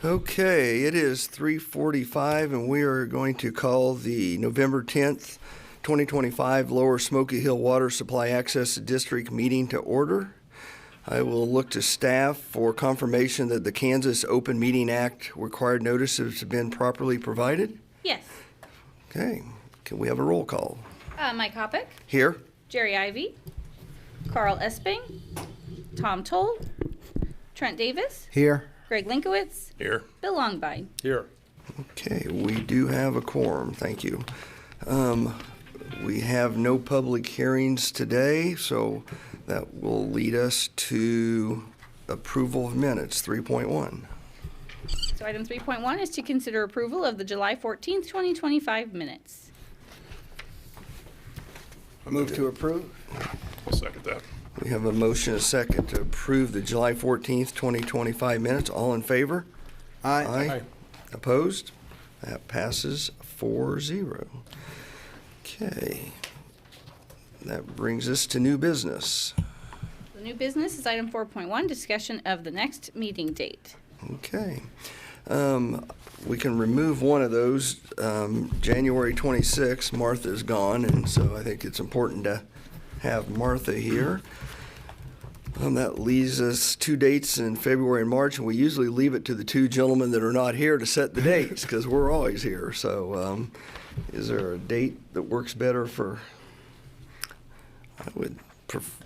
Okay, it is 3:45, and we are going to call the November 10th, 2025 Lower Smoky Hill Water Supply Access District meeting to order. I will look to staff for confirmation that the Kansas Open Meeting Act required notices have been properly provided. Yes. Okay, can we have a roll call? Mike Hoppick, Here. Jerry Ivy, Carl Esping, Tom Toll, Trent Davis, Here. Greg Linkowitz, Here. Bill Longbine. Here. Okay, we do have a quorum, thank you. We have no public hearings today, so that will lead us to approval of minutes, 3.1. So item 3.1 is to consider approval of the July 14th, 2025 minutes. Move to approve. I'll second that. We have a motion, a second, to approve the July 14th, 2025 minutes. All in favor? Aye. Aye. Opposed? That passes 4-0. Okay. That brings us to new business. The new business is item 4.1, discussion of the next meeting date. Okay. We can remove one of those. January 26th, Martha's gone, and so I think it's important to have Martha here. That leaves us 2 dates in February and March, and we usually leave it to the 2 gentlemen that are not here to set the dates because we're always here. So is there a date that works better for, I would prefer.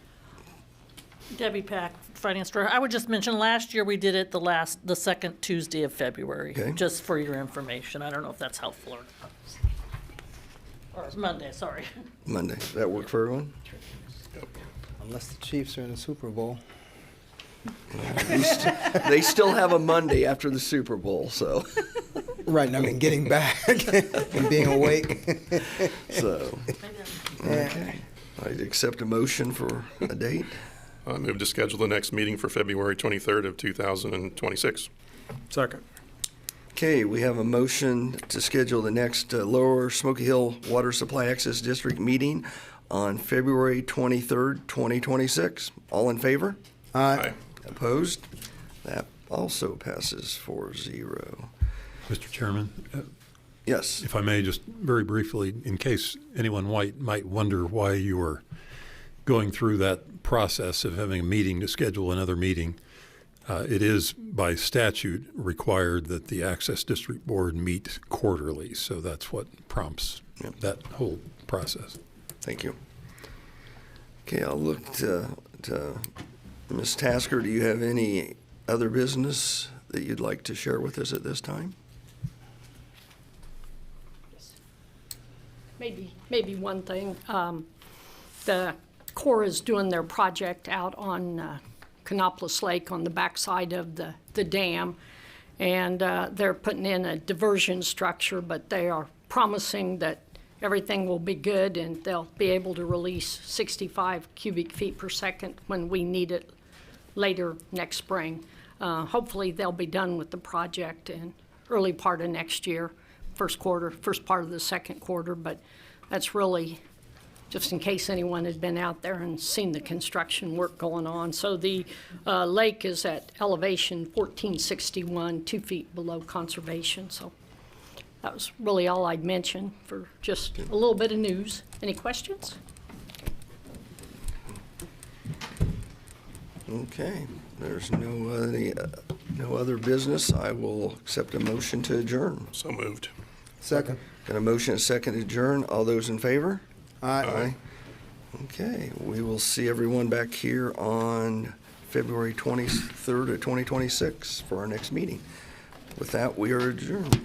Debbie Pack, Finance Director. I would just mention last year we did it the second Tuesday of February, Okay. just for your information. I don't know if that's helpful or not. Or it's Monday, sorry. Monday. Does that work for everyone? Unless the Chiefs are in the Super Bowl. They still have a Monday after the Super Bowl, so. Right, I mean, getting back and being awake. So, okay. I accept a motion for a date. I move to schedule the next meeting for February 23rd of 2026. Second. Okay, we have a motion to schedule the next Lower Smoky Hill Water Supply Access District meeting on February 23rd, 2026. All in favor? Aye. Opposed? That also passes 4-0. Mr. Chairman, Yes. if I may, just very briefly, in case anyone might wonder why you are going through that process of having a meeting to schedule another meeting, it is by statute required that the Access District Board meet quarterly, so that's what prompts that whole process. Thank you. Okay, I'll look to Ms. Tasker. Do you have any other business that you'd like to share with us at this time? Maybe one thing. The Corps is doing their project out on Canopolis Lake on the backside of the dam, and they're putting in a diversion structure, but they are promising that everything will be good and they'll be able to release 65 cubic feet per second when we need it later next spring. Hopefully they'll be done with the project in early part of next year, first part of the second quarter, but that's really just in case anyone had been out there and seen the construction work going on. So the lake is at elevation 1461, 2 feet below conservation. So that was really all I'd mention for just a little bit of news. Any questions? Okay, there's no other business. I will accept a motion to adjourn. So moved. Second. Got a motion, a second to adjourn. All those in favor? Aye. Okay, we will see everyone back here on February 23rd of 2026 for our next meeting. With that, we are adjourned.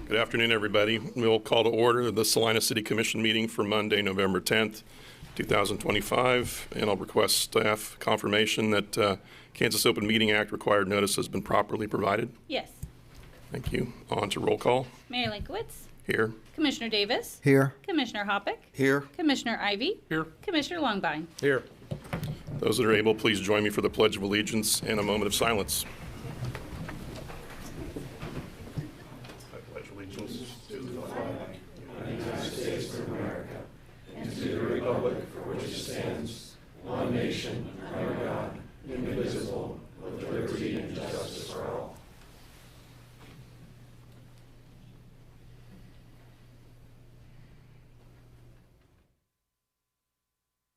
Good afternoon, everybody. We'll call to order the Salina City Commission meeting for Monday, November 10th, 2025, and I'll request staff confirmation that Kansas Open Meeting Act required notice has been properly provided. Yes. Thank you. On to roll call. Mayor Linkowitz. Here. Commissioner Davis. Here. Commissioner Hoppick. Here. Commissioner Ivy. Here. Commissioner Longbine. Here. Those that are able, please join me for the Pledge of Allegiance and a moment of silence. I pledge allegiance to the flag of the United States of America and to the republic for which it stands, one nation, under God, indivisible, with liberty and justice for all.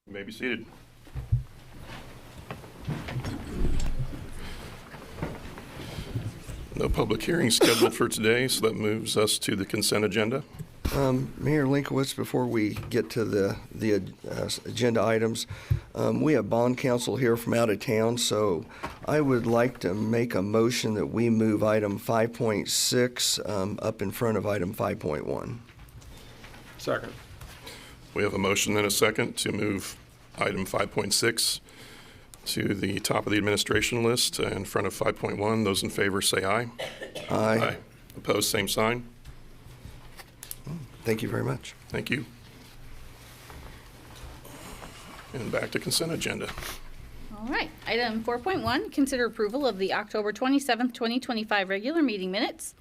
You may be seated. No public hearing scheduled for today, so that moves us to the consent agenda. Mayor Linkowitz, before we get to the agenda items, we have bond counsel here from out of town, so I would like to make a motion that we move item 5.6 up in front of item 5.1. Second. We have a motion and a second to move item 5.6 to the top of the administration list in front of 5.1. Those in favor say aye. Aye. Opposed, same sign. Thank you very much. Thank you. And back to consent agenda. All right. Item 4.1, consider approval of the October 27th, 2025 regular meeting minutes.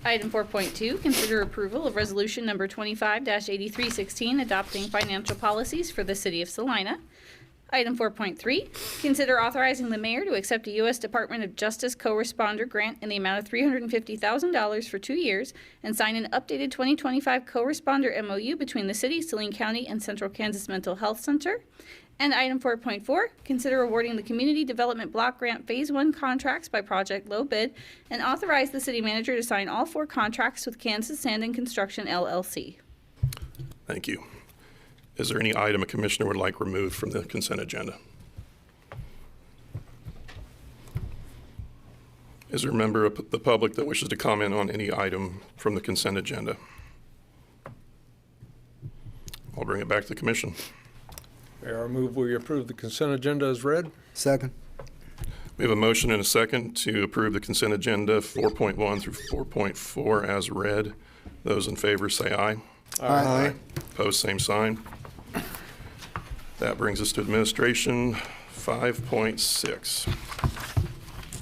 Item 4.2, consider approval of resolution number 25-8316, adopting financial policies for the city of Salina. Item 4.3, consider authorizing the mayor to accept a U.S. Department of Justice co-responder grant in the amount of $350,000 for 2 years and sign an updated 2025 co-responder MOU between the city, Saline County, and Central Kansas Mental Health Center. And item 4.4, consider awarding the Community Development Block Grant Phase 1 contracts by project low bid and authorize the city manager to sign all 4 contracts with Kansas Sand and Construction, LLC. Thank you. Is there any item a commissioner would like removed from the consent agenda? Is there a member of the public that wishes to comment on any item from the consent agenda? I'll bring it back to the commission. Mayor, I move we approve the consent agenda as read. Second. We have a motion and a second to approve the consent agenda 4.1 through 4.4 as read. Those in favor say aye. Aye. Opposed, same sign. That brings us to administration 5.6.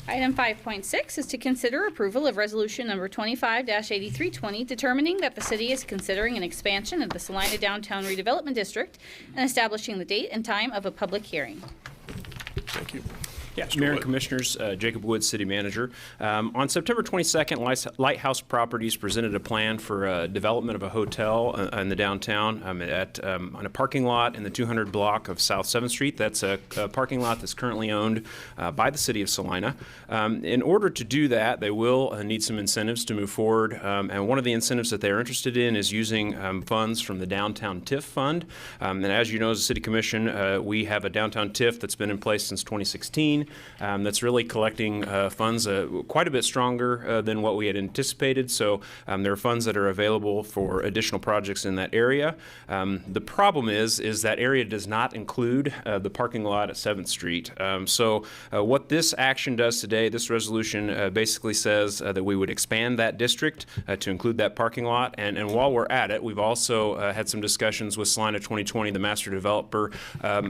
Item 5.6 is to consider approval of resolution number 25-8320, determining that the city is considering an expansion of the Salina Downtown Redevelopment District and establishing the date and time of a public hearing. Thank you. Yeah, Mr. Mayor and Wood. Commissioners, Jacob Wood, City Manager. On September 22nd, Lighthouse Properties presented a plan for development of a hotel in the downtown on a parking lot in the 200 block of South 7th Street. That's a parking lot that's currently owned by the City of Salina. In order to do that, they will need some incentives to move forward, and one of the incentives that they're interested in is using funds from the Downtown TIF Fund. And as you know, as a City Commission, we have a Downtown TIF that's been in place since 2016. That's really collecting funds quite a bit stronger than what we had anticipated. So there are funds that are available for additional projects in that area. The problem is that area does not include the parking lot at 7th Street. So what this action does today, this resolution basically says that we would expand that district to include that parking lot. And while we're at it, we've also had some discussions with Salina 2020, the master developer,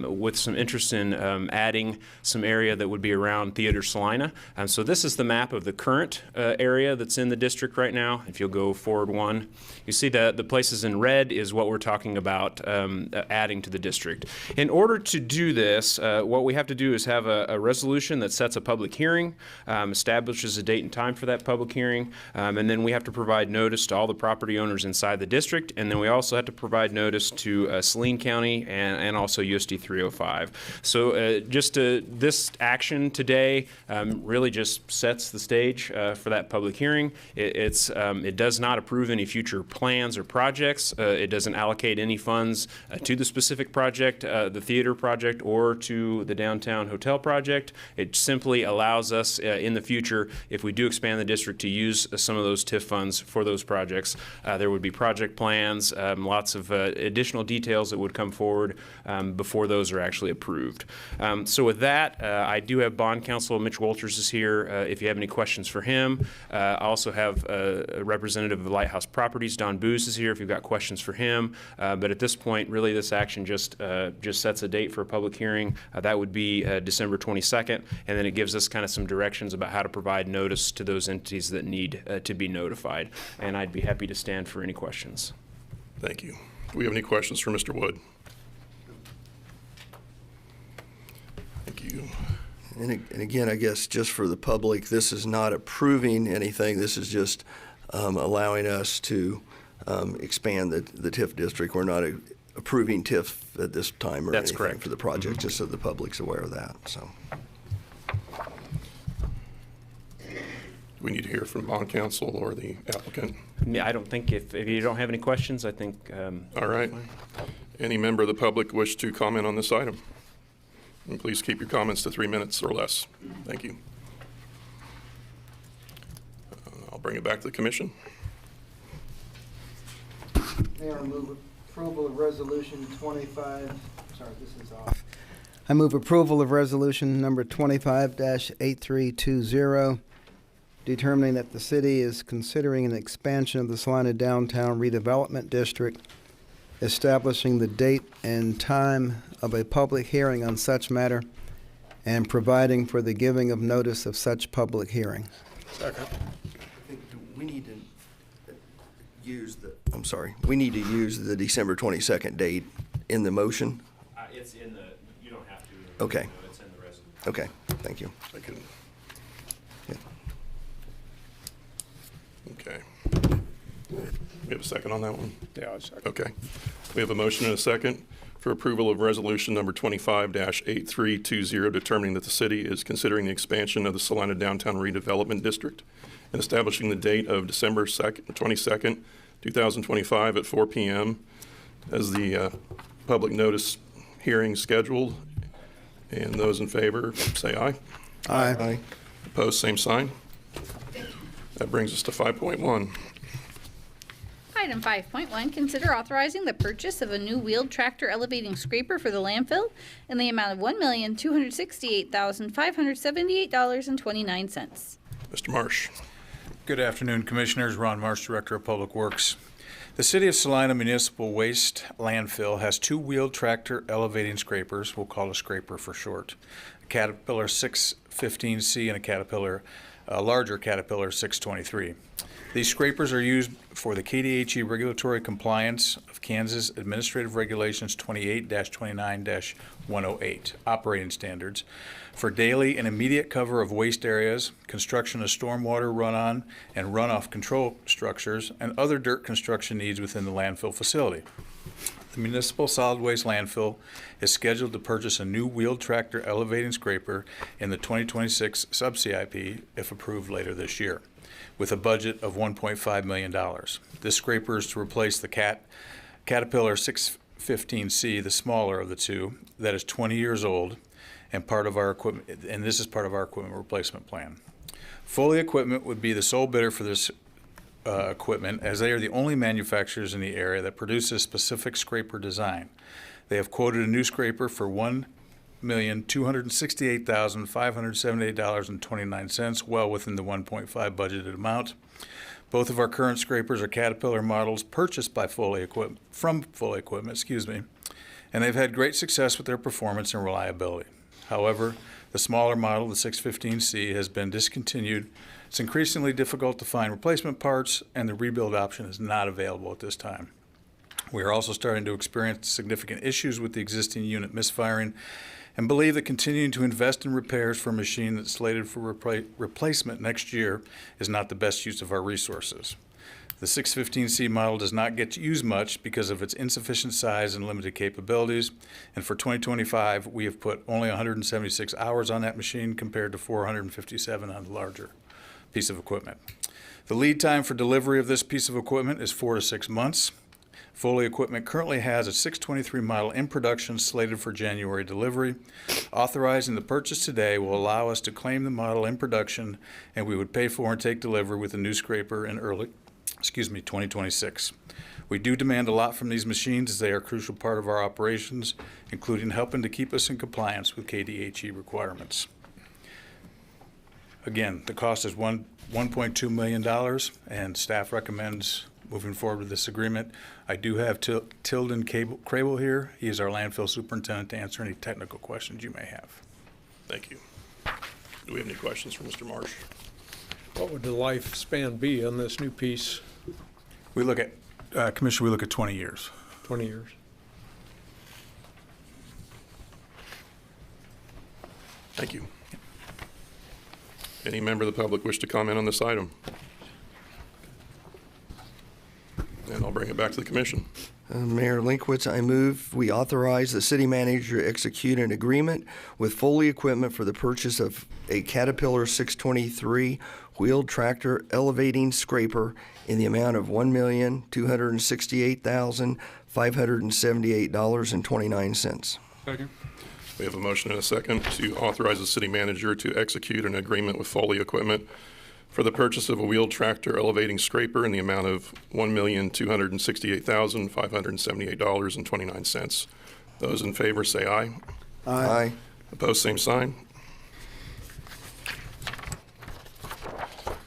with some interest in adding some area that would be around Theater Salina. So this is the map of the current area that's in the district right now. If you'll go forward one, you see the places in red is what we're talking about adding to the district. In order to do this, what we have to do is have a resolution that sets a public hearing, establishes a date and time for that public hearing, and then we have to provide notice to all the property owners inside the district, and then we also have to provide notice to Saline County and also USD 305. So this action action today really just sets the stage for that public hearing. It does not approve any future plans or projects. It doesn't allocate any funds to the specific project, the theater project, or to the downtown hotel project. It simply allows us in the future, if we do expand the district, to use some of those TIF funds for those projects. There would be project plans, lots of additional details that would come forward before those are actually approved. So with that, I do have bond counsel Mitch Wolters is here. If you have any questions for him, I also have a representative of Lighthouse Properties, Don Booz, is here if you've got questions for him. But at this point, really, this action just sets a date for a public hearing. That would be December 22nd, and then it gives us kind of some directions about how to provide notice to those entities that need to be notified. And I'd be happy to stand for any questions. Thank you. Do we have any questions for Mr. Wood? Thank you. And again, I guess just for the public, this is not approving anything. This is just allowing us to expand the TIF district. We're not approving TIF at this time or That's anything correct. for the project, just so the public's aware of that. So, We need to hear from bond counsel or the applicant. Yeah, I don't think if you don't have any questions, I think. All right. Any member of the public wish to comment on this item? And please keep your comments to 3 minutes or less. Thank you. I'll bring it back to the commission. Mayor, I move approval of resolution 25, sorry, this is off. I move approval of resolution number 25-8320, determining that the city is considering an expansion of the Salina Downtown Redevelopment District, establishing the date and time of a public hearing on such matter, and providing for the giving of notice of such public hearing. Second. we need to use we need to use the December 22nd date in the motion. It's in the, you don't have to. Okay. It's in the resolution. Okay, thank you. Second. Yeah. Okay. We have a second on that one? Yeah, I'll second. Okay. We have a motion and a second for approval of resolution number 25-8320, determining that the city is considering the expansion of the Salina Downtown Redevelopment District and establishing the date of December 22nd, 2025 at 4 p.m. as the public notice hearing scheduled. And those in favor, say aye. Aye. Opposed, same sign. That brings us to 5.1. Item 5.1, consider authorizing the purchase of a new wheeled tractor elevating scraper for the landfill in the amount of $1,268,578.29. Mr. Marsh. Good afternoon, Commissioners. Ron Marsh, Director of Public Works. The City of Salina Municipal Waste Landfill has two wheeled tractor elevating scrapers, we'll call it a scraper for short, a Caterpillar 615C and a larger Caterpillar 623. These scrapers are used for the KDHE regulatory compliance of Kansas Administrative Regulations 28-29-108 operating standards for daily and immediate cover of waste areas, construction of stormwater run-on and runoff control structures, and other dirt construction needs within the landfill facility. The Municipal Solid Waste Landfill is scheduled to purchase a new wheeled tractor elevating scraper in the 2026 sub-CIP if approved later this year, with a budget of $1.5 million. This scraper is to replace the Caterpillar 615C, the smaller of the two, that is 20 years old, and this is part of our equipment replacement plan. Foley Equipment would be the sole bidder for this equipment, as they are the only manufacturers in the area that produce a specific scraper design. They have quoted a new scraper for $1,268,578.29, well within the 1.5 budgeted amount. Both of our current scrapers are Caterpillar models purchased by Foley Equipment, and they've had great success with their performance and reliability. However, the smaller model, the 615C, has been discontinued. It's increasingly difficult to find replacement parts, and the rebuild option is not available at this time. We are also starting to experience significant issues with the existing unit misfiring and believe that continuing to invest in repairs for a machine that's slated for replacement next year is not the best use of our resources. The 615C model does not get used much because of its insufficient size and limited capabilities. And for 2025, we have put only 176 hours on that machine compared to 457 on the larger piece of equipment. The lead time for delivery of this piece of equipment is 4 to 6 months. Foley Equipment currently has a 623 model in production slated for January delivery. Authorizing the purchase today will allow us to claim the model in production, and we would pay for and take delivery with a new scraper in early 2026. We do demand a lot from these machines as they are a crucial part of our operations, including helping to keep us in compliance with KDHE requiremments. Again, the cost is $1.2 million, and staff recommends moving forward with this agreement. I do have Tilden Crable here. He is our landfill superintendent to answer any technical questions you may have. Thank you. Do we have any questions for Mr. Marsh? What would the lifespan be on this new piece? We look at, Commissioner, we look at 20 years. 20 years. Thank you. Any member of the public wish to comment on this item? And I'll bring it back to the commission. Mayor Linkwitz, I move we authorize the city manager to execute an agreement with Foley Equipment for the purchase of a Caterpillar 623 wheeled tractor elevating scraper in the amount of $1,268,578.29. Second. We have a motion and a second to authorize the city manager to execute an agreement with Foley Equipment for the purchase of a wheeled tractor elevating scraper in the amount of $1,268,578.29. Those in favor say aye. Aye. Opposed, same sign.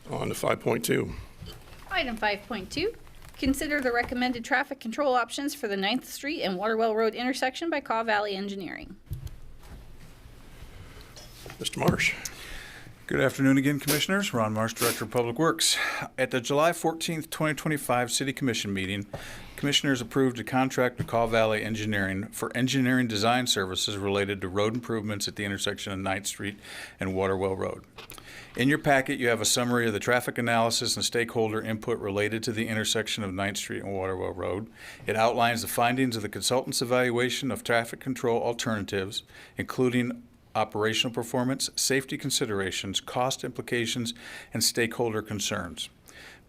On to 5.2. Item 5.2, consider the recommended traffic control options for the 9th Street and Waterwell Road intersection by Caw Valley Engineering. Mr. Marsh. Good afternoon again, Commissioners. Ron Marsh, Director of Public Works. At the July 14th, 2025 City Commission meeting, Commissioners approved a contract with Caw Valley Engineering for engineering design services related to road improvements at the intersection of 9th Street and Waterwell Road. In your packet, you have a summary of the traffic analysis and stakeholder input related to the intersection of 9th Street and Waterwell Road. It outlines the findings of the consultant's evaluation of traffic control alternatives, including operational performance, safety considerations, cost implications, and stakeholder concerns.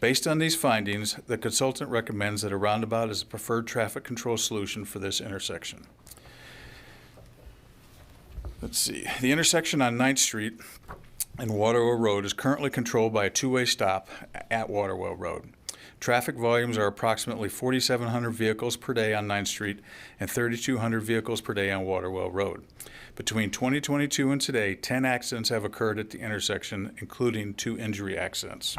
Based on these findings, the consultant recommends that a roundabout is the preferred traffic control solution for this intersection. Let's see. The intersection on 9th Street and Waterwell Road is currently controlled by a two-way stop at Waterwell Road. Traffic volumes are approximately 4,700 vehicles per day on 9th Street and 3,200 vehicles per day on Waterwell Road. Between 2022 and today, 10 accidents have occurred at the intersection, including 2 injury accidents.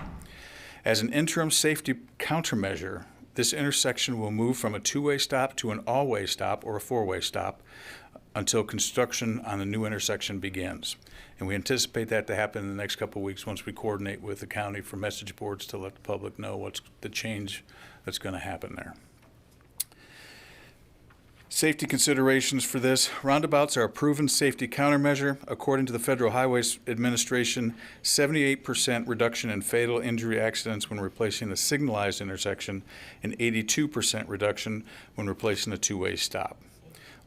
As an interim safety countermeasure, this intersection will move from a two-way stop to an all-way stop or a four-way stop until construction on the new intersection begins. And we anticipate that to happen in the next couple of weeks once we coordinate with the county for message boards to let the public know what's the change that's going to happen there. Safety considerations for this. Roundabouts are a proven safety countermeasure. According to the Federal Highways Administration, 78% reduction in fatal injury accidents when replacing a signalized intersection and 82% reduction when replacing a two-way stop.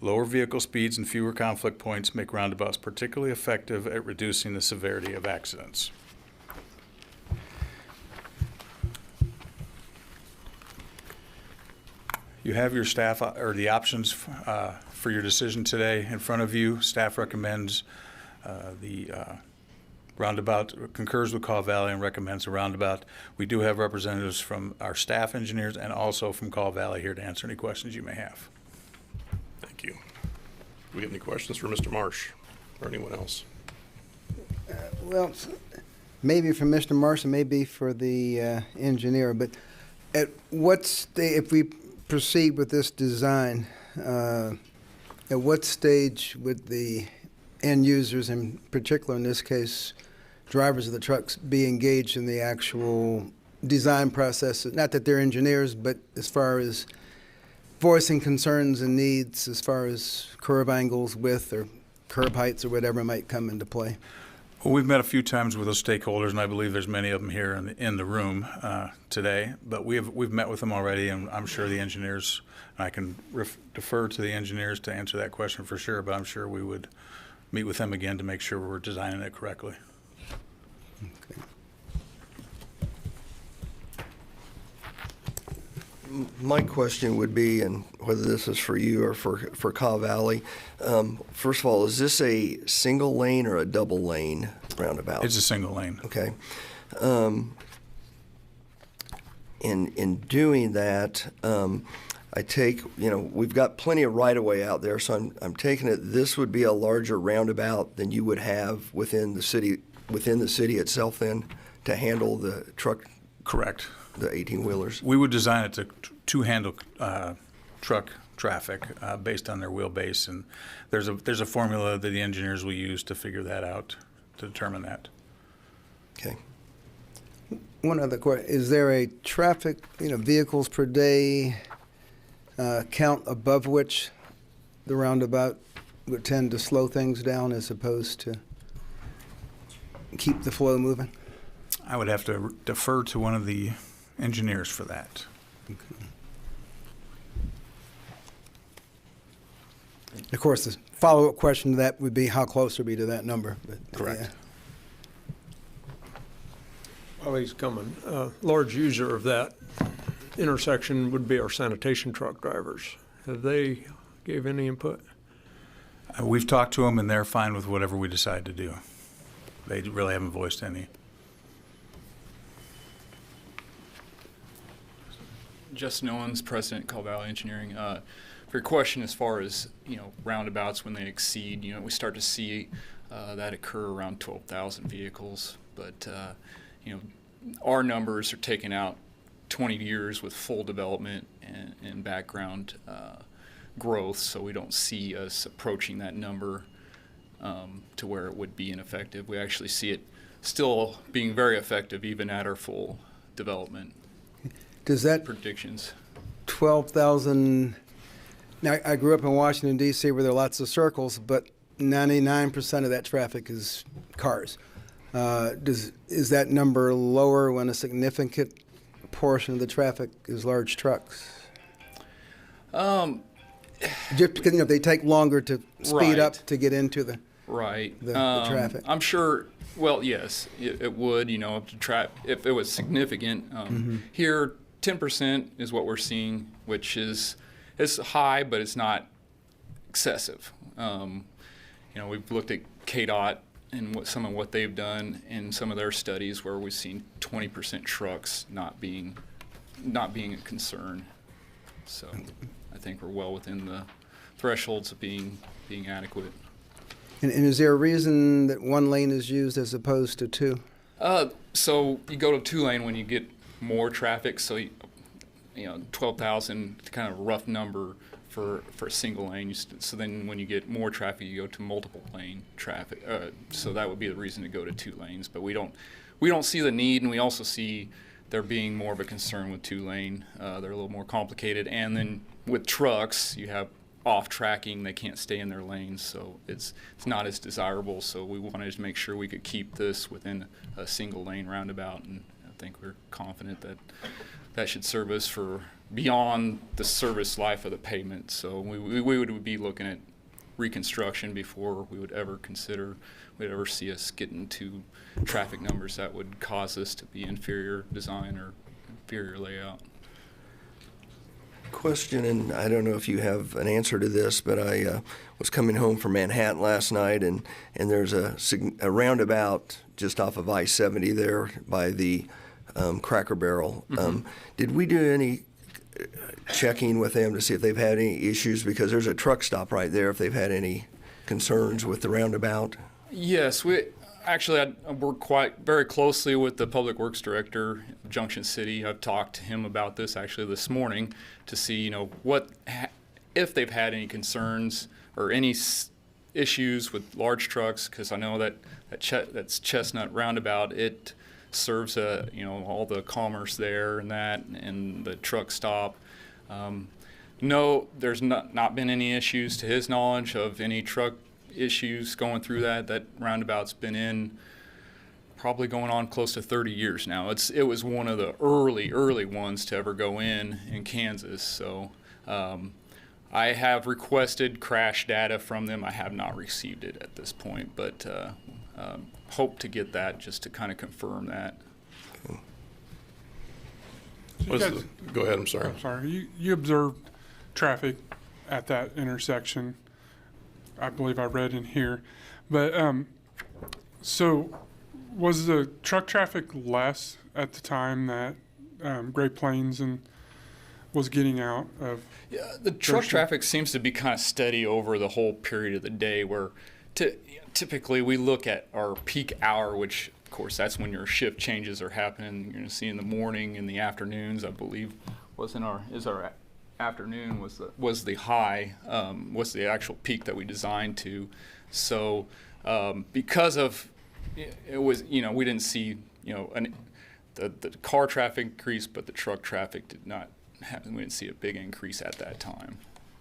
Lower vehicle speeds and fewer conflict points make roundabouts particularly effective at reducing the severity of accidents. You have your staff or the options for your decision today in front of you. Staff recommends the roundabout, concurs with Caw Valley and recommends a roundabout. We do have representatives from our staff engineers and also from Caw Valley here to answer any questions you may have. Thank you. Do we have any questions for Mr. Marsh or anyone else? Well, maybe for Mr. Marsh and maybe for the engineer, but at what stage, if we proceed with this design, at what stage would the end users, in particular in this case, drivers of the trucks, be engaged in the actual design process? Not that they're engineers, but as far as voicing concerns and needs as far as curb angles, width, or curb heights, or whatever might come into play. Well, we've met a few times with those stakeholders, and I believe there's many of them here in the room today. But we've met with them already, and I'm sure the engineers. I can defer to the engineers to answer that question for sure. But I'm sure we would meet with them again to make sure we're designing it correctly. Okay. My question would be, and whether this is for you or for Caw Valley, first of all, is this a single lane or a double lane roundabout? It's a single lane. Okay. In doing that, I take, we've got plenty of right-of-way out there, so I'm taking it this would be a larger roundabout than you would have within the city itself then to handle the truck, Correct. the 18-wheelers? We would design it to handle truck traffic based on their wheelbase, and there's a formula that the engineers will use to figure that out, to determine that. Okay. One other question, is there a traffic, vehicles per day count above which the roundabout would tend to slow things down as opposed to keep the flow moving? I would have to defer to one of the engineers for that. Of course, the follow-up question to that would be how close are we to that number? But, Correct. yeah. While he's coming, large user of that intersection would be our sanitation truck drivers. Have they gave any input? We've talked to them, and they're fine with whatever we decide to do. They really haven't voiced any. Justin Owens, President, Caw Valley Engineering. For your question, as far as roundabouts when they exceed, we start to see that occur around 12,000 vehicles. But our numbers are taking out 20 years with full development and background growth, so we don't see us approaching that number to where it would be ineffective. We actually see it still being very effective even at our full development. Does that Predictions. 12,000, now I grew up in Washington, D.C. where there are lots of circles, but 99% of that traffic is cars. Is that number lower when a significant portion of the traffic is large trucks? Just because they take longer to speed up to get into the traffic. I'm sure. Well, yes, it would. If it was significant. Here, 10% is what we're seeing, which is high, but it's not excessive. We've looked at KDOT and some of what they've done in some of their studies, where we've seen 20% trucks not being a concern. So I think we're well within the thresholds of being adequate. And is there a reason that one lane is used as opposed to two? So you go to 2-lane when you get more traffic. So 12,000, kind of a rough number for a single lane. So then when you get more traffic, you go to multiple lane traffic. So that would be the reason to go to 2 lanes. But we don't see the need, and we also see there being more of a concern with 2-lane. They're a little more complicated. And then with trucks, you have off tracking, they can't stay in their lanes, so it's not as desirable. So we wanted to make sure we could keep this within a single lane roundabout, and I think we're confident that should serve us for beyond the service life of the pavement. So we would be looking at reconstruction before we would ever see us get into traffic numbers that would cause us to be inferior design or inferior layout. Question, and I don't know if you have an answer to this, but I was coming home from Manhattan last night, and there's a roundabout just off of I-70 there by the Cracker Barrel. Did we do any checking with them to see if they've had any issues? Because there's a truck stop right there, if they've had any concerns with the roundabout. Yes, I work very closely with the Public Works Director of Junction City. I've talked to him about this actually this morning to see, if they've had any concerns or any issues with large trucks, because I know that's Chestnut Roundabout. It serves all the commerce there and the truck stop. No, there's not been any issues to his knowledge of any truck issues going through that. That roundabout's been in probably going on close to 30 years now. It was one of the early ones to ever go in Kansas. So I have requested crash data from them. I have not received it at this point, but hope to get that just to kind of confirm that. Go ahead, I'm sorry. I'm sorry. You observed traffic at that intersection. I believe I read in here. But so was the truck traffic less at the time that Great Plains was getting out of? Yeah, the truck traffic seems to be kind of steady over the whole period of the day, where typically we look at our peak hour, which of course that's when your shift changes are happening. You're going to see in the morning and the afternoons, I believe, our afternoon was the high, was the actual peak that we designed to. So because of it was, we didn't see, the car traffic increase, but the truck traffic did not happen. We didn't see a big increase at that time.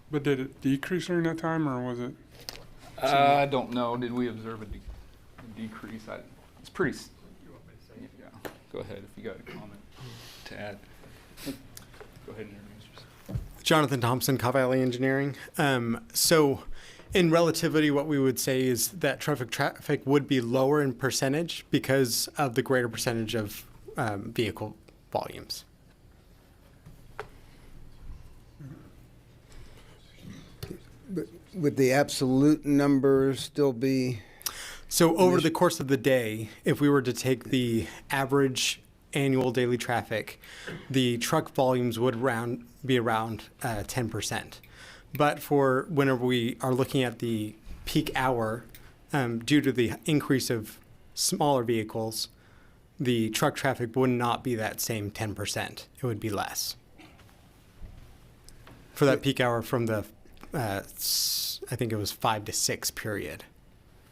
But did it decrease during that time, or was it? I don't know. Did we observe a decrease? It's pretty. Yeah. Go ahead if you got a comment to add. Go ahead and introduce yourself. Jonathan Thompson, Cobb Valley Engineering. So in relativity, what we would say is that traffic would be lower in percentage because of the greater percentage of vehicle volumes. But would the absolute number still be? So over the course of the day, if we were to take the average annual daily traffic, the truck volumes would be around 10%. But for whenever we are looking at the peak hour, due to the increase of smaller vehicles, the truck traffic would not be that same 10%. It would be less. For that peak hour from the, I think it was 5 to 6 period.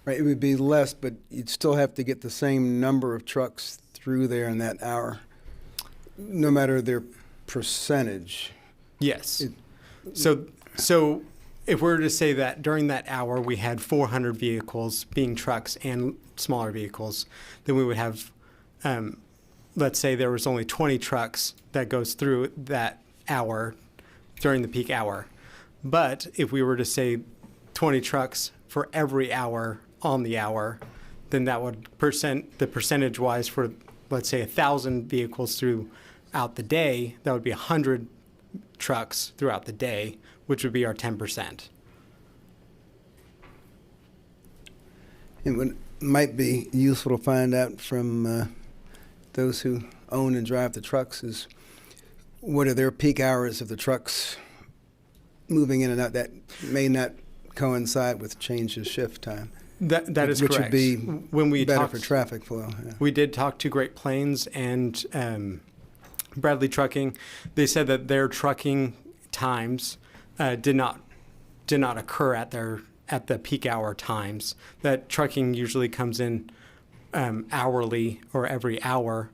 Right, it would be less, but you'd still have to get the same number of trucks through there in that hour, no matter their percentage. Yes. So if we were to say that during that hour we had 400 vehicles being trucks and smaller vehicles, then we would have, let's say there was only 20 trucks that goes through that hour during the peak hour. But if we were to say 20 trucks for every hour on the hour, then that would the percentage-wise for, let's say, 1,000 vehicles throughout the day, that would be 100 trucks throughout the day, which would be our 10%. And what might be useful to find out from those who own and drive the trucks is what are their peak hours of the trucks moving in and out that may not coincide with change of shift time. That is which correct. Which would be when we better for traffic flow. Yeah. We did talk to Great Plains and Bradley Trucking. They said that their trucking times did not occur at the peak hour times. That trucking usually comes in hourly or every hour,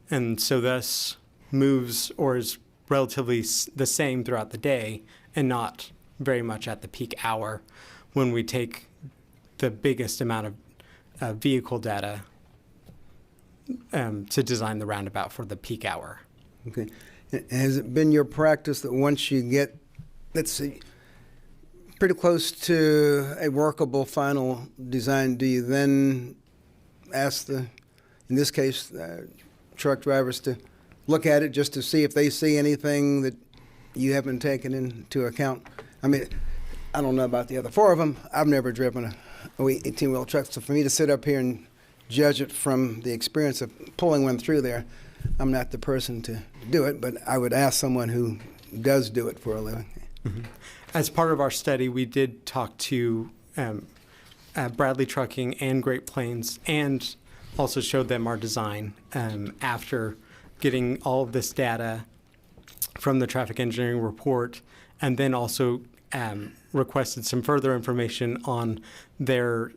and so thus moves or is relatively the same throughout the day and not very much at the peak hour when we take the biggest amount of vehicle data to design the roundabout for the peak hour. Okay. Has it been your practice that once you get, let's see, pretty close to a workable final design, do you then ask in this case, truck drivers to look at it just to see if they see anything that you haven't taken into account? I mean, I don't know about the other 4 of them. I've never driven a 18-wheel truck, so for me to sit up here and judge it from the experience of pulling one through there, I'm not the person to do it, but I would ask someone who does do it for a living. Mm-hmm. As part of our study, we did talk to Bradley Trucking and Great Plains and also showed them our design after getting all of this data from the traffic engineering report, and then also requested some further information on their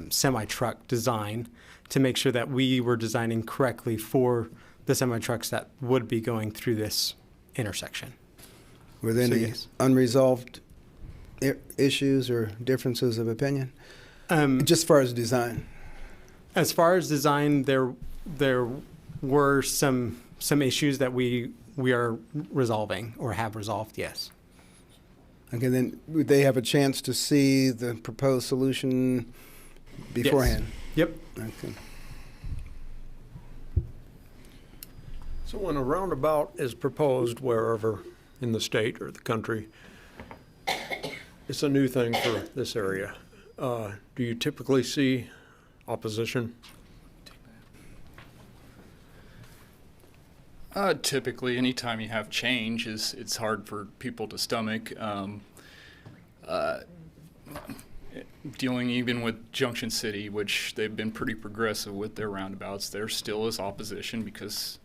semi-truck design to make sure that we were designing correctly for the semi-trucks that would be going through this intersection. Were there any unresolved issues or differences of opinion? Just as far as design? As far as design, there were some issues that we are resolving or have resolved, yes. Okay, then would they have a chance to see the proposed solution beforehand? Yep. Okay. So when a roundabout is proposed wherever in the state or the country, it's a new thing for this area. Do you typically see opposition? Typically, anytime you have change, it's hard for people to stomach. Dealing even with Junction City, which they've been pretty progressive with their roundabouts, there still is opposition because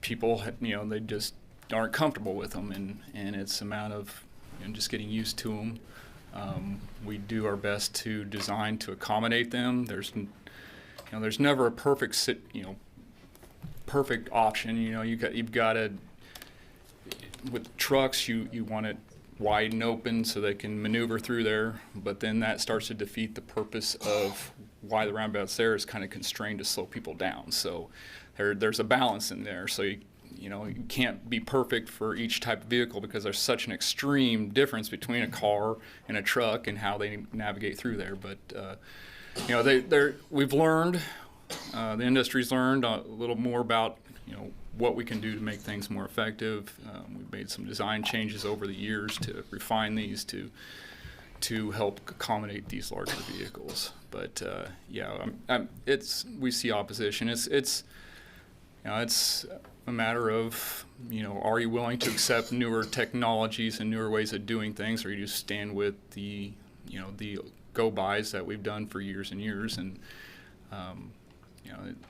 people, they just aren't comfortable with them, and it's a matter of just getting used to them. We do our best to design to accommodate them. There's never a perfect perfect option. You've got to, with trucks, you want it wide and open so they can maneuver through there, but then that starts to defeat the purpose of why the roundabout's there, is kind of constrained to slow people down. So there's a balance in there. So you can't be perfect for each type of vehicle because there's such an extreme difference between a car and a truck and how they navigate through there. But we've learned, the industry's learned a little more about what we can do to make things more effective. We've made some design changes over the years to refine these to help accommodate these larger vehicles. But we see opposition. It's a matter of, are you willing to accept newer technologies and newer ways of doing things, or you just stand with the go-bys that we've done for years and years. And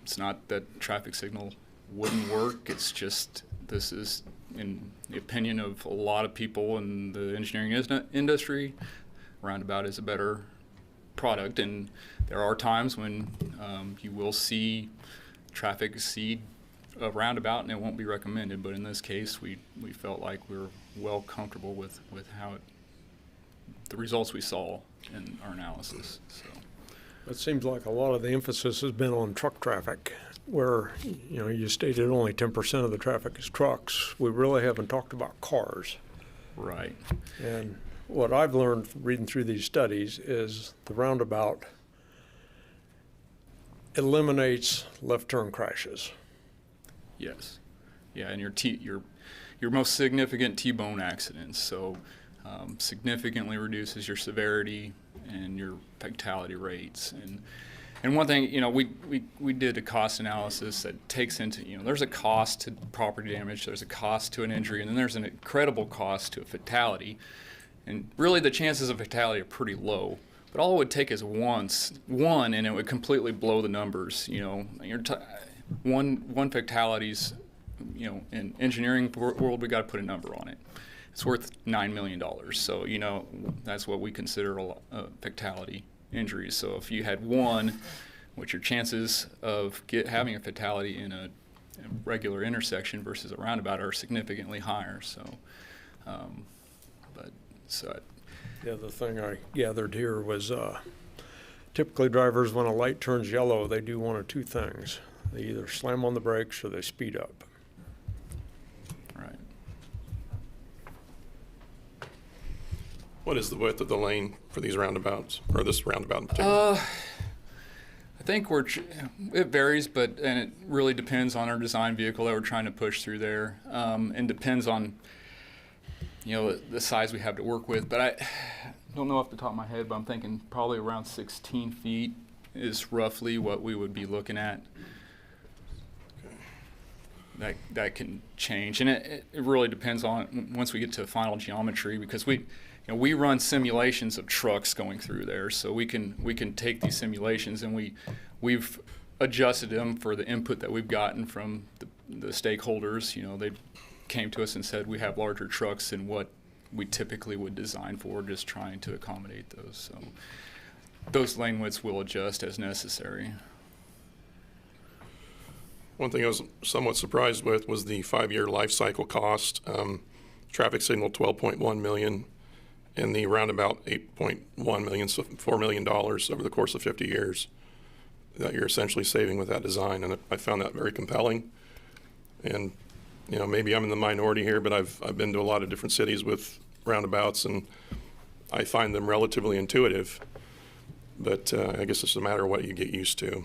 it's not that traffic signal wouldn't work. It's just, this is, in the opinion of a lot of people in the engineering industry, roundabout is a better product. And there are times when you will see traffic exceed a roundabout and it won't be recommended. But in this case, we felt like we were well comfortable with how the results we saw in our analysis. So It seems like a lot of the emphasis has been on truck traffic, where you stated only 10% of the traffic is trucks. We really haven't talked about cars. Right. And what I've learned from reading through these studies is the roundabout eliminates left turn crashes. Yes. Yeah, and your most significant T-bone accidents. So significantly reduces your severity and your fatality rates. And one thing, we did a cost analysis that takes into, there's a cost to property damage, there's a cost to an injury, and then there's an incredible cost to a fatality. And really the chances of fatality are pretty low. But all it would take is one, and it would completely blow the numbers. One fatality's, in engineering world, we got to put a number on it. It's worth $9 million. So, that's what we consider a fatality injuries. So if you had one, which your chances of having a fatality in a regular intersection versus a roundabout are significantly higher. So, The other thing I gathered here was typically drivers, when a light turns yellow, they do one of two things. They either slam on the brakes or they speed up. Right. What is the width of the lane for these roundabouts, or this roundabout in particular? I think it varies, and it really depends on our design vehicle that we're trying to push through there, and depends on the size we have to work with. But I don't know off the top of my head, but I'm thinking probably around 16 feet is roughly what we would be looking at. That can change, and it really depends on once we get to final geometry, because we run simulations of trucks going through there, so we can take these simulations and we've adjusted them for the input that we've gotten from the stakeholders. They came to us and said we have larger trucks than what we typically would design for, just trying to accommodate those. So those lane widths will adjust as necessary. One thing I was somewhat surprised with was the 5-year life cycle cost. Traffic signal $12.1 million, and the roundabout $8.1 million, so $4 million over the course of 50 years. that you're essentially saving with that design, and I found that very compelling. And maybe I'm in the minority here, but I've been to a lot of different cities with roundabouts, and I find them relatively intuitive. But I guess it's a matter of what you get used to.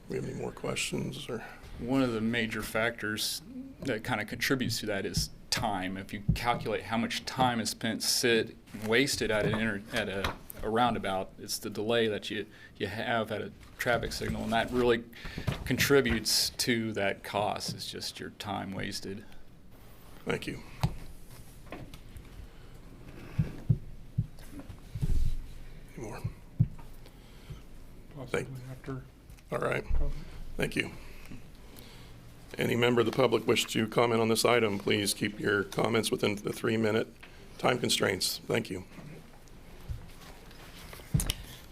We have any more questions? Or One of the major factors that kind of contributes to that is time. If you calculate how much time is spent wasted at a roundabout, it's the delay that you have at a traffic signal, and that really contributes to that cost. It's just your time wasted. Thank you. Any more? Possibly after. All right. Thank you. Any member of the public wish to comment on this item, please keep your comments within the 3-minute time constraints. Thank you.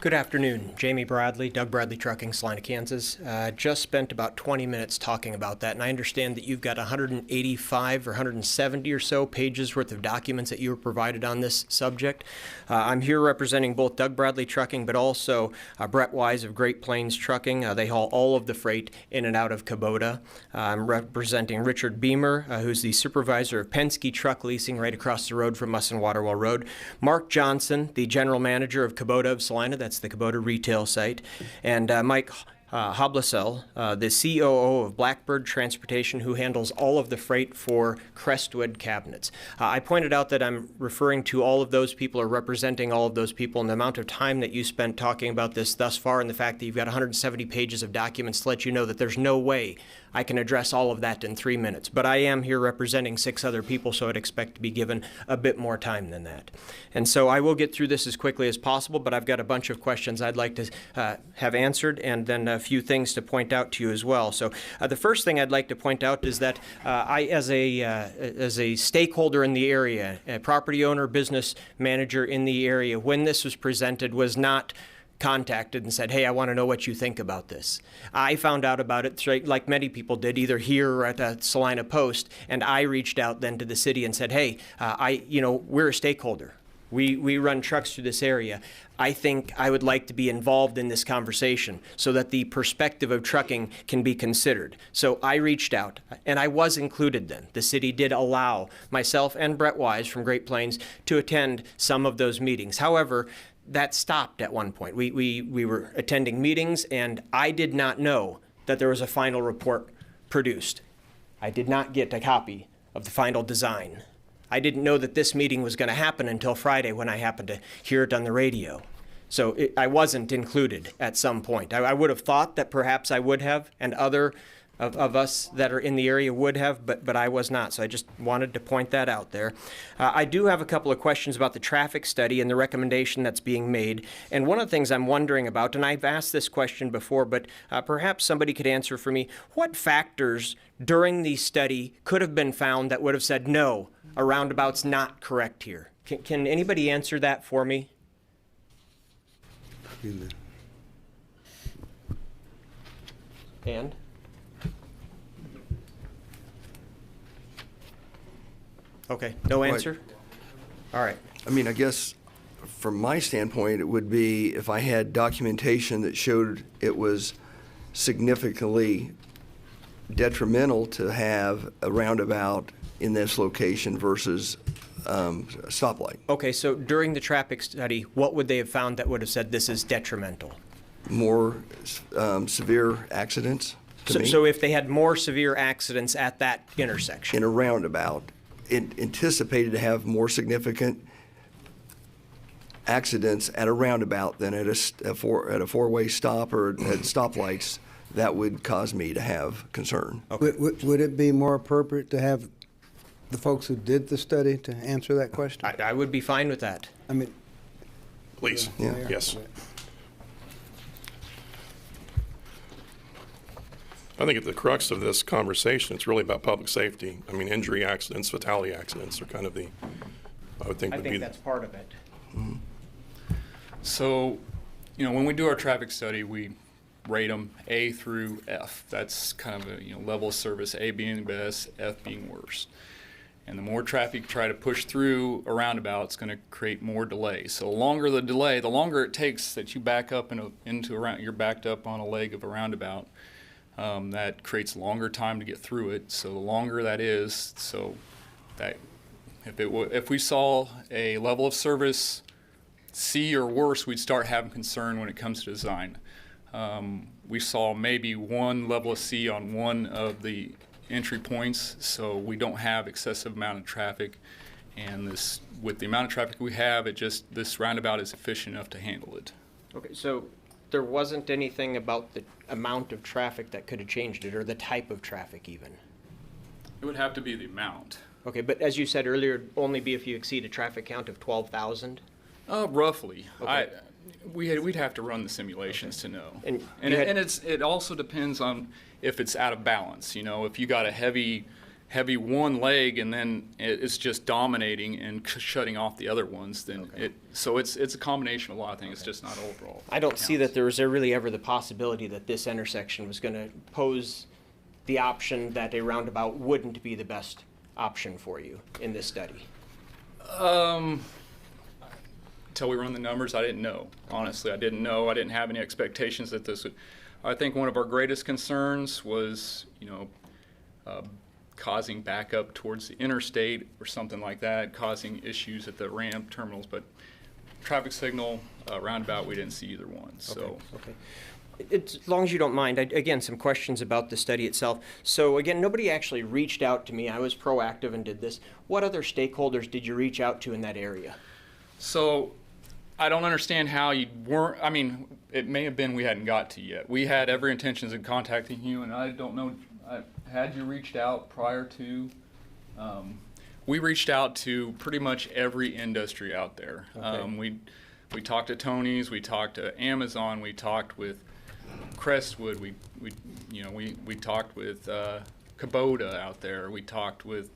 Good afternoon. Jamie Bradley, Doug Bradley Trucking, Salina, Kansas. Just spent about 20 minutes talking about that, and I understand that you've got 185 or 170 or so pages worth of documents that you were provided on this subject. I'm here representing both Doug Bradley Trucking, but also Brett Wise of Great Plains Trucking. They haul all of the freight in and out of Kubota. I'm representing Richard Beamer, who's the supervisor of Penske Truck Leasing right across the road from us in Waterwell Road. Mark Johnson, the general manager of Kubota of Salina, that's the Kubota retail site, and Mike Hoblasel, the COO of Blackbird Transportation, who handles all of the freight for Crestwood Cabinets. I pointed out that I'm referring to all of those people or representing all of those people, and the amount of time that you spent talking about this thus far, and the fact that you've got 170 pages of documents to let you know that there's no way I can address all of that in 3 minutes. But I am here representing 6 other people, so I'd expect to be given a bit more time than that. And so I will get through this as quickly as possible, but I've got a bunch of questions I'd like to have answered, and then a few things to point out to you as well. So the first thing I'd like to point out is that I, as a stakeholder in the area, a property owner, business manager in the area, when this was presented, was not contacted and said, hey, I want to know what you think about this. I found out about it, like many people did, either here or at the Salina Post, and I reached out then to the city and said, hey, we're a stakeholder. We run trucks through this area. I think I would like to be involved in this conversation so that the perspective of trucking can be considered. So I reached out, and I was included then. The city did allow myself and Brett Wise from Great Plains to attend some of those meetings. However, that stopped at one point. We were attending meetings, and I did not know that there was a final report produced. I did not get a copy of the final design. I didn't know that this meeting was going to happen until Friday when I happened to hear it on the radio. So I wasn't included at some point. I would have thought that perhaps I would have, and other of us that are in the area would have, but I was not. So I just wanted to point that out there. I do have a couple of questions about the traffic study and the recommendation that's being made. And one of the things I'm wondering about, and I've asked this question before, but perhaps somebody could answer for me, what factors during the study could have been found that would have said, no, a roundabout's not correct here? Can anybody answer that for me? And? Okay, no answer? All right. I mean, I guess from my standpoint, it would be if I had documentation that showed it was significantly detrimental to have a roundabout in this location versus a stoplight. Okay, so during the traffic study, what would they have found that would have said this is detrimental? More severe accidents to me. So if they had more severe accidents at that intersection? In a roundabout, anticipated to have more significant accidents at a roundabout than at a four-way stop or at stoplights, that would cause me to have concern. Okay. Would it be more appropriate to have the folks who did the study to answer that question? I would be fine with that. I mean, Please. Yeah. Yes. I think at the crux of this conversation, it's really about public safety. I mean, injury accidents, fatality accidents are kind of the, I would think I would think be. that's part of it. Mm-hmm. So, when we do our traffic study, we rate them A through F. That's kind of a level of service, A being best, F being worst. And the more traffic you try to push through a roundabout, it's going to create more delay. So the longer the delay, the longer it takes that you back up you're backed up on a leg of a roundabout. That creates longer time to get through it. So the longer that is, so that if we saw a level of service C or worse, we'd start having concern when it comes to design. We saw maybe one level of C on one of the entry points, so we don't have excessive amount of traffic. And with the amount of traffic we have, this roundabout is efficient enough to handle it. Okay, so there wasn't anything about the amount of traffic that could have changed it, or the type of traffic even? It would have to be the amount. Okay, but as you said earlier, it'd only be if you exceed a traffic count of 12,000? Roughly. Okay. We'd have to run the simulations to know. And it also depends on if it's out of balance. If you got a heavy one leg and then it's just dominating and shutting off the other ones, then it's a combination of a lot of things. It's just not overall. I don't see that there was really ever the possibility that this intersection was going to pose the option that a roundabout wouldn't be the best option for you in this study. Until we run the numbers, I didn't know. Honestly, I didn't know. I didn't have any expectations that this would. I think one of our greatest concerns was, causing backup towards the interstate or something like that, causing issues at the ramp terminals. But traffic signal, roundabout, we didn't see either one. So. Okay. As long as you don't mind, again, some questions about the study itself. So again, nobody actually reached out to me. I was proactive and did this. What other stakeholders did you reach out to in that area? So I don't understand how you weren't, it may have been we hadn't got to yet. We had every intentions of contacting you, and I don't know, had you reached out prior to? We reached out to pretty much every industry out there. Okay. We talked to Tony's, we talked to Amazon, we talked with Crestwood, we talked with Kubota out there, we talked with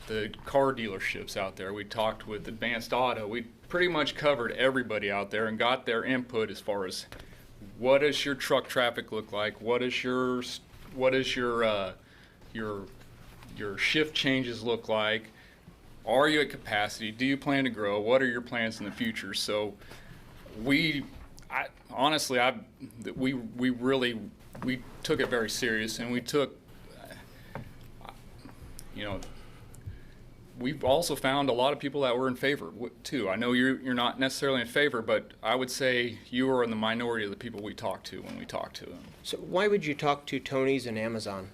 the car dealerships out there, we talked with Advanced Auto. We pretty much covered everybody out there and got their input as far as what does your truck traffic look like, what is your shift changes look like, are you at capacity, do you plan to grow, what are your plans in the future? So we took it very serious, and we took, we've also found a lot of people that were in favor too. I know you're not necessarily in favor, but I would say you are in the minority of the people we talked to when we talked to them. So why would you talk to Tony's and Amazon?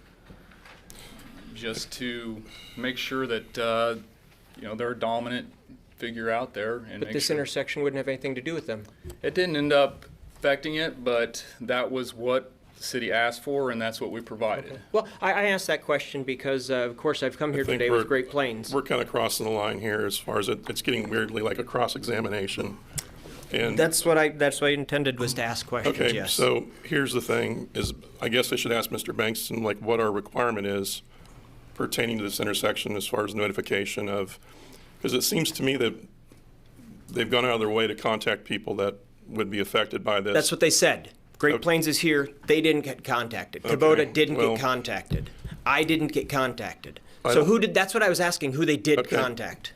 Just to make sure that they're a dominant figure out there, and But this intersection wouldn't have anything to do with them. It didn't end up affecting it, but that was what the city asked for, and that's what we provided. Okay. Well, I asked that question because, of course, I've come here today with Great Plains. We're kind of crossing the line here as far as it's getting weirdly like a cross-examination. And that's what I intended, was to ask questions. Okay, yes. So here's the thing: is I guess I should ask Mr. Bankston what our requirement is pertaining to this intersection as far as notification of, because it seems to me that they've gone out of their way to contact people that would be affected by this. That's what they said. Great Plains is here. They didn't get contacted. Kubota didn't get contacted. I didn't get contacted. So who did? That's what I was asking. Who they did contact.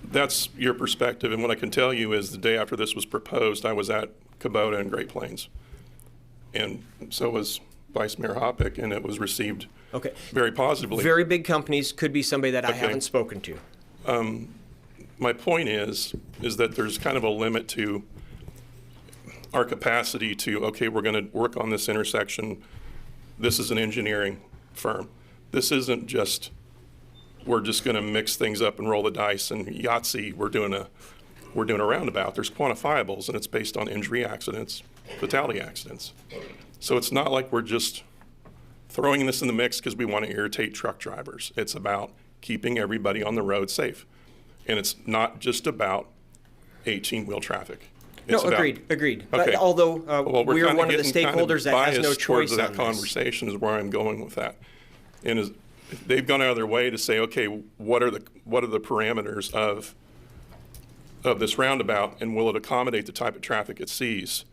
That's your perspective, and what I can tell you is the day after this was proposed, I was at Kubota in Great Plains, and so was Vice Mayor Hoppick, and it was received very positively. Very big companies, could be somebody that I haven't spoken to. My point is that there's kind of a limit to our capacity to, we're going to work on this intersection. This is an engineering firm. This isn't just, we're just going to mix things up and roll the dice and Yahtzee. We're doing a roundabout. There's quantifiables, and it's based on injury accidents, fatality accidents. So it's not like we're just throwing this in the mix because we want to irritate truck drivers. It's about keeping everybody on the road safe. And it's not just about 18-wheel traffic. It's agreed. Okay. Although we are one of the kind stakeholders of that has no choice on that this. conversation is where I'm going with that. And they've gone out of their way to say, okay, what are the parameters of this roundabout, and will it accommodate the type of traffic it sees?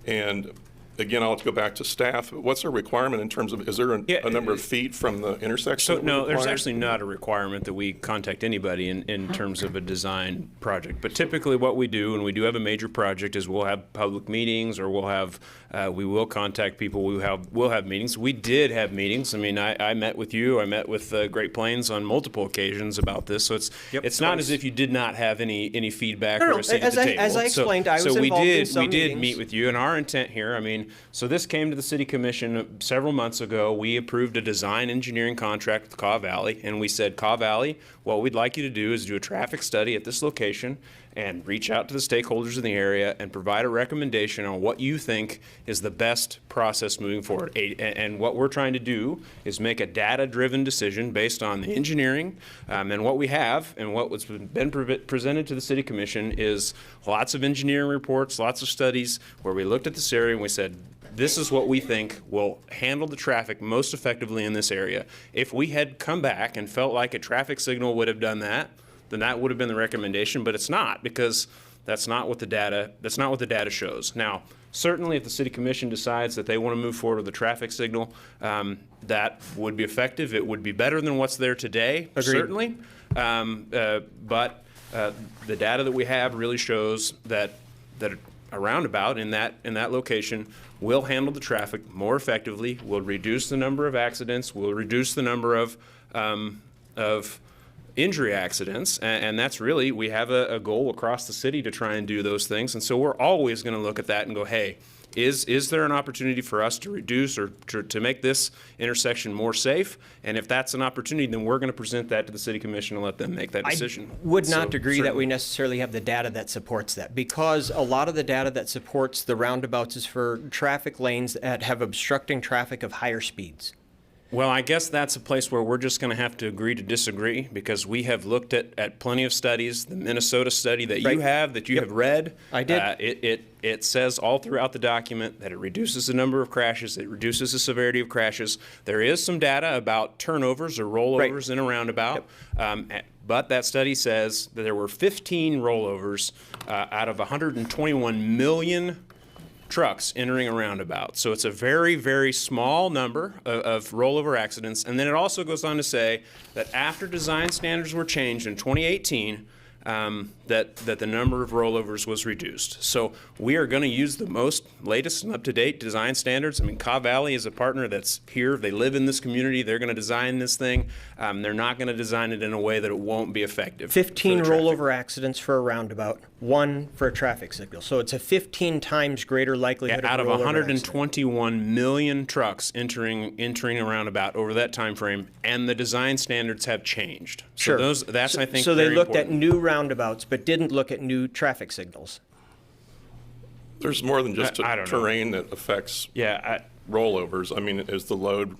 And again, I'll have to go back to staff. What's the requirement in terms of, is there a number of feet from the intersection? So that no, we're there's required? actually not a requirement that we contact anybody in terms of a design project. But typically what we do, and we do have a major project, is we'll have public meetings, or we will contact people. We'll have meetings. We did have meetings. I mean, I met with you. I met with Great Plains on multiple occasions about this. So it's not as if you did not have any feedback or a seat at the table. As I explained, I was so involved in some we did meetings. meet with you, and our intent here, I mean, so this came to the City Commission several months ago. We approved a design engineering contract with Caw Valley, and we said, Caw Valley, what we'd like you to do is do a traffic study at this location and reach out to the stakeholders in the area and provide a recommendation on what you think is the best process moving forward. And what we're trying to do is make a data-driven decision based on the engineering and what we have, and what was been presented to the City Commission is lots of engineering reports, lots of studies where we looked at this area and we said, this is what we think will handle the traffic most effectively in this area. If we had come back and felt like a traffic signal would have done that, then that would have been the recommendation, but it's not, because that's not what the data shows. Now, certainly if the City Commission decides that they want to move forward with a traffic signal, that would be effective. It would be better than what's there today, certainly. But the data that we have really shows that a roundabout in that location will handle the traffic more effectively, will reduce the number of accidents, will reduce the number of injury accidents, and that's really, we have a goal across the city to try and do those things. And so we're always going to look at that and go, hey, is there an opportunity for us to reduce or to make this intersection more safe? And if that's an opportunity, then we're going to present that to the City Commission and let them make that decision. I would not So, agree that certainly. we necessarily have the data that supports that, because a lot of the data that supports the roundabouts is for traffic lanes that have obstructing traffic of higher speeds. Well, I guess that's a place where we're just going to have to agree to disagree, because we have looked at plenty of studies. The Minnesota study that you have read. I did. It says all throughout the document that it reduces the number of crashes, it reduces the severity of crashes. There is some data about turnovers or rollovers in a roundabout, but that study says that there were 15 rollovers out of 121 million trucks entering a roundabout. So it's a very, very small number of rollover accidents. And then it also goes on to say that after design standards were changed in 2018, that the number of rollovers was reduced. So we are going to use the most latest and up-to-date design standards. I mean, Caw Valley is a partner that's here. They live in this community. They're going to design this thing. They're not going to design it in a way that it won't be effective. 15 rollover accidents for a roundabout, 1 for a traffic signal. So it's a 15 times greater likelihood out of of a rollover 121 million trucks entering a roundabout over that time frame, and the design standards have changed. Sure. So that's, I think, so they very looked important. at new roundabouts, but didn't look at new traffic signals. There's more than just I don't know. terrain that affects rollovers. I mean, is the load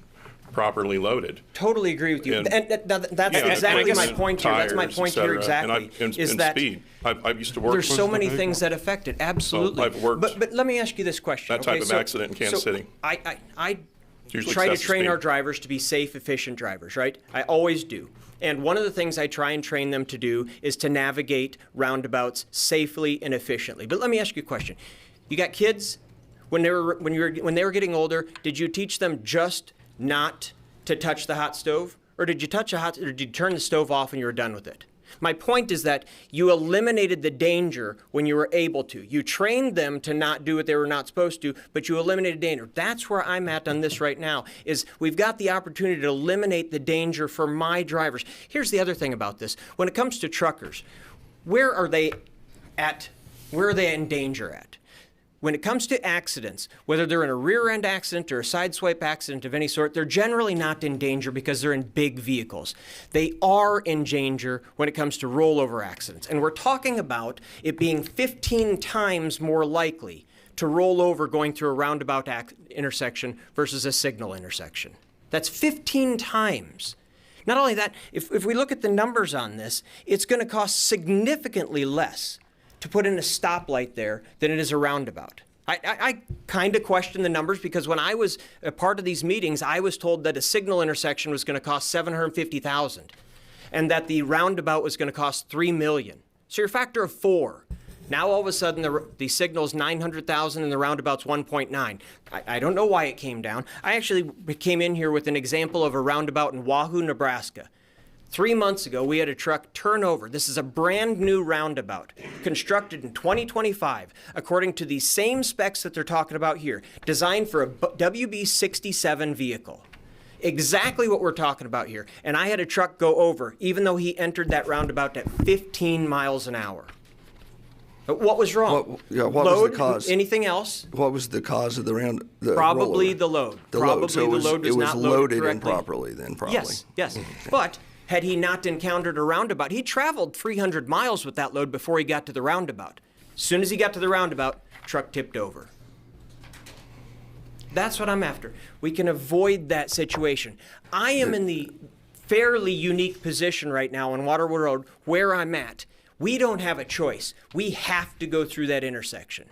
properly loaded? Totally agree with you. And- that's Yeah, exactly and my point here. That's my tires, point et cetera, here exactly. And is and that speed. I used to work. there's so many big things that affect it. Absolutely. I've worked but let me ask you this question. that type Okay, of so- accident in Kansas so City. I Usually try to excessive train speed. our drivers to be safe, efficient drivers, right? I always do. And one of the things I try and train them to do is to navigate roundabouts safely and efficiently. But let me ask you a question. You got kids, when they were getting older, did you teach them just not to touch the hot stove? Or did you turn the stove off and you were done with it? My point is that you eliminated the danger when you were able to. You trained them to not do what they were not supposed to, but you eliminated danger. That's where I'm at on this right now, is we've got the opportunity to eliminate the danger for my drivers. Here's the other thing about this. When it comes to truckers, where are they in danger at? When it comes to accidents, whether they're in a rear-end accident or a sideswipe accident of any sort, they're generally not in danger because they're in big vehicles. They are in danger when it comes to rollover accidents. And we're talking about it being 15 times more likely to roll over going through a roundabout intersection versus a signal intersection. That's 15 times. Not only that, if we look at the numbers on this, it's going to cost significantly less to put in a stoplight there than it is a roundabout. I kind of question the numbers, because when I was a part of these meetings, I was told that a signal intersection was going to cost $750,000 and that the roundabout was going to cost $3 million. So you're a factor of 4 Now all of a sudden the signal's 900,000 and the roundabout's 1.9. I don't know why it came down. I actually came in here with an example of a roundabout in Wahoo, Nebraska. 3 months ago, we had a truck turn over. This is a brand new roundabout, constructed in 2025, according to the same specs that they're talking about here, designed for a WB67 vehicle. Exactly what we're talking about here. And I had a truck go over, even though he entered that roundabout at 15 miles an hour. What was wrong? What load, was the cause? Anything else? What was the cause of the Probably rollover? the load. The Probably load. So the load was it was not loaded correctly. improperly then, probably. Yes, yes. But had he not encountered a roundabout, he traveled 300 miles with that load before he got to the roundabout. As soon as he got to the roundabout, truck tipped over. That's what I'm after. We can avoid that situation. I am in the fairly unique position right now on Waterwood Road where I'm at. We don't have a choice. We have to go through that intersection.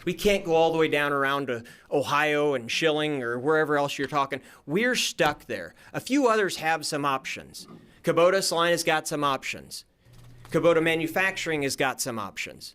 We can't go all the way down around to Ohio and Schilling or wherever else you're talking. We're stuck there. A few others have some options. Kubota Salina's got some options. Kubota Manufacturing has got some options.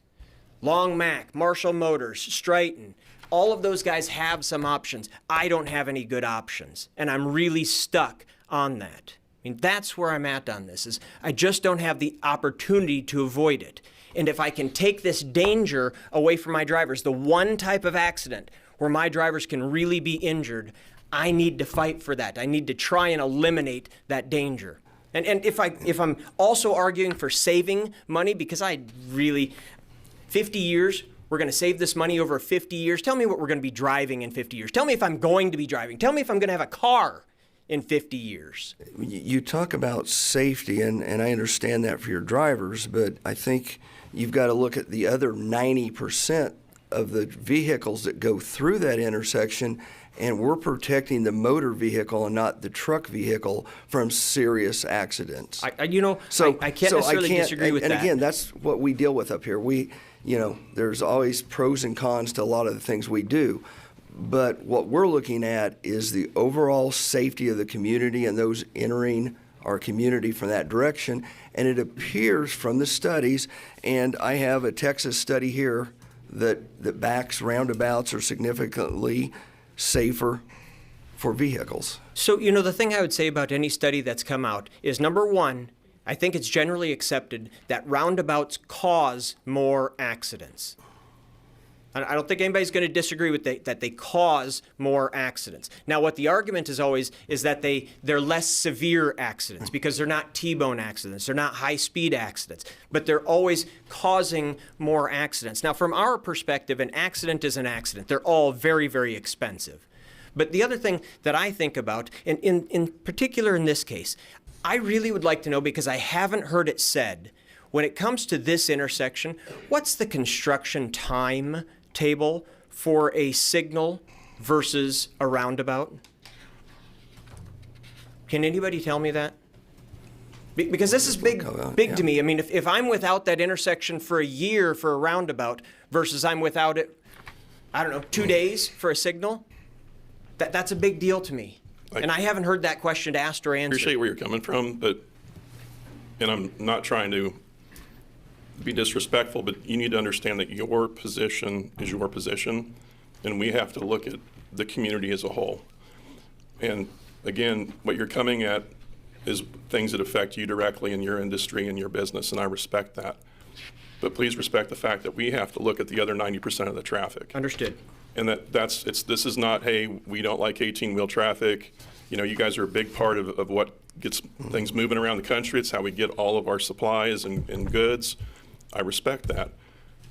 Long Mac, Marshall Motors, Stryton, all of those guys have some options. I don't have any good options, and I'm really stuck on that. I mean, that's where I'm at on this, is I just don't have the opportunity to avoid it. And if I can take this danger away from my drivers, the one type of accident where my drivers can really be injured, I need to fight for that. I need to try and eliminate that danger. And if I'm also arguing for saving money, because 50 years, we're going to save this money over 50 years. Tell me what we're going to be driving in 50 years. Tell me if I'm going to be driving. Tell me if I'm going to have a car in 50 years. You talk about safety, and I understand that for your drivers, but I think you've got to look at the other 90% of the vehicles that go through that intersection, and we're protecting the motor vehicle and not the truck vehicle from serious accidents. I can't necessarily disagree with that. And again, that's what we deal with up here. There's always pros and cons to a lot of the things we do. But what we're looking at is the overall safety of the community and those entering our community from that direction. And it appears from the studies, and I have a Texas study here that backs roundabouts are significantly safer for vehicles. So, the thing I would say about any study that's come out is, number one, I think it's generally accepted that roundabouts cause more accidents. I don't think anybody's going to disagree with that they cause more accidents. Now, what the argument is always is that they're less severe accidents because they're not T-bone accidents, they're not high-speed accidents, but they're always causing more accidents. Now, from our perspective, an accident is an accident. They're all very, very expensive. But the other thing that I think about, and in particular in this case, I really would like to know, because I haven't heard it said, when it comes to this intersection, what's the construction time table for a signal versus a roundabout? Can anybody tell me that? Because this is big to me. I mean, if I'm without that intersection for a year for a roundabout versus I'm without it, 2 days for a signal, that's a big deal to me. And I haven't heard that question asked or answered. I appreciate where you're coming from, and I'm not trying to be disrespectful, but you need to understand that your position is your position, and we have to look at the community as a whole. And again, what you're coming at is things that affect you directly in your industry and your business, and I respect that. But please respect the fact that we have to look at the other 90% of the traffic. Understood. And this is not, hey, we don't like 18-wheel traffic. You guys are a big part of what gets things moving around the country. It's how we get all of our supplies and goods. I respect that.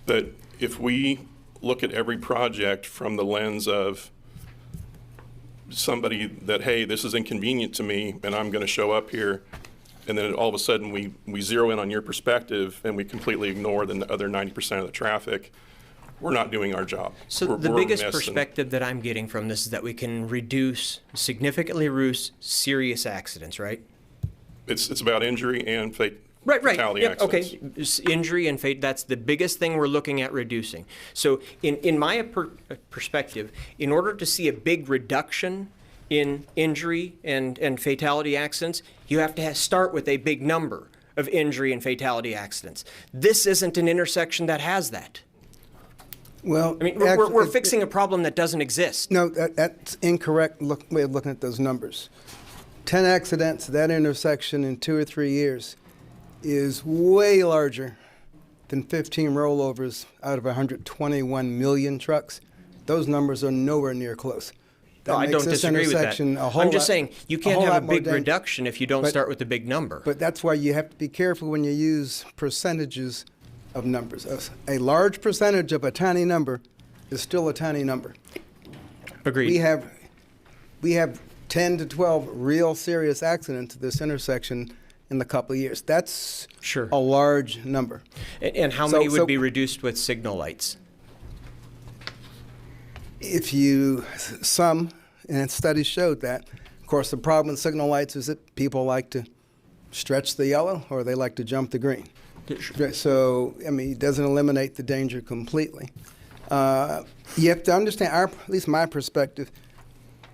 But if we look at every project from the lens of somebody that, hey, this is inconvenient to me and I'm going to show up here, and then all of a sudden we zero in on your perspective and we completely ignore the other 90% of the traffic, we're not doing our job. So the biggest perspective that I'm getting from this is that we can significantly reduce serious accidents, right? It's about injury and Right. fatality Yep. accidents. Okay. Injury and fate, that's the biggest thing we're looking at reducing. So in my perspective, in order to see a big reduction in injury and fatality accidents, you have to start with a big number. of injury and fatality accidents. This isn't an intersection that has that. Well, I mean, we're fixing a problem that doesn't exist. No, that's incorrect way of looking at those numbers. 10 accidents at that intersection in 2 or 3 years is way larger than 15 rollovers out of 121 million trucks. Those numbers are nowhere near close. No, I don't disagree with that. I'm just saying you can't have a big reduction if you don't start with a big number. But that's why you have to be careful when you use percentages of numbers. A large percentage of a tiny number is still a tiny number. Agreed. We have 10 to 12 real serious accidents at this intersection in a couple of years. That's a large number. And how many would be reduced with signal lights? Some, and studies showed that. Of course, the problem with signal lights is that people like to stretch the yellow or they like to jump the green. So, I mean, it doesn't eliminate the danger completely. You have to understand, at least my perspective,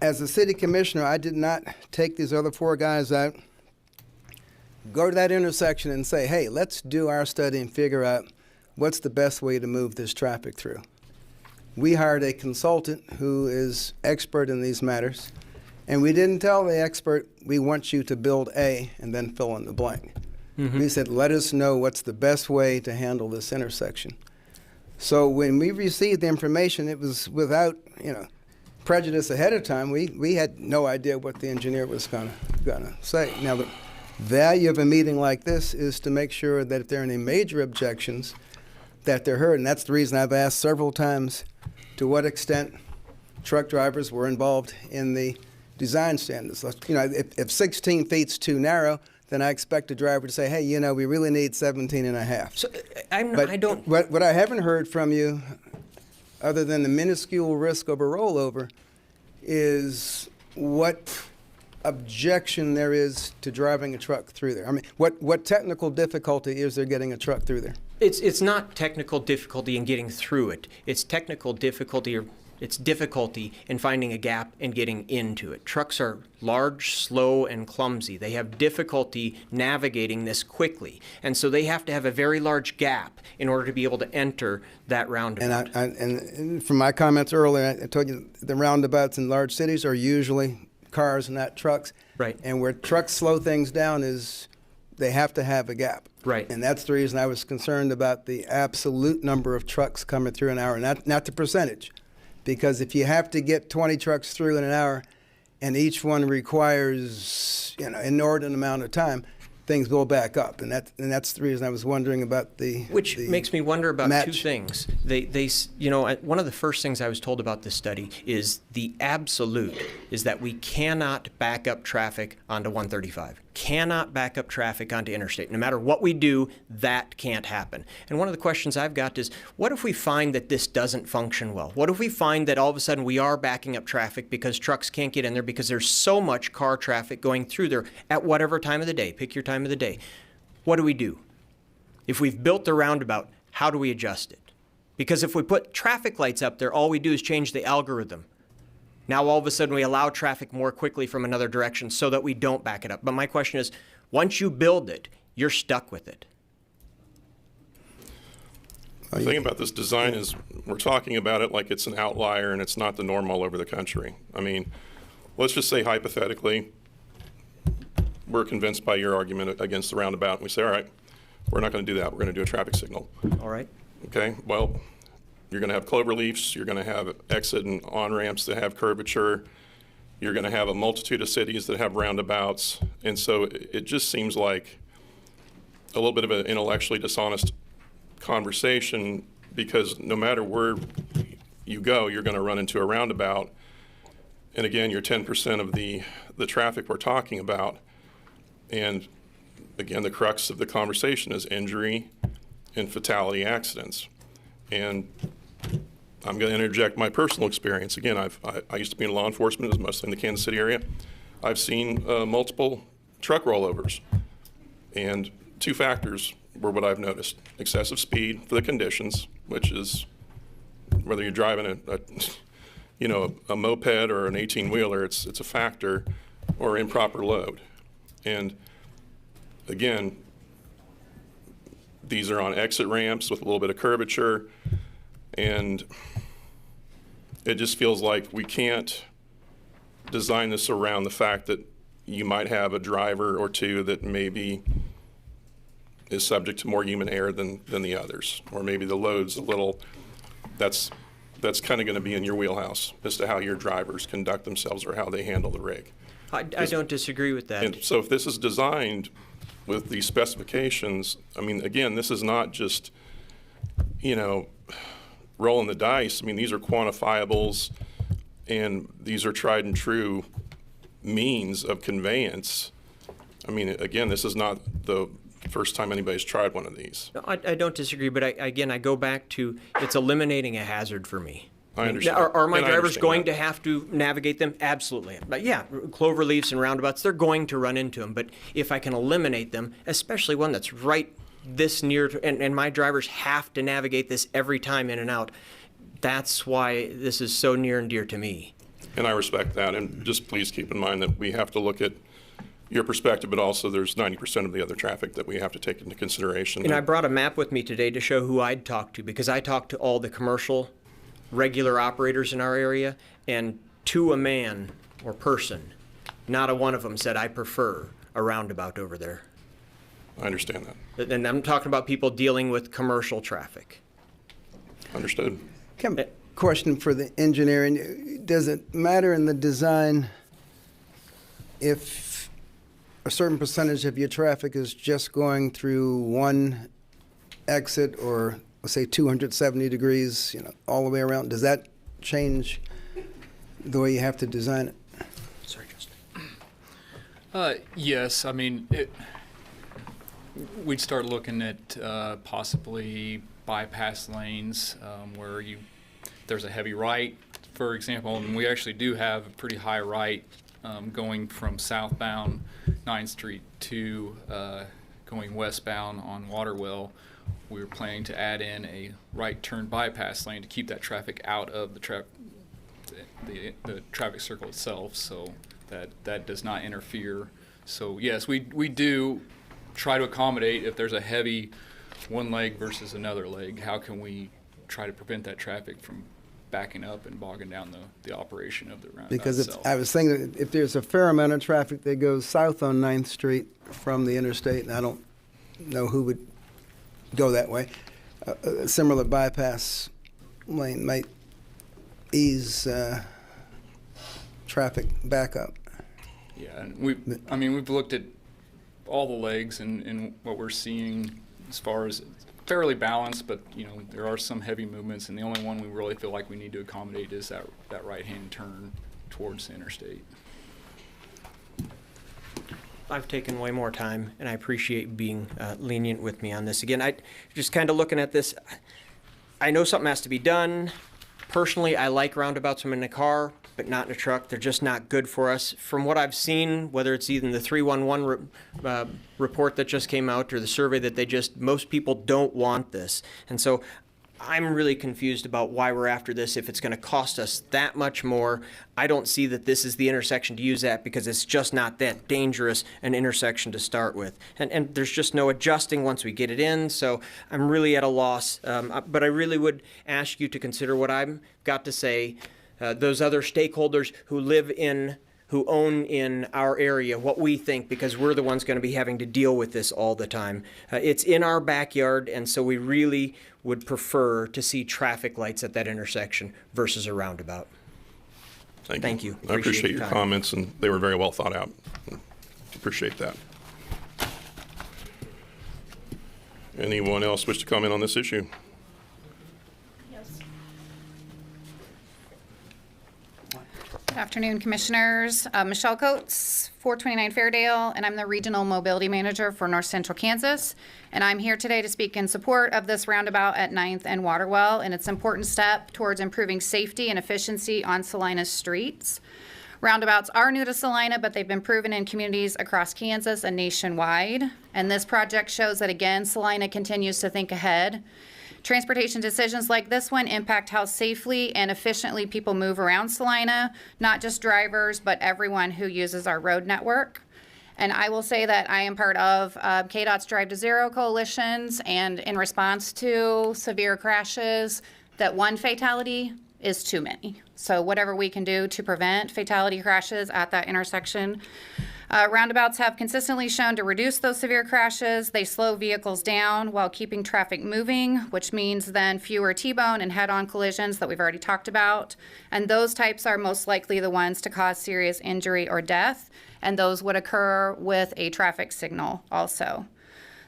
as a city commissioner, I did not take these other 4 guys out, go to that intersection and say, hey, let's do our study and figure out what's the best way to move this traffic through. We hired a consultant who is expert in these matters, and we didn't tell the expert, we want you to build A and then fill in the blank. We said, let us know what's the best way to handle this intersection. So when we received the information, it was without, prejudice ahead of time. We had no idea what the engineer was gonna say. Now, the value of a meeting like this is to make sure that if there are any major objections, that they're heard. And that's the reason I've asked several times to what extent truck drivers were involved in the design standards. If 16 feet's too narrow, then I expect a driver to say, hey, we really need 17 and a half. So What I haven't heard from you, other than the minuscule risk of a rollover, is what objection there is to driving a truck through there. I mean, what technical difficulty is there getting a truck through there? It's not technical difficulty in getting through it. It's technical difficulty it's difficulty in finding a gap and getting into it. Trucks are large, slow, and clumsy. They have difficulty navigating this quickly. And so they have to have a very large gap in order to be able to enter that roundabout. And from my comments earlier, I told you the roundabouts in large cities are usually cars and not trucks. Right. And where trucks slow things down is they have to have a gap. Right. And that's the reason I was concerned about the absolute number of trucks coming through an hour, not the percentage. Because if you have to get 20 trucks through in an hour and each one requires, inordinate amount of time, things will back up. And that's the reason I was wondering about Which makes me wonder about match. 2 things. One of the first things I was told about this study is the absolute is that we cannot back up traffic onto 135. Cannot back up traffic onto interstate. No matter what we do, that can't happen. And one of the questions I've got is, what if we find that this doesn't function well? What if we find that all of a sudden we are backing up traffic because trucks can't get in there because there's so much car traffic going through there at whatever time of the day? Pick your time of the day. What do we do? If we've built the roundabout, how do we adjust it? Because if we put traffic lights up there, all we do is change the algorithm. Now all of a sudden we allow traffic more quickly from another direction so that we don't back it up. But my question is, once you build it, you're stuck with it. The thing about this design is we're talking about it like it's an outlier and it's not the norm all over the country. I mean, let's just say hypothetically, we're convinced by your argument against the roundabout, and we say, all right, we're not going to do that. We're going to do a traffic signal. All right. Okay, well, you're going to have clover leafs. You're going to have exit and on-ramps that have curvature. You're going to have a multitude of cities that have roundabouts. And so it just seems like a little bit of an intellectually dishonest conversation, because no matter where you go, you're going to run into a roundabout. And again, you're 10% of the traffic we're talking about. And again, the crux of the conversation is injury and fatality accidents. And I'm going to interject my personal experience. Again, I used to be in law enforcement, mostly in the Kansas City area. I've seen multiple truck rollovers. And 2 factors were what I've noticed. Excessive speed for the conditions, which is whether you're driving a moped or an 18-wheeler, it's a factor, or improper load. And again, these are on exit ramps with a little bit of curvature, and it just feels like we can't design this around the fact that you might have a driver or two that maybe is subject to more human error than the others, or maybe the load's a little, that's kind of going to be in your wheelhouse as to how your drivers conduct themselves or how they handle the rig. I don't disagree with that. And so if this is designed with these specifications, I mean, again, this is not just, you know, rolling the dice. I mean, these are quantifiables, and these are tried and true means of conveyance. I mean, again, this is not the first time anybody's tried one of these. No, I don't disagree, but I go back to it's eliminating a hazard for me. I understand. Are my And I drivers understand going that. to have to navigate them? Absolutely. But yeah, clover leaves and roundabouts, they're going to run into them. But if I can eliminate them, especially one that's right this near, and my drivers have to navigate this every time in and out, that's why this is so near and dear to me. And I respect that. And just please keep in mind that we have to look at your perspective, but also there's 90% of the other traffic that we have to take into consideration. And I brought a map with me today to show who I'd talk to, because I talked to all the commercial regular operators in our area, and to a man or person, not a one of them said, I prefer a roundabout over there. I understand that. And I'm talking about people dealing with commercial traffic. Understood. Question for the engineering. Does it matter in the design if a certain percentage of your traffic is just going through one exit, or let's say 270 degrees, you know, all the way around? Does that change the way you have to design it? Sorry, Justin. Yes, I mean, we'd start looking at possibly bypass lanes where there's a heavy right, for example, and we actually do have a pretty high right going from southbound 9th Street to going westbound on Waterwell. We were planning to add in a right turn bypass lane to keep that traffic out of the traffic circle itself, so that does not interfere. So yes, we do try to accommodate if there's a heavy one leg versus another leg. How can we try to prevent that traffic from backing up and bogging down the operation of the roundabout Because itself? I was thinking if there's a fair amount of traffic that goes south on 9th Street from the interstate, and I don't know who would go that way, a similar bypass lane might ease traffic backup. Yeah, and we've looked at all the legs and what we're seeing as far as fairly balanced, but you know, there are some heavy movements, and the only one we really feel like we need to accommodate is that right-hand turn towards the interstate. I've taken way more time, and I appreciate being lenient with me on this. Again, I just kind of looking at this, I know something has to be done. Personally, I like roundabouts when I'm in a car, but not in a truck. They're just not good for us. From what I've seen, whether it's even the 311 report that just came out or the survey that most people don't want this. And so I'm really confused about why we're after this. If it's going to cost us that much more, I don't see that this is the intersection to use that, because it's just not that dangerous an intersection to start with. And there's just no adjusting once we get it in, so I'm really at a loss. But I really would ask you to consider what I've got to say. Those other stakeholders who own in our area, what we think, because we're the ones going to be having to deal with this all the time. It's in our backyard, and so we really would prefer to see traffic lights at that intersection versus a roundabout. Thank you. I appreciate your time. comments, and they were very well thought out. Appreciate that. Anyone else wish to comment on this issue? Good afternoon, Commissioners. Michelle Coates, 429 Fairdale, and I'm the Regional Mobility Manager for North Central Kansas. And I'm here today to speak in support of this roundabout at 9th and Waterwell and its important step towards improving safety and efficiency on Salina's streets. Roundabouts are new to Salina, but they've been proven in communities across Kansas and nationwide. And this project shows that, again, Salina continues to think ahead. Transportation decisions like this one impact how safely and efficiently people move around Salina, not just drivers, but everyone who uses our road network. And I will say that I am part of KDOT's Drive to Zero coalitions, and in response to severe crashes, that one fatality is too many. So whatever we can do to prevent fatality crashes at that intersection. Roundabouts have consistently shown to reduce those severe crashes. They slow vehicles down while keeping traffic moving, which means then fewer T-bone and head-on collisions that we've already talked about. And those types are most likely the ones to cause serious injury or death, and those would occur with a traffic signal also.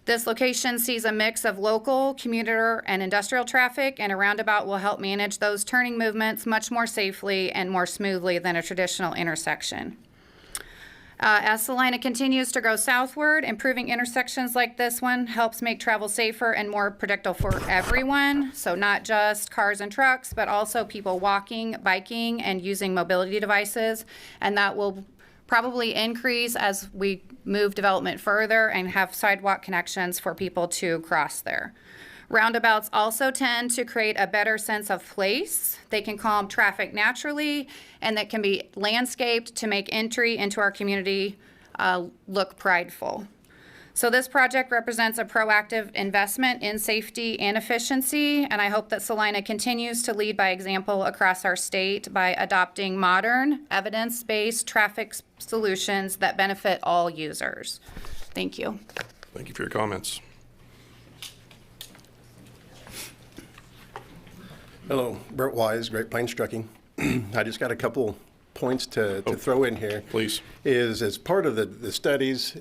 This location sees a mix of local, commuter, and industrial traffic, and a roundabout will help manage those turning movements much more safely and more smoothly than a traditional intersection. As Salina continues to grow southward, improving intersections like this one helps make travel safer and more predictable for everyone. So not just cars and trucks, but also people walking, biking, and using mobility devices. And that will probably increase as we move development further and have sidewalk connections for people to cross there. Roundabouts also tend to create a better sense of place. They can calm traffic naturally, and that can be landscaped to make entry into our community look prideful. So this project represents a proactive investment in safety and efficiency, and I hope that Salina continues to lead by example across our state by adopting modern, evidence-based traffic solutions that benefit all users. Thank you. Thank you for your comments. Hello, Bert Wise, Great Plains Trucking. I just got a couple points to throw in here. Please. Is as part of the studies,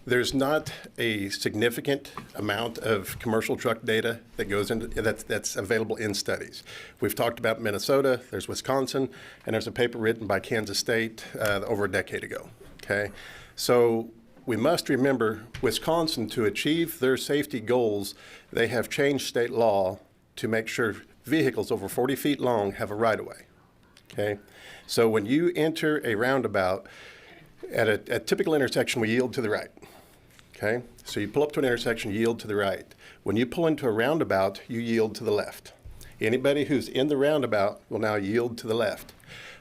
there's not a significant amount of commercial truck data that goes into that's available in studies. We've talked about Minnesota, there's Wisconsin, and there's a paper written by Kansas State over a decade ago. Okay, so we must remember Wisconsin, to achieve their safety goals, they have changed state law to make sure vehicles over 40 feet long have a right-of-way. Okay, so when you enter a roundabout at a typical intersection, we yield to the right. Okay, so you pull up to an intersection, yield to the right. When you pull into a roundabout, you yield to the left. Anybody who's in the roundabout will now yield to the left.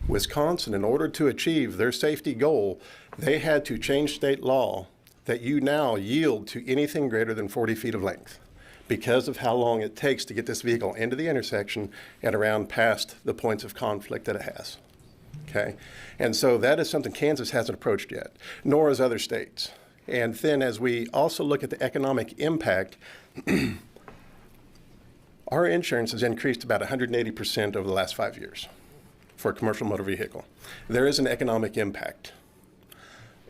Wisconsin, in order to achieve their safety goal, they had to change state law that you now yield to anything greater than 40 feet of length, because of how long it takes to get this vehicle into the intersection and around past the points of conflict that it has. Okay, and so that is something Kansas hasn't approached yet, nor has other states. And then as we also look at the economic impact, our insurance has increased about 180% over the last 5 years for a commercial motor vehicle. There is an economic impact.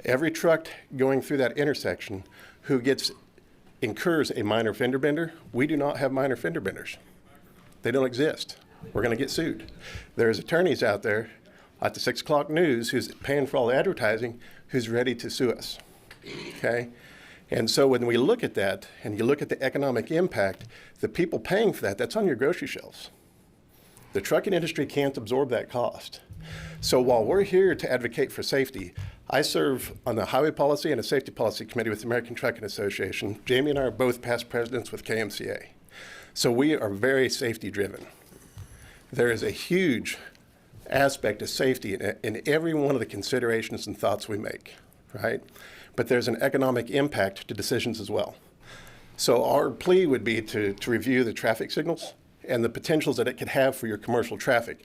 Every truck going through that intersection who incurs a minor fender bender, we do not have minor fender benders. They don't exist. We're going to get sued. There's attorneys out there at the 6 o'clock news who's paying for all the advertising who's ready to sue us. Okay? And so when we look at that and you look at the economic impact, the people paying for that, that's on your grocery shelves. The trucking industry can't absorb that cost. So while we're here to advocate for safety, I serve on the Highway Policy and a Safety Policy Committee with the American Trucking Association. Jamie and I are both past presidents with KMCA. So we are very safety driven. There is a huge aspect of safety in every one of the considerations and thoughts we make, right? But there's an economic impact to decisions as well. So our plea would be to review the traffic signals and the potentials that it could have for your commercial traffic.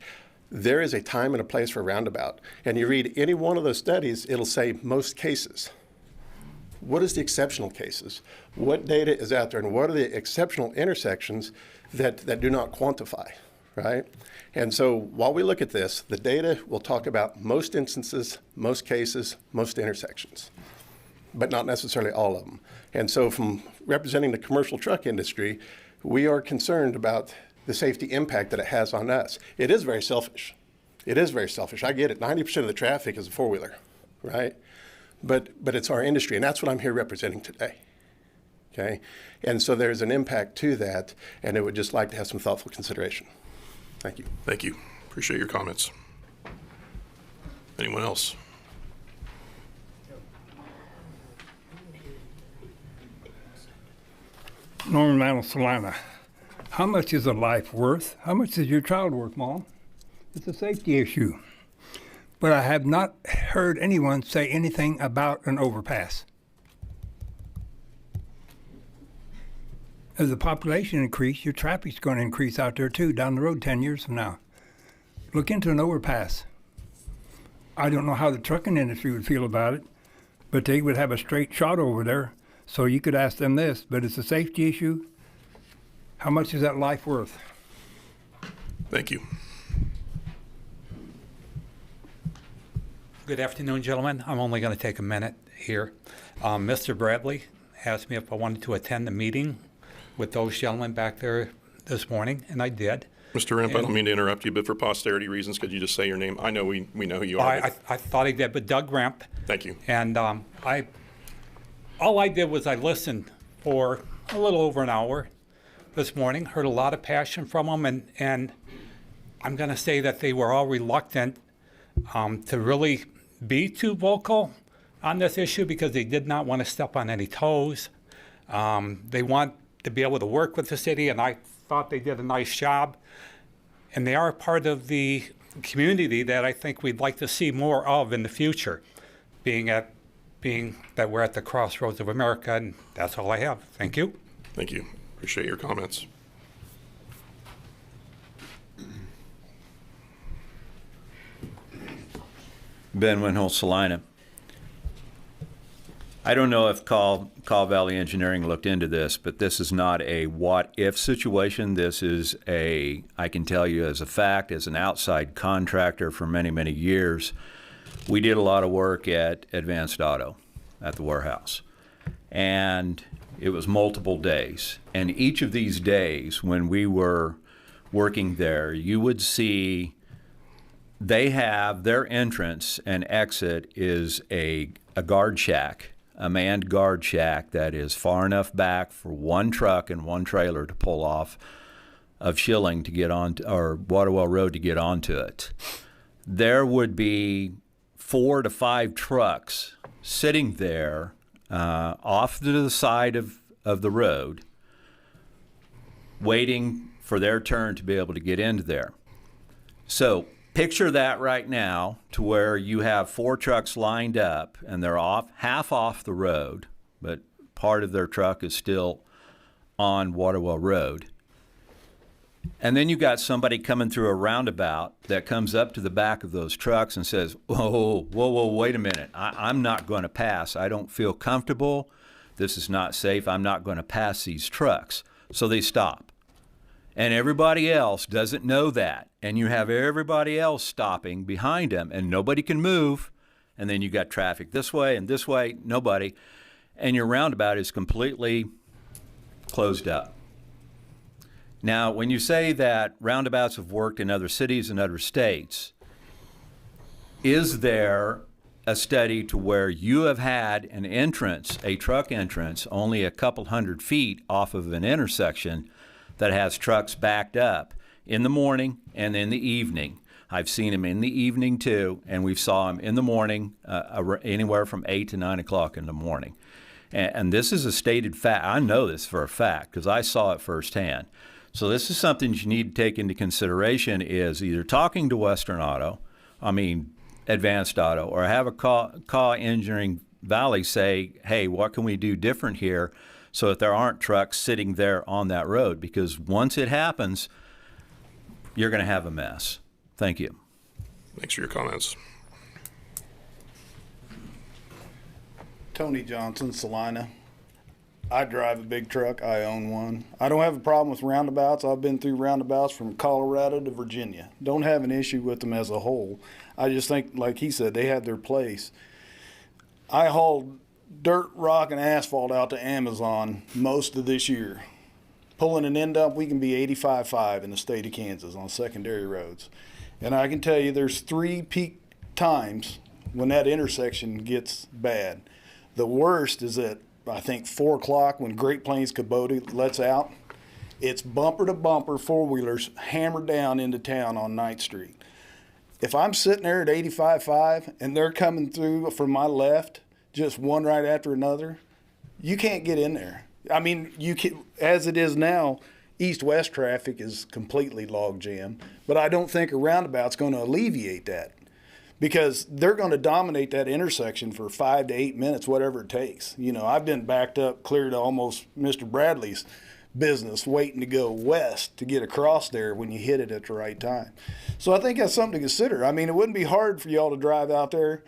There is a time and a place for a roundabout. And you read any one of those studies, it'll say most cases. What is the exceptional cases? What data is out there, and what are the exceptional intersections that do not quantify, right? And so while we look at this, the data will talk about most instances, most cases, most intersections, but not necessarily all of them. And so from representing the commercial truck industry, we are concerned about the safety impact that it has on us. It is very selfish. It is very selfish. I get it. 90% of the traffic is a four-wheeler, right? But it's our industry, and that's what I'm here representing today, okay? And so there's an impact to that, and I would just like to have some thoughtful consideration. Thank you. Thank you. Appreciate your comments. Anyone else? Norman Mantle, Salina. How much is a life worth? How much is your child worth, Mom? It's a safety issue. but I have not heard anyone say anything about an overpass. As the population increases, your traffic's going to increase out there too, down the road 10 years from now. Look into an overpass. I don't know how the trucking industry would feel about it, but they would have a straight shot over there, so you could ask them this, but it's a safety issue. How much is that life worth? Thank you. Good afternoon, gentlemen. I'm only going to take a minute here. Mr. Bradley asked me if I wanted to attend the meeting with those gentlemen back there this morning, and I did. Mr. Remp, I don't mean to interrupt you, but for posterity reasons, could you just say your name? I know we know who you are. I thought I did, but Doug Remp. Thank you. And all I did was I listened for a little over an hour this morning, heard a lot of passion from them, and I'm going to say that they were all reluctant to really be too vocal on this issue because they did not want to step on any toes. They want to be able to work with the city, and I thought they did a nice job. And they are part of the community that I think we'd like to see more of in the future, being that we're at the crossroads of America, and that's all I have. Thank you. Thank you. Appreciate your comments. Ben Winhole, Salina. I don't know if Call Valley Engineering looked into this, but this is not a what-if situation. This is I can tell you as a fact, as an outside contractor for many, many years, we did a lot of work at Advanced Auto at the warehouse. And it was multiple days. And each of these days when we were working there, you would see they have their entrance and exit is a guard shack, a manned guard shack that is far enough back for one truck and one trailer to pull off of Schilling to get on, or Waterwell Road to get onto it. There would be 4 to 5 trucks sitting there off to the side of the road, waiting for their turn to be able to get into there. So picture that right now to where you have 4 trucks lined up and they're half off the road, but part of their truck is still on Waterwell Road. And then you got somebody coming through a roundabout that comes up to the back of those trucks and says, whoa, wait a minute. I'm not going to pass. I don't feel comfortable. This is not safe. I'm not going to pass these trucks. So they stop. And everybody else doesn't know that. And you have everybody else stopping behind them, and nobody can move. And then you got traffic this way and this way, nobody. And your roundabout is completely closed up. Now, when you say that roundabouts have worked in other cities and other states, is there a study to where you have had an entrance, a truck entrance, only a couple hundred feet off of an intersection that has trucks backed up in the morning and in the evening? I've seen them in the evening too, and we saw them in the morning, anywhere from 8 to 9 o'clock in the morning. And this is a stated fact. I know this for a fact because I saw it firsthand. So this is something you need to take into consideration, is either talking to Advanced Auto, or have a call Engineering Valley, say, hey, what can we do different here so that there aren't trucks sitting there on that road? Because once it happens, you're going to have a mess. Thank you. Thanks for your comments. Tony Johnson, Salina. I drive a big truck. I own one. I don't have a problem with roundabouts. I've been through roundabouts from Colorado to Virginia. Don't have an issue with them as a whole. I just think, like he said, they have their place. I hauled dirt, rock, and asphalt out to Amazon most of this year. Pulling an end up, we can be 85.5 in the state of Kansas on secondary roads. And I can tell you there's 3 peak times when that intersection gets bad. The worst is at, I think, 4 o'clock when Great Plains Kubota lets out. It's bumper to bumper, 4-wheelers hammered down into town on 9th Street. If I'm sitting there at 85.5 and they're coming through from my left, just one right after another, you can't get in there. I mean, you can, as it is now, east-west traffic is completely log jam, but I don't think a roundabout's going to alleviate that. because they're going to dominate that intersection for 5 to 8 minutes, whatever it takes. You know, I've been backed up clear to almost Mr. Bradley's business waiting to go west to get across there when you hit it at the right time. So I think that's something to consider. I mean, it wouldn't be hard for y'all to drive out there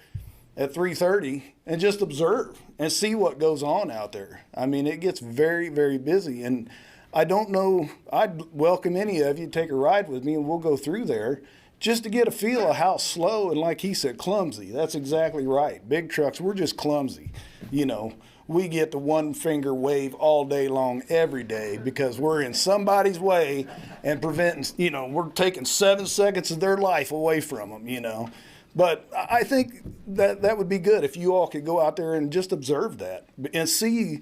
at 3:30 and just observe and see what goes on out there. I mean, it gets very, very busy. And I don't know, I'd welcome any of you to take a ride with me and we'll go through there just to get a feel of how slow and, like he said, clumsy. That's exactly right. Big trucks, we're just clumsy. You know, we get the one finger wave all day long, every day, because we're in somebody's way and preventing, you know, we're taking 7 seconds of their life away from them, you know. But I think that that would be good if you all could go out there and just observe that and see.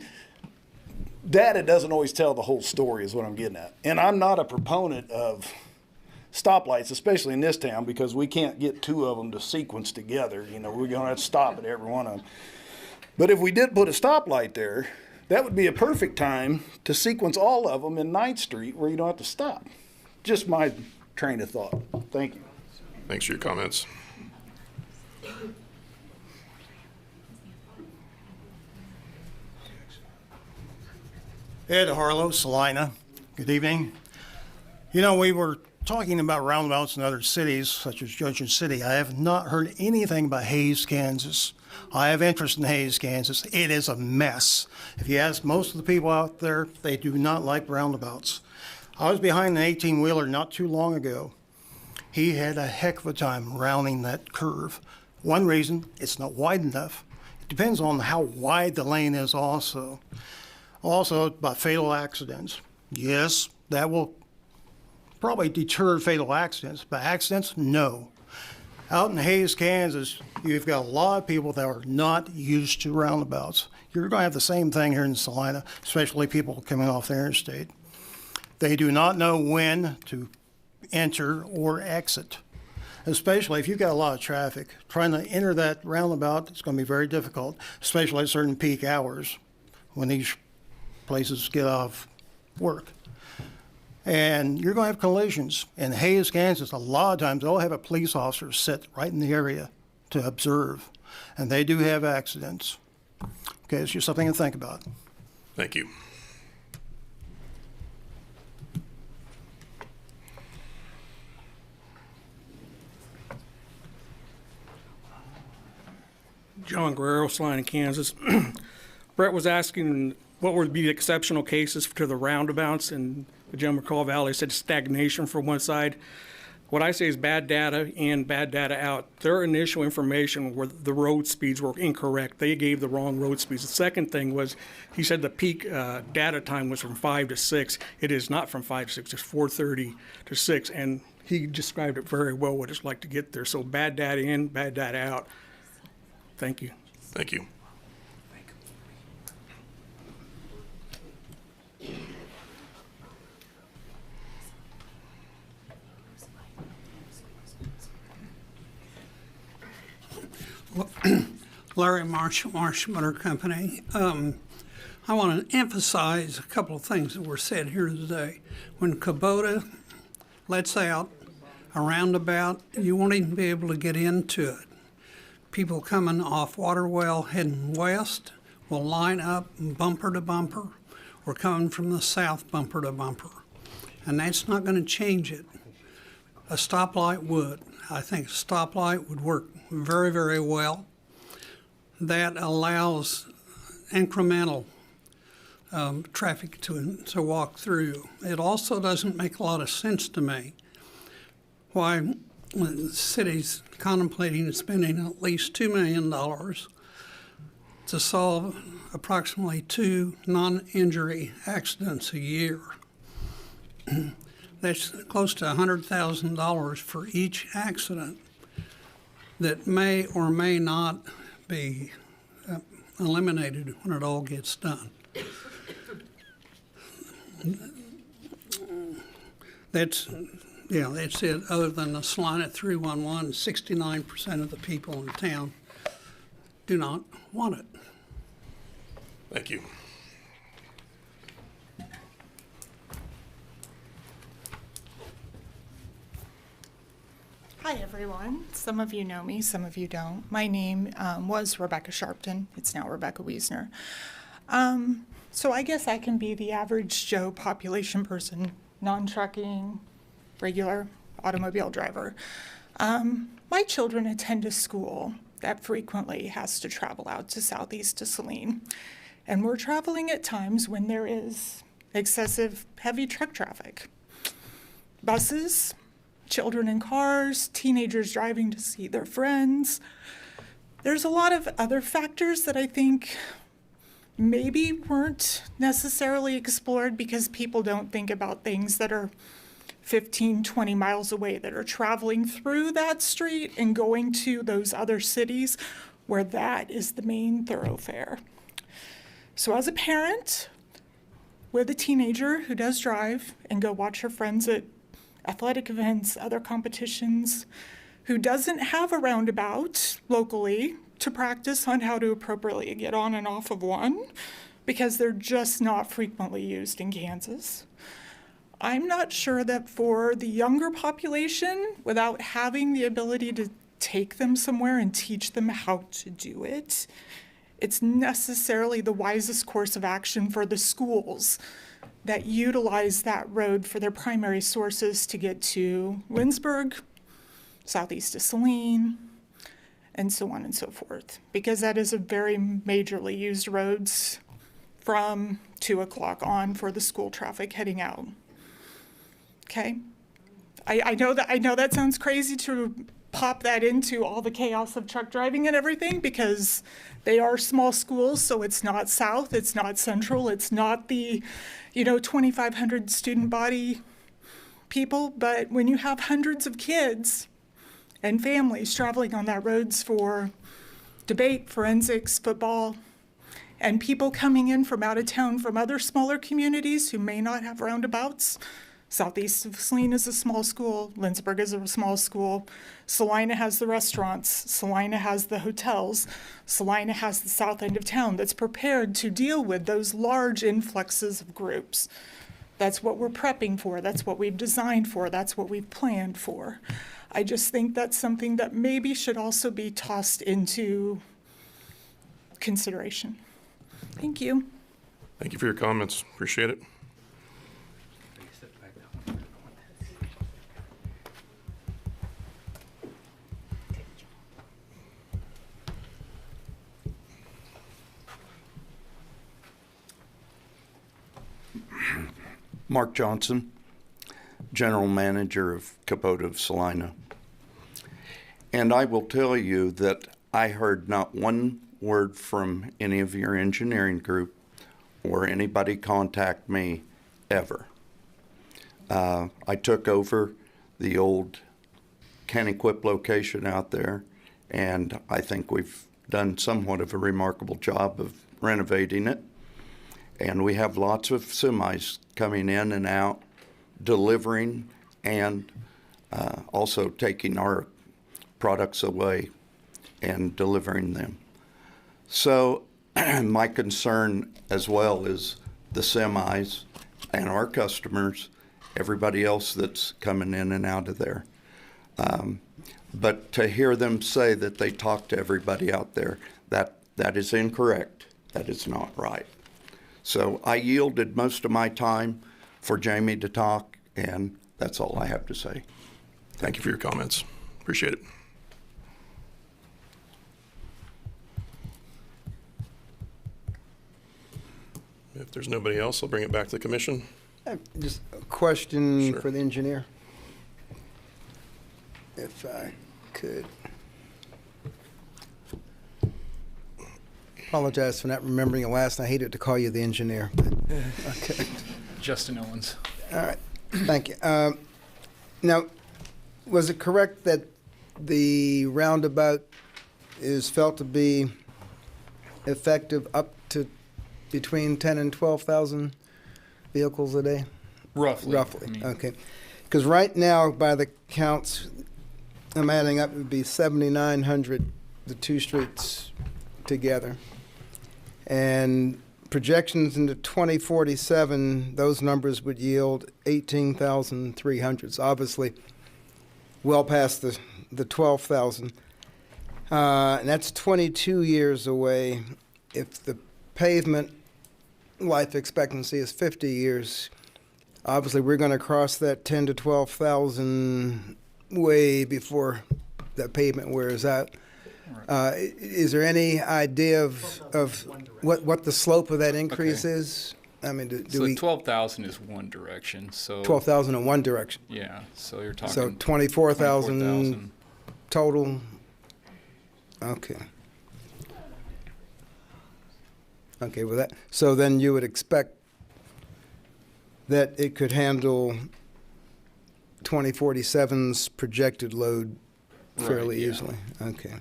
Data doesn't always tell the whole story is what I'm getting at. And I'm not a proponent of stoplights, especially in this town, because we can't get 2 of them to sequence together. You know, we're going to have to stop at every one of them. But if we did put a stoplight there, that would be a perfect time to sequence all of them in 9th Street where you don't have to stop. Just my train of thought. Thank you. Thanks for your comments. Ed Harlow, Salina. Good evening. You know, we were talking about roundabouts in other cities, such as Junction City. I have not heard anything about Hays, Kansas. I have interest in Hays, Kansas. It is a mess. If you ask most of the people out there, they do not like roundabouts. I was behind an 18-wheeler not too long ago. He had a heck of a time rounding that curve. One reason, it's not wide enough. It depends on how wide the lane is also. Also, about fatal accidents. Yes, that will probably deter fatal accidents, but accidents, no. Out in Hays, Kansas, you've got a lot of people that are not used to roundabouts. You're going to have the same thing here in Salina, especially people coming off the interstate. They do not know when to enter or exit, especially if you've got a lot of traffic. Trying to enter that roundabout is going to be very difficult, especially at certain peak hours when these places get off work. And you're going to have collisions. In Hays, Kansas, a lot of times they'll have a police officer sit right in the area to observe, and they do have accidents. Okay, it's just something to think about. Thank you. John Guerrero, Salina, Kansas. Brett was asking what would be exceptional cases to the roundabouts, and the gentleman called Valley said stagnation from one side. What I say is bad data in, bad data out. Their initial information were the road speeds were incorrect. They gave the wrong road speeds. The second thing was he said the peak data time was from 5 to 6. It is not from 5 to 6. It's 4:30 to 6, and he described it very well what it's like to get there. So bad data in, bad data out. Thank you. Thank you. Larry Marsh Motor Company. I want to emphasize a couple of things that were said here today. When Kubota lets out a roundabout, you won't even be able to get into it. People coming off Waterwell heading west will line up bumper to bumper, or coming from the south bumper to bumper. And that's not going to change it. A stoplight would. I think a stoplight would work very, very well. That allows incremental traffic to walk through. It also doesn't make a lot of sense to me why the city's contemplating spending at least $2 million to solve approximately 2 non-injury accidents a year. That's close to $100,000 for each accident that may or may not be eliminated when it all gets done. That's it. Other than the Salina 311, 69% of the people in town do not want it. Thank you. Hi, everyone. Some of you know me, some of you don't. My name was Rebecca Sharpton. It's now Rebecca Wiesner. So I guess I can be the average Joe population person, non-trucking, regular automobile driver. My children attend a school that frequently has to travel out to southeast to Salina. And we're traveling at times when there is excessive heavy truck traffic. Buses, children in cars, teenagers driving to see their friends. There's a lot of other factors that I think maybe weren't necessarily explored because people don't think about things that are 15, 20 miles away, that are traveling through that street and going to those other cities where that is the main thoroughfare. So as a parent with a teenager who does drive and go watch her friends at athletic events, other competitions, who doesn't have a roundabout locally to practice on how to appropriately get on and off of one because they're just not frequently used in Kansas. I'm not sure that for the younger population, without having the ability to take them somewhere and teach them how to do it, it's necessarily the wisest course of action for the schools that utilize that road for their primary sources to get to Lindsborg, southeast of Salina, and so on and so forth, because that is a very majorly used roads from 2 o'clock on for the school traffic heading out. Okay, I know that sounds crazy to pop that into all the chaos of truck driving and everything because they are small schools, so it's not south, it's not central, it's not the 2,500 student body people, but when you have hundreds of kids and families traveling on that roads for debate, forensics, football, and people coming in from out of town from other smaller communities who may not have roundabouts. Southeast of Salina is a small school. Lindsborg is a small school. Salina has the restaurants. Salina has the hotels. Salina has the south end of town that's prepared to deal with those large influxes of groups. That's what we're prepping for. That's what we've designed for. That's what we've planned for. I just think that's something that maybe should also be tossed into consideration. Thank you. Thank you for your comments. Appreciate it. Mark Johnson, General Manager of Kubota of Salina. And I will tell you that I heard not one word from any of your engineering group or anybody contact me ever. I took over the old Caniquip location out there, and I think we've done somewhat of a remarkable job of renovating it. And we have lots of semis coming in and out, delivering, and also taking our products away and delivering them. So my concern as well is the semis and our customers, everybody else that's coming in and out of there. But to hear them say that they talk to everybody out there, that is incorrect. That is not right. So I yielded most of my time for Jamie to talk, and that's all I have to say. Thank you for your comments. Appreciate it. If there's nobody else, I'll bring it back to the commission. Just a question Sure. for the engineer, if I could. Apologize for not remembering it last. I hated to call you the engineer. But, okay. Justin Owens. All right. Thank you. Now, was it correct that the roundabout is felt to be effective up to between 10 and 12,000 vehicles a day? Roughly. Roughly. Okay. Because right now, by the counts I'm adding up, it would be 7,900, the two streets together. And projections into 2047, those numbers would yield 18,300. So obviously, well past the 12,000. And that's 22 years away. If the pavement life expectancy is 50 years, obviously we're going to cross that 10 to 12,000 way before that pavement wears out. Is there any idea of what the slope of that increase is? I mean, do So we 12,000 is one direction. So 12,000 in one direction? Yeah. So you're talking. So 24,000 total. Okay. Okay, well that, so then you would expect that it could handle 2047's projected load fairly easily. Okay.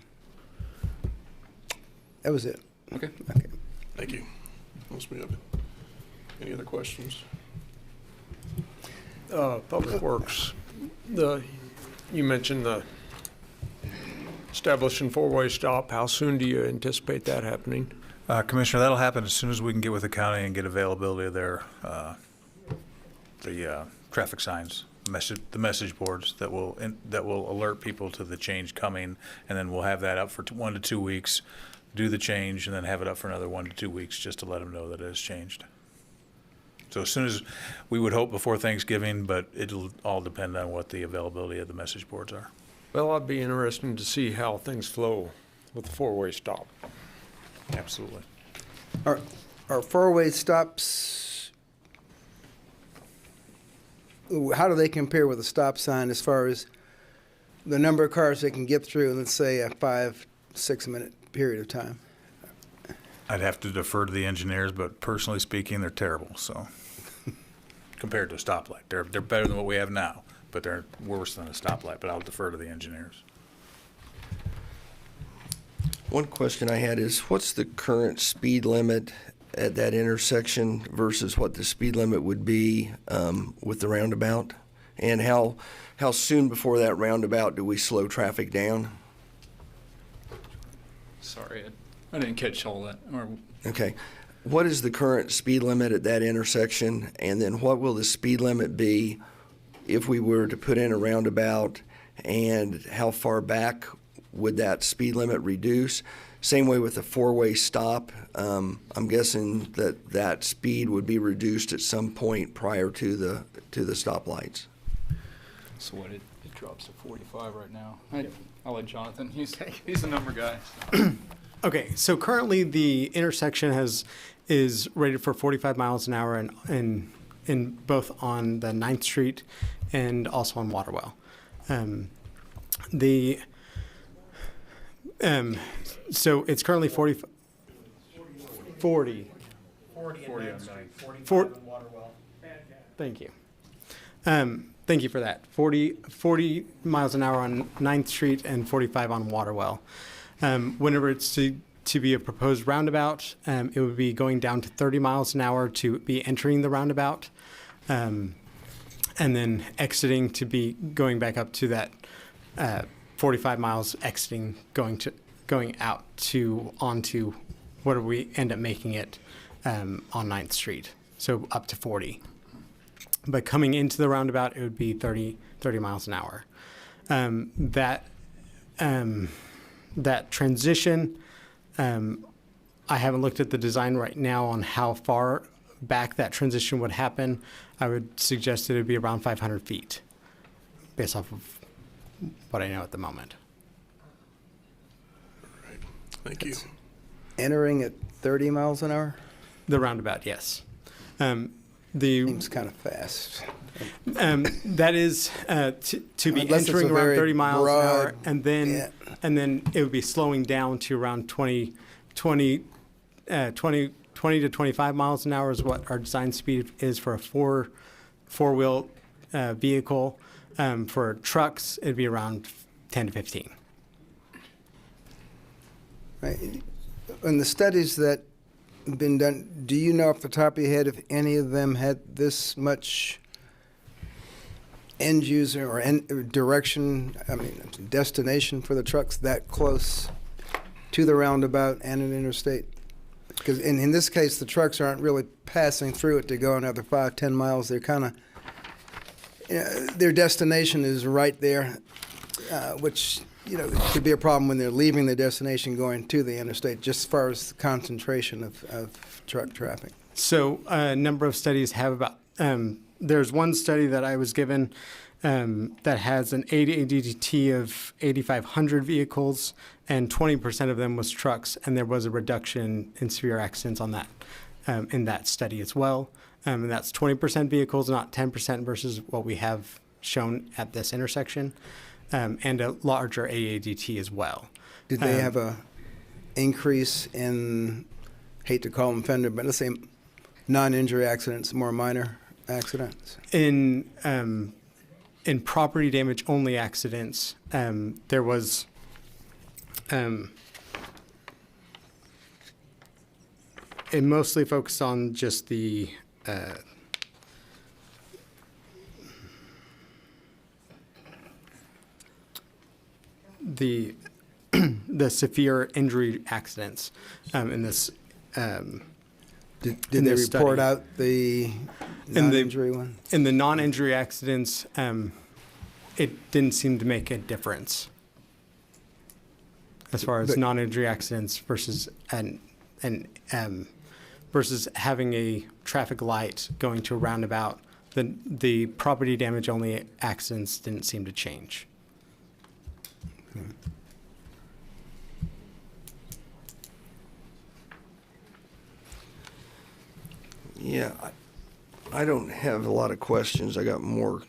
That was it. Okay. Okay. Thank you. Let's move. Any other questions? Public Works, you mentioned the establishing four-way stop. How soon do you anticipate that happening? Commissioner, that'll happen as soon as we can get with the county and get availability of their traffic signs, the message boards that will alert people to the change coming, and then we'll have that up for 1 to 2 weeks, do the change, and then have it up for another 1 to 2 weeks just to let them know that it has changed. So as soon as we would hope before Thanksgiving, but it'll all depend on what the availability of the message boards are. Well, I'd be interested to see how things flow with the four-way stop. Absolutely. Are four-way stops, how do they compare with a stop sign as far as the number of cars they can get through in, let's say, a 5-6 minute period of time? I'd have to defer to the engineers, but personally speaking, they're terrible, so. Compared to a stoplight. They're better than what we have now, but they're worse than a stoplight, but I'll defer to the engineers. One question I had is, what's the current speed limit at that intersection versus what the speed limit would be with the roundabout? And how soon before that roundabout do we slow traffic down? Sorry, I didn't catch all that. Okay. What is the current speed limit at that intersection? And then what will the speed limit be if we were to put in a roundabout? And how far back would that speed limit reduce? Same way with the four-way stop. I'm guessing that speed would be reduced at some point prior to the stoplights. So what it drops to 45 right now. I'll let Jonathan. He's the number guy. Okay, so currently the intersection is rated for 45 miles an hour in both on the 9th Street and also on Waterwell. So it's currently 40 on Waterwell. Thank you. Thank you for that. 40 miles an hour on 9th Street and 45 on Waterwell. Whenever it's to be a proposed roundabout, it would be going down to 30 miles an hour to be entering the roundabout, and then exiting to be going back up to that 45 miles exiting, going out to onto what we end up making it on 9th Street, so up to 40. But coming into the roundabout, it would be 30 miles an hour. That transition, I haven't looked at the design right now on how far back that transition would happen. I would suggest that it would be around 500 feet, based off of what I know at the moment. All right. Thank you. Entering at 30 miles an hour? The roundabout, yes. Seems kind of fast. That is to be Unless it's entering a around very 30 miles an hour, broad- and then it would be slowing down to around 20 to 25 miles an hour is what our design speed is for a four-wheel vehicle. For trucks, it'd be around 10 to 15. Right. In the studies that have been done, do you know off the top of your head if any of them had this much end user or direction, destination for the trucks that close to the roundabout and an interstate? Because in this case, the trucks aren't really passing through it to go another 5-10 miles. They're kind of, their destination is right there which, could be a problem when they're leaving the destination going to the interstate, just as far as the concentration of truck traffic. So a number of studies have about, there's one study that I was given that has an ADT of 8,500 vehicles, and 20% of them was trucks, and there was a reduction in severe accidents on that, in that study as well. And that's 20% vehicles, not 10% versus what we have shown at this intersection, and a larger AADT as well. Did they have a increase in, hate to call them fender, but let's say non-injury accidents, more minor accidents? In property damage only accidents, there was it mostly focused on just the the severe injury accidents in this. Did they report out the non-injury one? In the non-injury accidents, it didn't seem to make a difference as far as non-injury accidents versus versus having a traffic light going to a roundabout. The property damage only accidents didn't seem to change. Yeah, I don't have a lot of questions. I got more,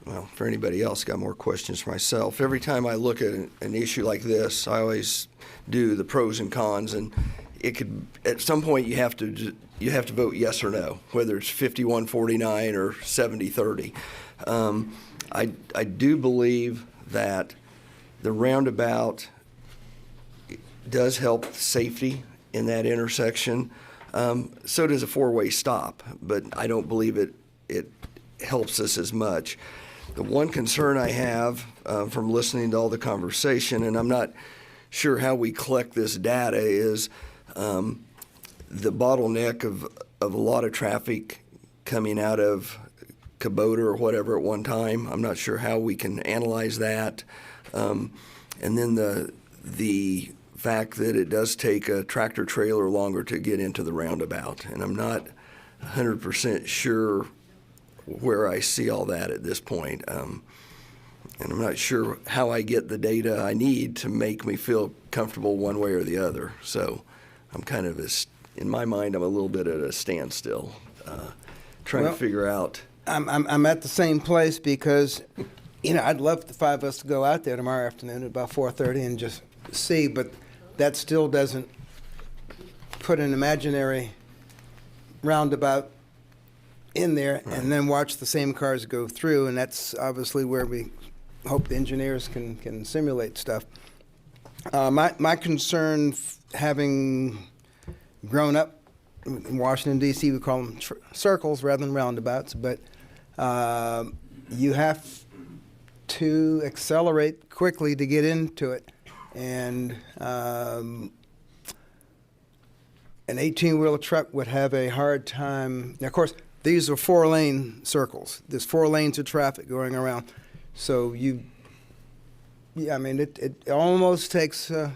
well, for anybody else, got more questions for myself. Every time I look at an issue like this, I always do the pros and cons, and it could, at some point, you have to vote yes or no, whether it's 51-49 or 70-30. I do believe that the roundabout does help safety in that intersection. So does a four-way stop, but I don't believe it helps us as much. The one concern I have from listening to all the conversation, and I'm not sure how we collect this data, is the bottleneck of a lot of traffic coming out of Kubota or whatever at one time. I'm not sure how we can analyze that. And then the fact that it does take a tractor trailer longer to get into the roundabout, and I'm not 100% sure where I see all that at this point, and I'm not sure how I get the data I need to make me feel comfortable one way or the other. So I'm kind of, in my mind, I'm a little bit at a standstill, trying to figure out. I'm at the same place because, I'd love the five of us to go out there tomorrow afternoon at about 4:30 and just see, but that still doesn't put an imaginary roundabout in there and then watch the same cars go through, and that's obviously where we hope the engineers can simulate stuff. My concern, having grown up in Washington, D.C., we call them circles rather than roundabouts, but you have to accelerate quickly to get into it. And an 18-wheeler truck would have a hard time. Now, of course, these are four-lane circles. There's 4 lanes of traffic going around. So it almost takes a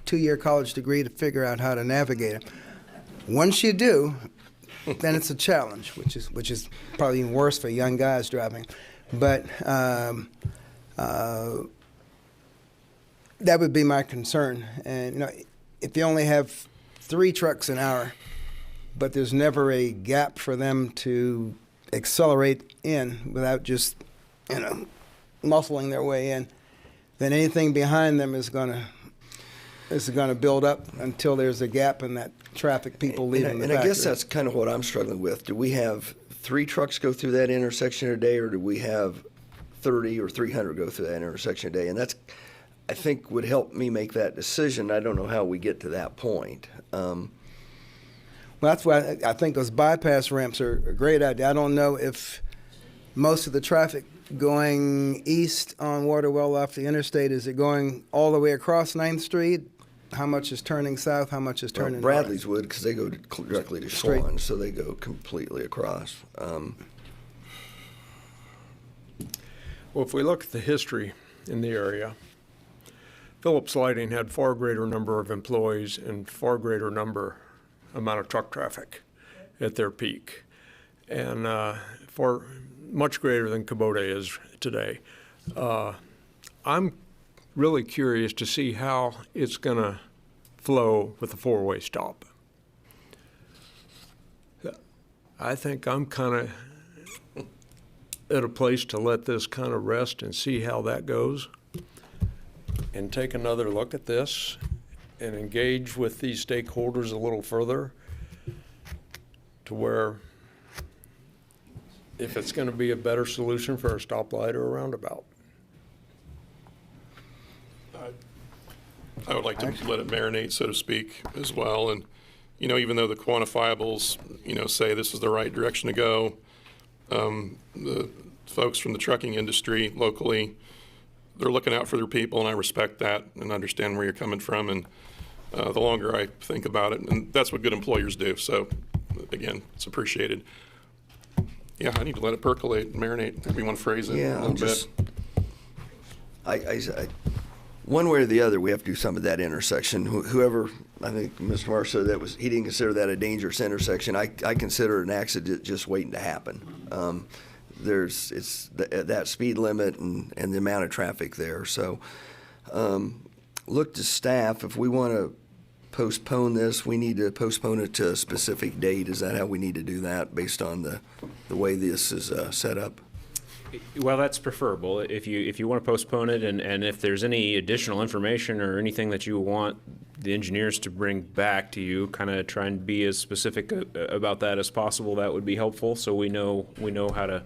2-year college degree to figure out how to navigate it. Once you do, then it's a challenge, which is probably even worse for young guys driving. But that would be my concern. And if you only have 3 trucks an hour, but there's never a gap for them to accelerate in without just, muscling their way in, then anything behind them is going to build up until there's a gap in that traffic, people leaving the factory. And I guess that's kind of what I'm struggling with. Do we have 3 trucks go through that intersection a day, or do we have 30 or 300 go through that intersection a day? And that's, I think, would help me make that decision. I don't know how we get to that point. Well, that's why I think those bypass ramps are a great idea. I don't know if most of the traffic going east on Waterwell off the interstate, is it going all the way across 9th Street? How much is turning south? How much is turning north? Bradley's would, because they go directly to Swan, so they go completely across. Well, if we look at the history in the area. Phillips Lighting had far greater number of employees and far greater amount of truck traffic at their peak, and for much greater than Kubota is today. I'm really curious to see how it's going to flow with the four-way stop. I think I'm kind of at a place to let this kind of rest and see how that goes, and take another look at this and engage with these stakeholders a little further, to where if it's going to be a better solution for a stoplight or a roundabout. I would like to let it marinate, so to speak, as well. And, you know, even though the quantifiables, you know, say this is the right direction to go, the folks from the trucking industry locally, they're looking out for their people, and I respect that and understand where you're coming from. And the longer I think about it, and that's what good employers do. So, again, it's appreciated. Yeah, I need to let it percolate and marinate. Maybe one phrase it a little bit. I one way or the other, we have to do some of that intersection. Whoever, I think Mr. Marsh said he didn't consider that a dangerous intersection. I consider it an accident just waiting to happen. It's that speed limit and the amount of traffic there. So look to staff. If we want to postpone this, we need to postpone it to a specific date. Is that how we need to do that based on the way this is set up? Well, that's preferable. If you want to postpone it, and if there's any additional information or anything that you want the engineers to bring back to you, kind of try and be as specific about that as possible, that would be helpful, so we know how to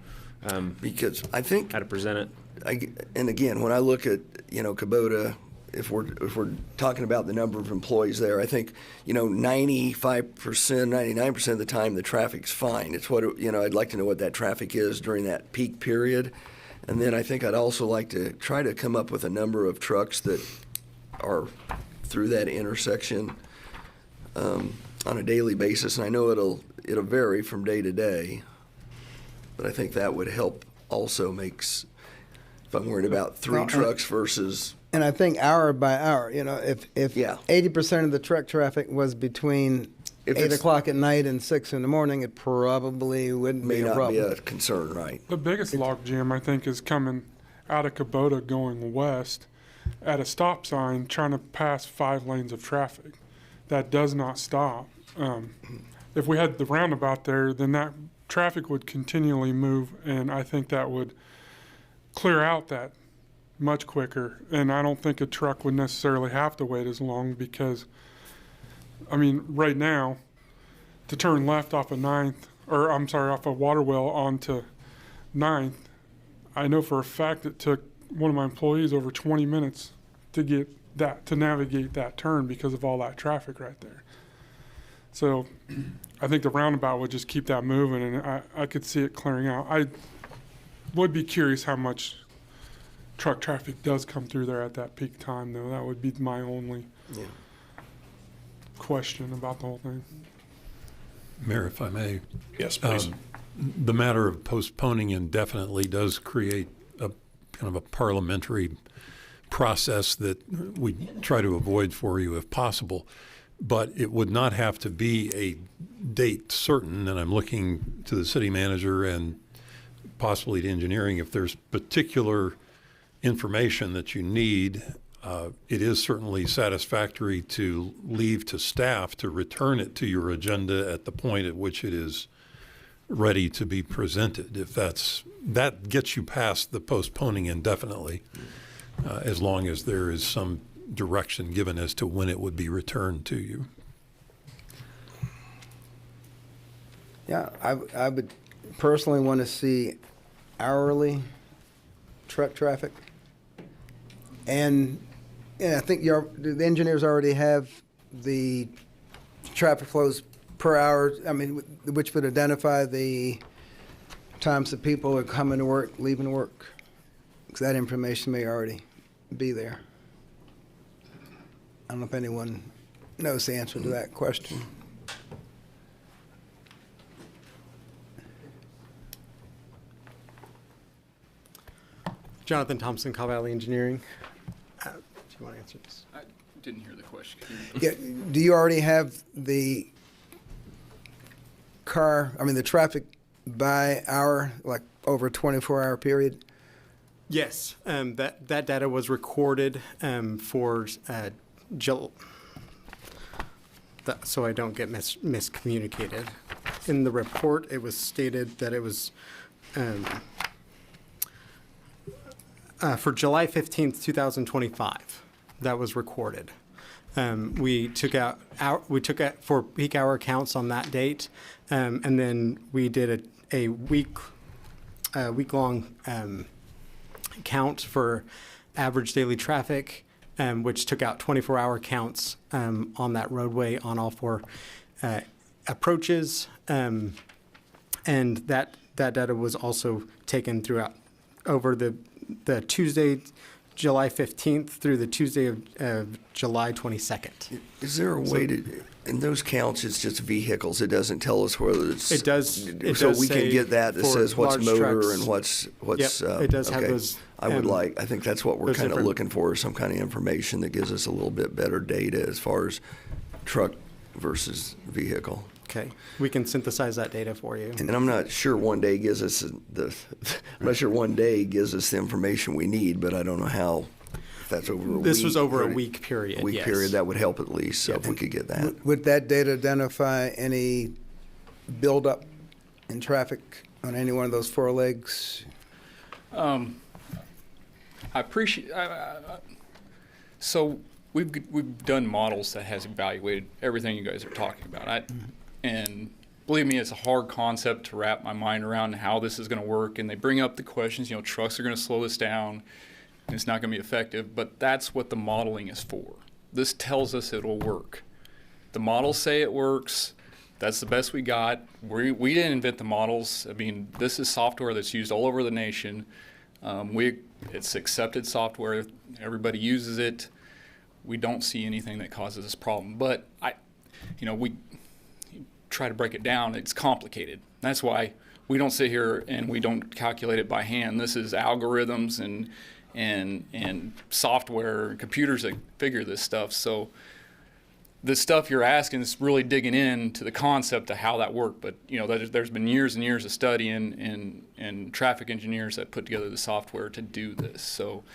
because I think how to present it. And again, when I look at Kubota, if we're talking about the number of employees there, I think 95%, 99% of the time the traffic's fine. It's what I'd like to know what that traffic is during that peak period, and then I think I'd also like to try to come up with a number of trucks that are through that intersection on a daily basis. And I know it'll vary from day to day, but I think that would help also makes. If I'm worried about three trucks versus. And I think hour by hour, if 80% of the truck traffic was between 8 o'clock at night and 6 in the morning, it probably wouldn't be a problem. May not be a concern, right? The biggest logjam, I think, is coming out of Kubota going west at a stop sign trying to pass 5 lanes of traffic. That does not stop. If we had the roundabout there, then that traffic would continually move, and I think that would clear out that much quicker, and I don't think a truck would necessarily have to wait as long, because right now to turn left off of off of Waterwell onto 9th, I know for a fact it took one of my employees over 20 minutes to navigate that turn because of all that traffic right there. So I think the roundabout would just keep that moving, and I could see it clearing out. I would be curious how much truck traffic does come through there at that peak time, though. That would be my only question about the whole thing. Mayor, if I may. Yes, please. The matter of postponing indefinitely does create a kind of a parliamentary process that we try to avoid for you if possible. But it would not have to be a date certain, and I'm looking to the city manager and possibly to engineering. If there's particular information that you need, it is certainly satisfactory to leave to staff to return it to your agenda at the point at which it is ready to be presented. If that gets you past the postponing indefinitely, as long as there is some direction given as to when it would be returned to you. Yeah, I would personally want to see hourly truck traffic. And I think the engineers already have the traffic flows per hour, which would identify the times that people are coming to work, leaving work. Because that information may already be there. I don't know if anyone knows the answer to that question. Jonathan Thompson, Cobb Valley Engineering. Do you want to answer this? I didn't hear the question. Yeah, do you already have the the traffic by hour, like over a 24-hour period? Yes, that data was recorded for so I don't get miscommunicated. In the report, it was stated that it was for July 15th, 2025. That was recorded. We took out for peak hour counts on that date, and then we did a week-long count for average daily traffic, which took out 24-hour counts on that roadway on all four approaches, and that data was also taken throughout over the Tuesday, July 15th through the Tuesday of July 22nd. Is there a way to, in those counts, it's just vehicles, it doesn't tell us whether it's... It does. So we can get that says what's motor trucks, and what's... Yep, it does have okay. those. I think that's what we're kind of different- looking for, some kind of information that gives us a little bit better data as far as truck versus vehicle. Okay, we can synthesize that data for you. And I'm not sure one day gives us the information we need, but I don't know how. If that's over a week. This was over a week period. Week yes. period, that would help at least. So if we could get that. Would that data identify any buildup in traffic on any one of those four legs? I appreciate. So we've done models that has evaluated everything you guys are talking about. And believe me, it's a hard concept to wrap my mind around how this is going to work. And they bring up the questions. Trucks are going to slow this down. And it's not going to be effective. But that's what the modeling is for. This tells us it will work. The models say it works. That's the best we got. We didn't invent the models. I mean, this is software that's used all over the nation. It's accepted software. Everybody uses it. We don't see anything that causes this problem. But we try to break it down. It's complicated. That's why we don't sit here and we don't calculate it by hand. This is algorithms and software and computers that figure this stuff. So the stuff you're asking is really digging into the concept of how that worked. But there's been years and years of study and traffic engineers that put together the software to do this. So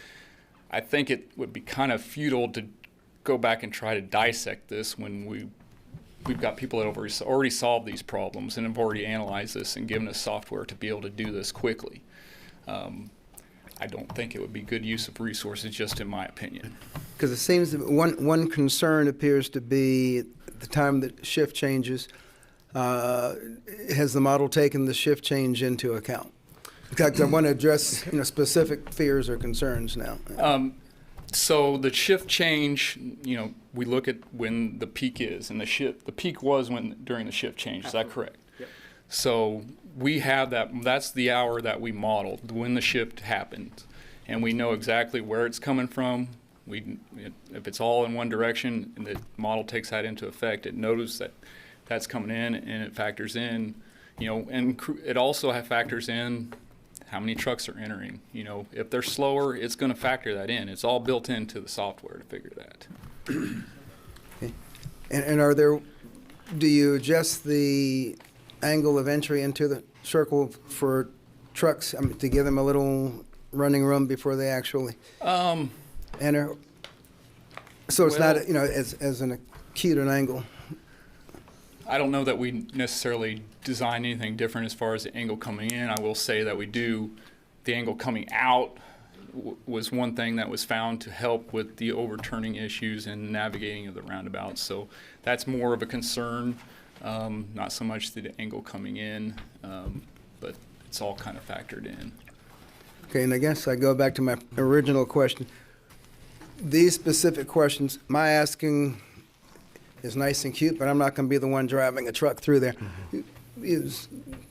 I think it would be kind of futile to go back and try to dissect this when we've got people that have already solved these problems and have already analyzed this and given us software to be able to do this quickly. I don't think it would be good use of resources, just in my opinion. Because it seems that one concern appears to be at the time that shift changes, has the model taken the shift change into account? Because I want to address specific fears or concerns now. So the shift change, we look at when the peak is, and the peak was during the shift change. Is that correct? Yep. So we have that. That's the hour that we modeled when the shift happened, and we know exactly where it's coming from. If it's all in one direction, and the model takes that into effect, it knows that that's coming in, and it factors in, and it also factors in how many trucks are entering. If they're slower, it's going to factor that in. It's all built into the software to figure that. Okay. And do you adjust the angle of entry into the circle for trucks to give them a little running room before they actually enter? So it's not, as an acute an angle. I don't know that we necessarily design anything different as far as the angle coming in. I will say that we do. The angle coming out was one thing that was found to help with the overturning issues and navigating of the roundabouts. So that's more of a concern, not so much the angle coming in, but it's all kind of factored in. Okay, and I guess I go back to my original question. These specific questions, my asking is nice and cute, but I'm not going to be the one driving a truck through there. Mm-hmm. Is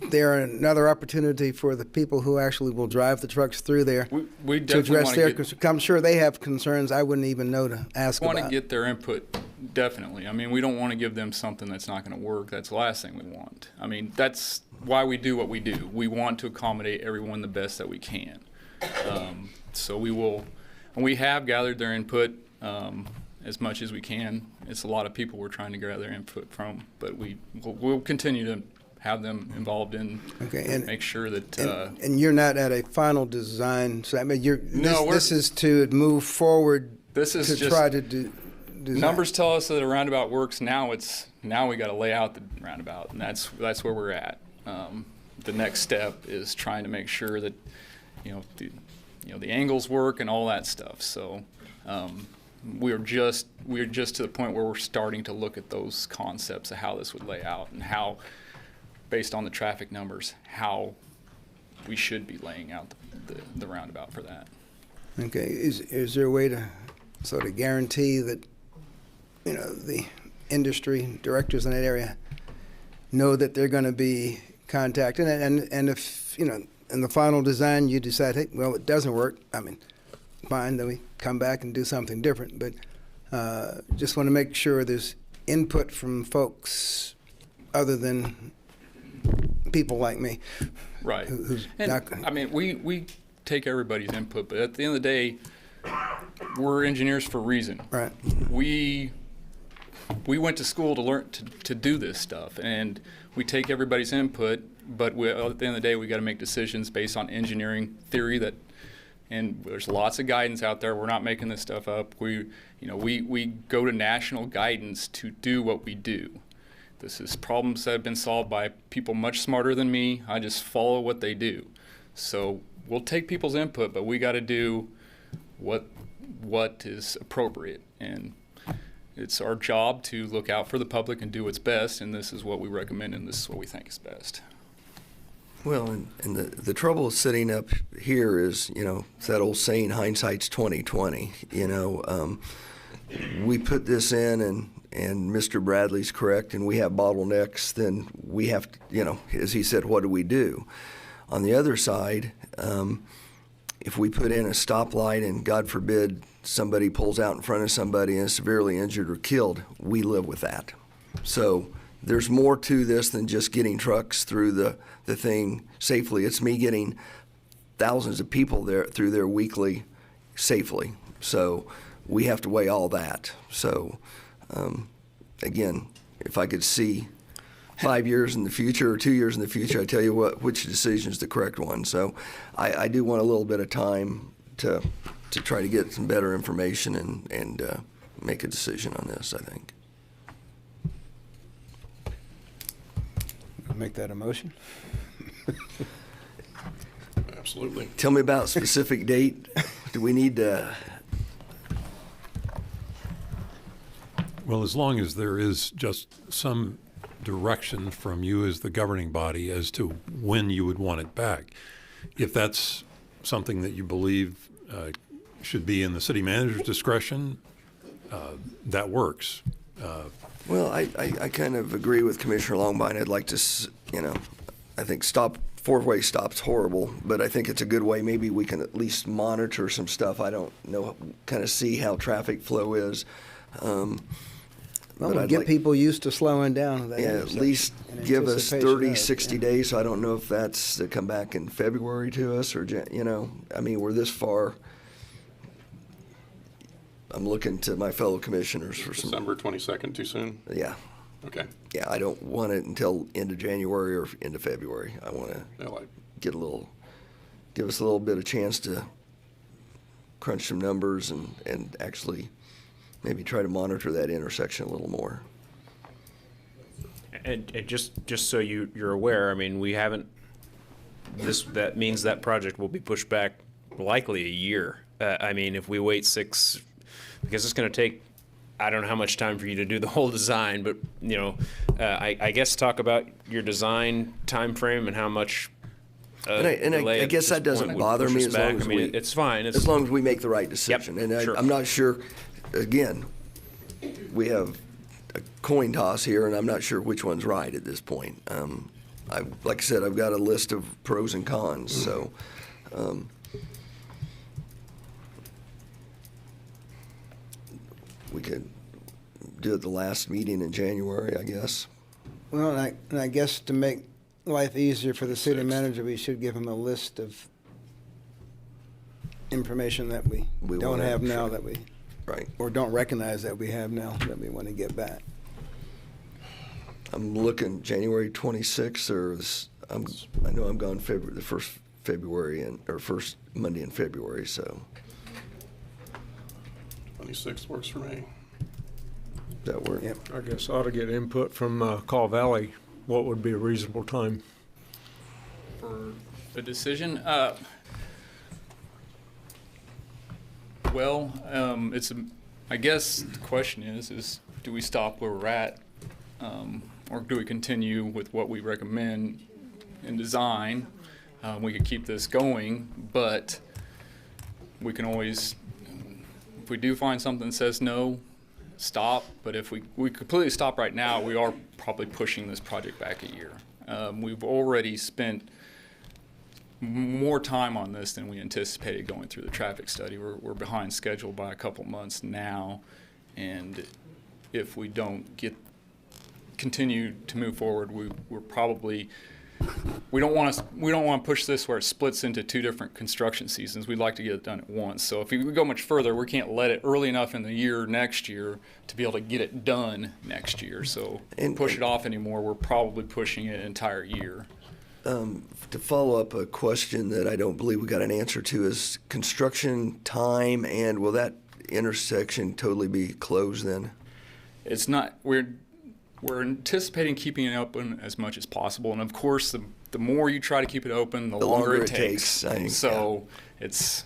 there another opportunity for the people who actually will drive the trucks through there we to address their concerns? I'm sure they have concerns I wouldn't even know to ask about. We want to get their input, definitely. I mean, we don't want to give them something that's not going to work. That's the last thing we want. I mean, that's why we do what we do. We want to accommodate everyone the best that we can. So we have gathered their input as much as we can. It's a lot of people we're trying to gather their input from, but we'll continue to have them involved in make sure that. And you're not at a final design, so I mean, this is to move forward. This is to just try to do. Numbers tell us that a roundabout works. Now we got to lay out the roundabout, and that's where we're at. The next step is trying to make sure that the angles work and all that stuff. So we're just to the point where we're starting to look at those concepts of how this would lay out and how, based on the traffic numbers, how we should be laying out the roundabout for that. Okay, is there a way to sort of guarantee that the industry directors in that area know that they're going to be contacted, and if in the final design you decide, hey, well, it doesn't work, I mean, fine, then we come back and do something different, but just want to make sure there's input from folks other than people like me. Right. Who's and, not, I mean, we take everybody's input, but at the end of the day, we're engineers for a reason. Right. We went to school to learn to do this stuff, and we take everybody's input, but at the end of the day, we got to make decisions based on engineering theory and there's lots of guidance out there. We're not making this stuff up. We go to national guidance to do what we do. This is problems that have been solved by people much smarter than me. I just follow what they do. So we'll take people's input, but we got to do what is appropriate. And it's our job to look out for the public and do what's best, and this is what we recommend, and this is what we think is best. Well, and the trouble with sitting up here is, it's that old saying, hindsight's 20/20. We put this in, and Mr. Bradley's correct, and we have bottlenecks. Then we have to, as he said, what do we do? On the other side, if we put in a stoplight and God forbid somebody pulls out in front of somebody and is severely injured or killed, we live with that. So there's more to this than just getting trucks through the thing safely. It's me getting thousands of people there through there weekly safely. So we have to weigh all that. So again, if I could see 5 years in the future or 2 years in the future, I tell you which decision is the correct one. So I do want a little bit of time to try to get some better information and make a decision on this, I think. make that a motion? Absolutely. Tell me about specific date. Do we need to? Well, as long as there is just some direction from you as the governing body as to when you would want it back. If that's something that you believe should be in the city manager's discretion, that works. Well, I kind of agree with Commissioner Longbine. I'd like to, I think four-way stop's horrible, but I think it's a good way. Maybe we can at least monitor some stuff. I don't know, kind of see how traffic flow is. Well, get people used to slowing down. At least give us 30, 60 days. So I don't know if that's to come back in February to us or, I mean, we're this far. I'm looking to my fellow commissioners for some. December 22nd, too soon? Yeah. Okay. Yeah, I don't want it until end of January or end of February. I want to give us a little bit of chance to crunch some numbers and actually maybe try to monitor that intersection a little more. And just so you're aware, I mean, we haven't. That means that project will be pushed back likely a year. I mean, if we wait because it's going to take, I don't know how much time for you to do the whole design, but I guess talk about your design time frame and how much. I guess that doesn't bother me as long as it's fine. As long as we make the right decision. Yep, and sure. I'm not sure. Again, we have a coin toss here, and I'm not sure which one's right at this point. Like I said, I've got a list of pros and cons. So. We could do it the last meeting in January, I guess. Well, and I guess to make life easier for the city manager, we should give him a list of information that we don't wanna- have now sure. that we, Right. or don't recognize that we have now that we want to get back. I'm looking January 26th, I know I'm gone the first February or first Monday in February, so 26th works for me. that work? Yep. I guess I ought to get input from Call Valley. What would be a reasonable time? For the decision, I guess the question is do we stop where we're at, or do we continue with what we recommend in design? We could keep this going, but we can always, if we do find something that says no, stop. But if we completely stop right now, we are probably pushing this project back a year. We've already spent more time on this than we anticipated going through the traffic study. We're behind schedule by a couple months now, and if we don't continue to move forward, we don't want to push this where it splits into two different construction seasons. We'd like to get it done at once. So if we go much further, we can't let it early enough in the year next year to be able to get it done next year. So push it off anymore, we're probably pushing it an entire year. To follow up a question that I don't believe we got an answer to is construction time, and will that intersection totally be closed then? It's not. We're anticipating keeping it open as much as possible, and of course, the more you try to keep it open, the longer it takes. So it's,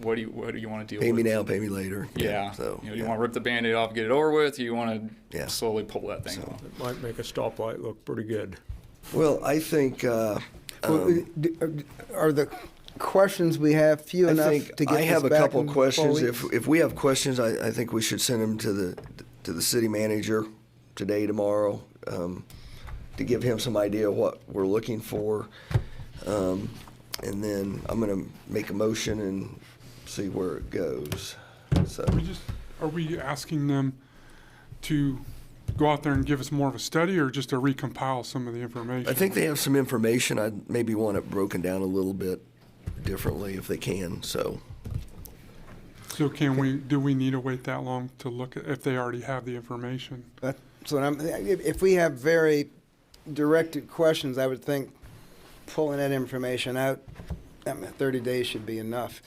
what do you want to deal with? Pay me now, pay me later. Yeah. So do you want to rip the Band-Aid off, get it over with? Or you want to slowly pull that thing off? It might make a stoplight look pretty good. Well, I think. Are the questions we have few enough to get I have this a back couple in questions. 4 weeks? If we have questions, I think we should send them to the city manager today, tomorrow, to give him some idea of what we're looking for. And then I'm going to make a motion and see where it goes. So Are we asking them to go out there and give us more of a study, or just to recompile some of the information? I think they have some information. I'd maybe want it broken down a little bit differently if they can. So So do we need to wait that long to look at if they already have the information? So if we have very directed questions, I would think pulling that information out, 30 days should be enough.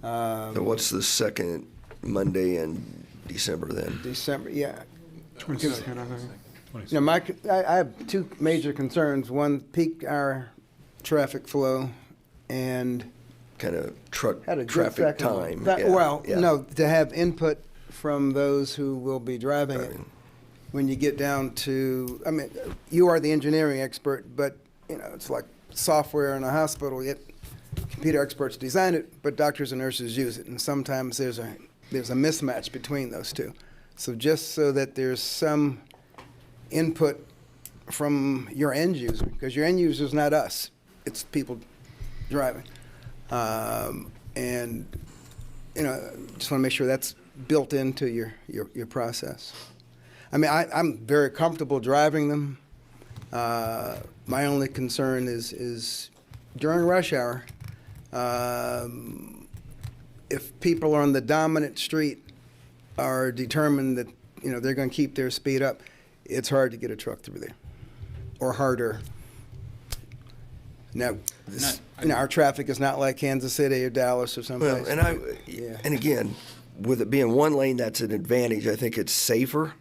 So what's the second Monday in December then? December, yeah. 22nd, I think. I have two major concerns. One, peak hour traffic flow, and kind of had a good traffic second time. one. Yeah. No, to have input from those who will be driving it. When you get down to, you are the engineering expert, but it's like software in a hospital. Yet computer experts design it, but doctors and nurses use it, and sometimes there's a mismatch between those two. So just so that there's some input from your end user, because your end user is not us, it's people driving. And just want to make sure that's built into your process. I'm very comfortable driving them. My only concern is during rush hour, if people on the dominant street are determined that they're going to keep their speed up, it's hard to get a truck through there, or harder. Now, our traffic is not like Kansas City or Dallas or someplace. Well, and again, with it being one lane, that's an advantage. I think it's safer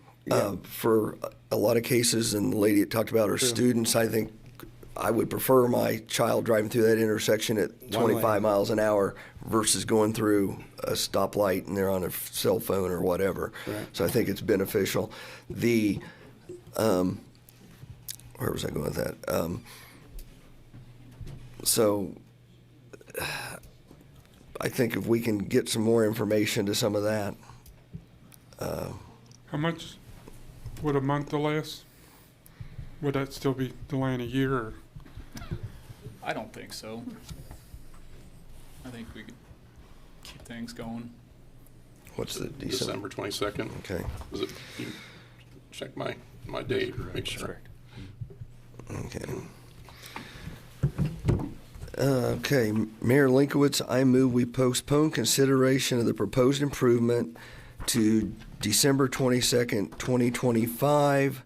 for a lot of cases. And the lady that talked about her students, I think I would prefer my child driving through that intersection at 25 miles an hour versus going through a stoplight and they're on a cell phone or whatever. Right. So I think it's beneficial. Where was I going with that? So I think if we can get some more information to some of that. How much would a month delay us? Would that still be delaying a year? Or? I don't think so. I think we could keep things going. What's the December 22nd? Okay. Was it? You check my date. Make sure. Okay. Okay, Mayor Linkowitz, I move we postpone consideration of the proposed improvement to December 22nd, 2025,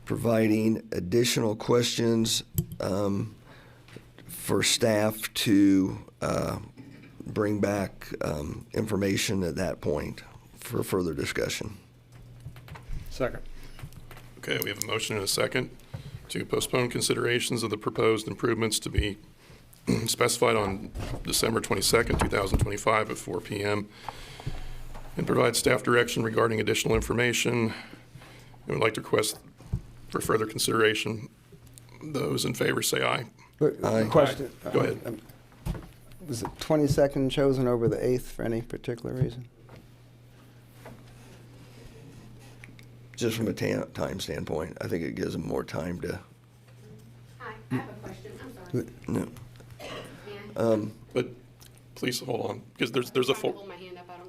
providing additional questions for staff to bring back information at that point for further discussion. Second. Okay, we have a motion and a second to postpone considerations of the proposed improvements to be specified on December 22nd, 2025 at 4 p.m. and provide staff direction regarding additional information. I would like to request for further consideration. Those in favor say aye. Aye. Question. Go ahead. Was the 22nd chosen over the 8th for any particular reason? Just from a time standpoint, I think it gives them more time to. Hi, I have a question. I'm sorry. No. But please hold on, because there's a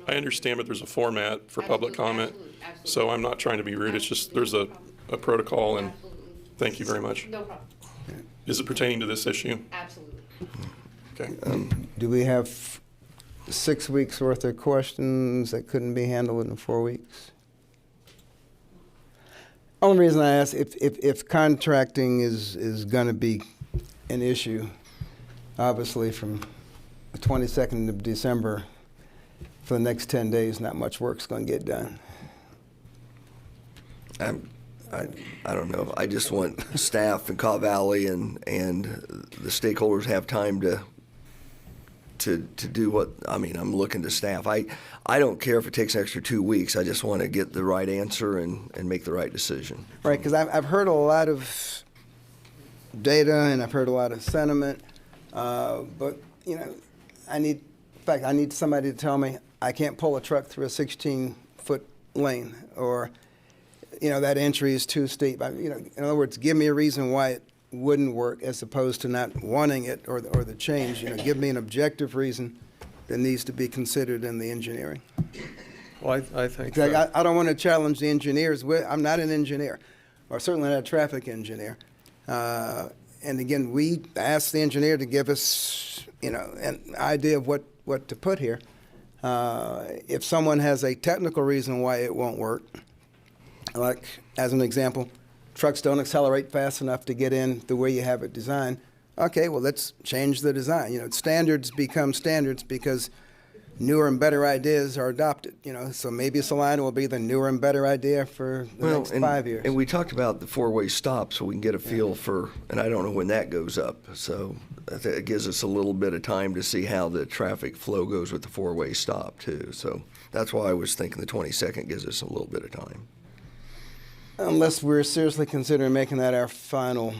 I understand, but there's a format for public comment. Absolutely. So I'm not trying to be rude. It's just there's a protocol, and thank you very much. No problem. Is it pertaining to this issue? Absolutely. Okay. Do we have 6 weeks worth of questions that couldn't be handled in 4 weeks? Only reason I ask, if contracting is going to be an issue, obviously from the 22nd of December for the next 10 days, not much work's going to get done. I don't know. I just want staff in Caw Valley and the stakeholders have time to do what, I mean, I'm looking to staff. I don't care if it takes an extra 2 weeks. I just want to get the right answer and make the right decision. Right, because I've heard a lot of data and I've heard a lot of sentiment, but, you know, I need somebody to tell me I can't pull a truck through a 16-foot lane, or, you know, that entry is too steep. You know, in other words, give me a reason why it wouldn't work as opposed to not wanting it or the change. You know, give me an objective reason that needs to be considered in the engineering. Well, I think I don't want to challenge the engineers. I'm not an engineer, or certainly not a traffic engineer. And again, we asked the engineer to give us, you know, an idea of what to put here. If someone has a technical reason why it won't work, like as an example, trucks don't accelerate fast enough to get in the way you have it designed. Okay, well, let's change the design. You know, standards become standards because newer and better ideas are adopted. You know, so maybe Salina will be the newer and better idea for the next 5 years. And we talked about the four-way stop so we can get a feel for, and I don't know when that goes up. So it gives us a little bit of time to see how the traffic flow goes with the four-way stop too. So that's why I was thinking the 22nd gives us a little bit of time. Unless we're seriously considering making that our final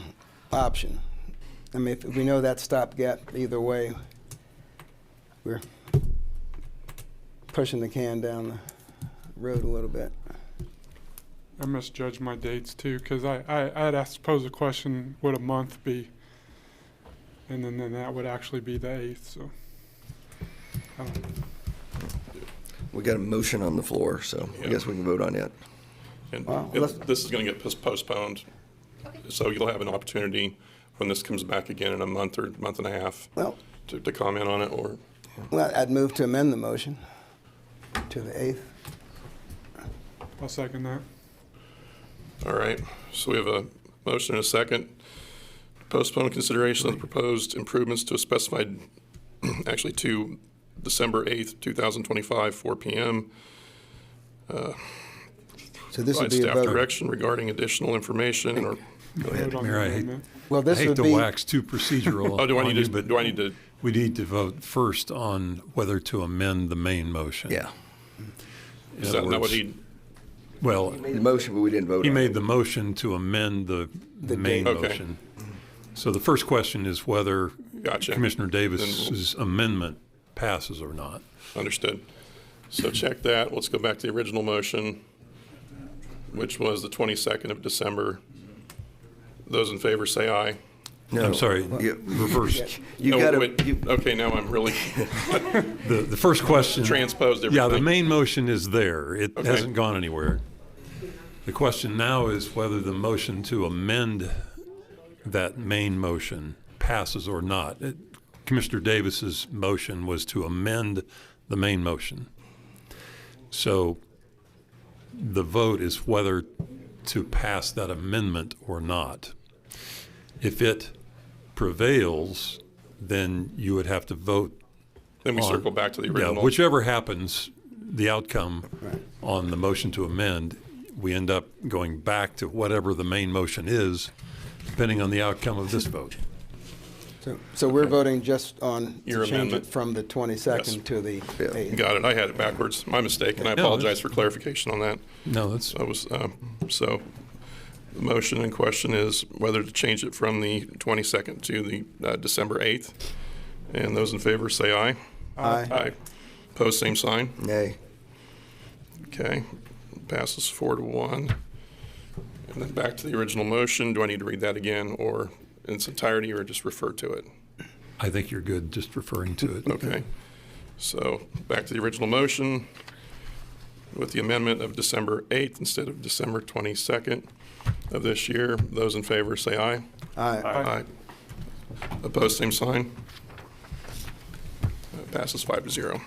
option. I mean, if we know that stopgap either way, we're pushing the can down the road a little bit. I misjudged my dates too, because I had asked, posed a question, would a month be? And then that would actually be the 8th, so. We got a motion on the floor, so I guess we can vote on it. And this is going to get postponed, so you'll have an opportunity when this comes back again in a month or month and a half to comment on it. Or well, I'd move to amend the motion to the 8th. I'll second that. All right, so we have a motion and a second. Postpone consideration of the proposed improvements to a specified, actually to December 8th, 2025, 4 p.m. So this would be staff a vote. Direction regarding additional information. Or go ahead. Mayor, I hate, well, this I hate would to be, wax too procedural. Oh, do I on need you, to? but Do I need to? We need to vote first on whether to amend the main motion. Yeah. Is that not what he? Well, He made the motion, but we didn't vote he on made it. the motion to amend the main Okay. motion. So the first question is whether Gotcha. Commissioner Davis's amendment passes or not. Understood. So check that. Let's go back to the original motion, which was the 22nd of December. Those in favor say aye. No. I'm sorry, reverse. You No, gotta, wait. Okay, now I'm really The first question. transposed everything. Yeah, the main motion is there. It Okay. hasn't gone anywhere. The question now is whether the motion to amend that main motion passes or not. Commissioner Davis's motion was to amend the main motion. So the vote is whether to pass that amendment or not. If it prevails, then you would have to vote. Then we circle back to the original. Yeah, whichever happens, the outcome on the motion to amend, we end up going back to whatever the main motion is, depending on the outcome of this vote. So we're voting just on Your to change amendment. it from the 22nd Yes. to the 8th. Got it. I had it backwards. My mistake, and I apologize for clarification on that. No, that's... I was, so the motion in question is whether to change it from the 22nd to the December 8th. And those in favor say aye. Aye. Aye. Opposed, same sign. Nay. Okay. Passes 4-1. And then back to the original motion. Do I need to read that again or in its entirety or just refer to it? I think you're good just referring to it. Okay. So back to the original motion with the amendment of December 8th instead of December 22nd of this year. Those in favor say aye. Aye. Aye. Opposed, same sign. Passes 5-0.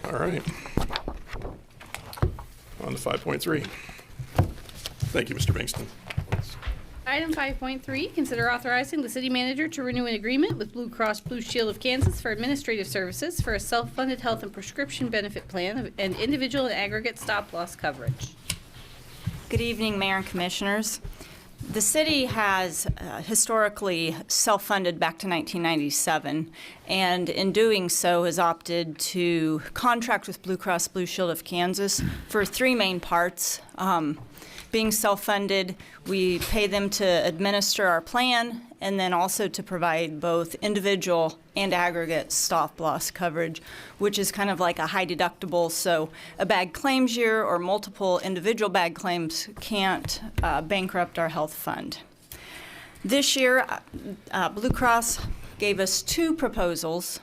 All right. On to 5.3. Thank you, Mr. Bingston. Item 5.3, consider authorizing the city manager to renew an agreement with Blue Cross Blue Shield of Kansas for administrative services for a self-funded health and prescription benefit plan and individual and aggregate stop-loss coverage. Good evening, Mayor and Commissioners. The city has historically self-funded back to 1997, and in doing so has opted to contract with Blue Cross Blue Shield of Kansas for three main parts. Being self-funded, we pay them to administer our plan and then also to provide both individual and aggregate stop-loss coverage, which is kind of like a high deductible, so a bad claims year or multiple individual bad claims can't bankrupt our health fund. This year, Blue Cross gave us two proposals.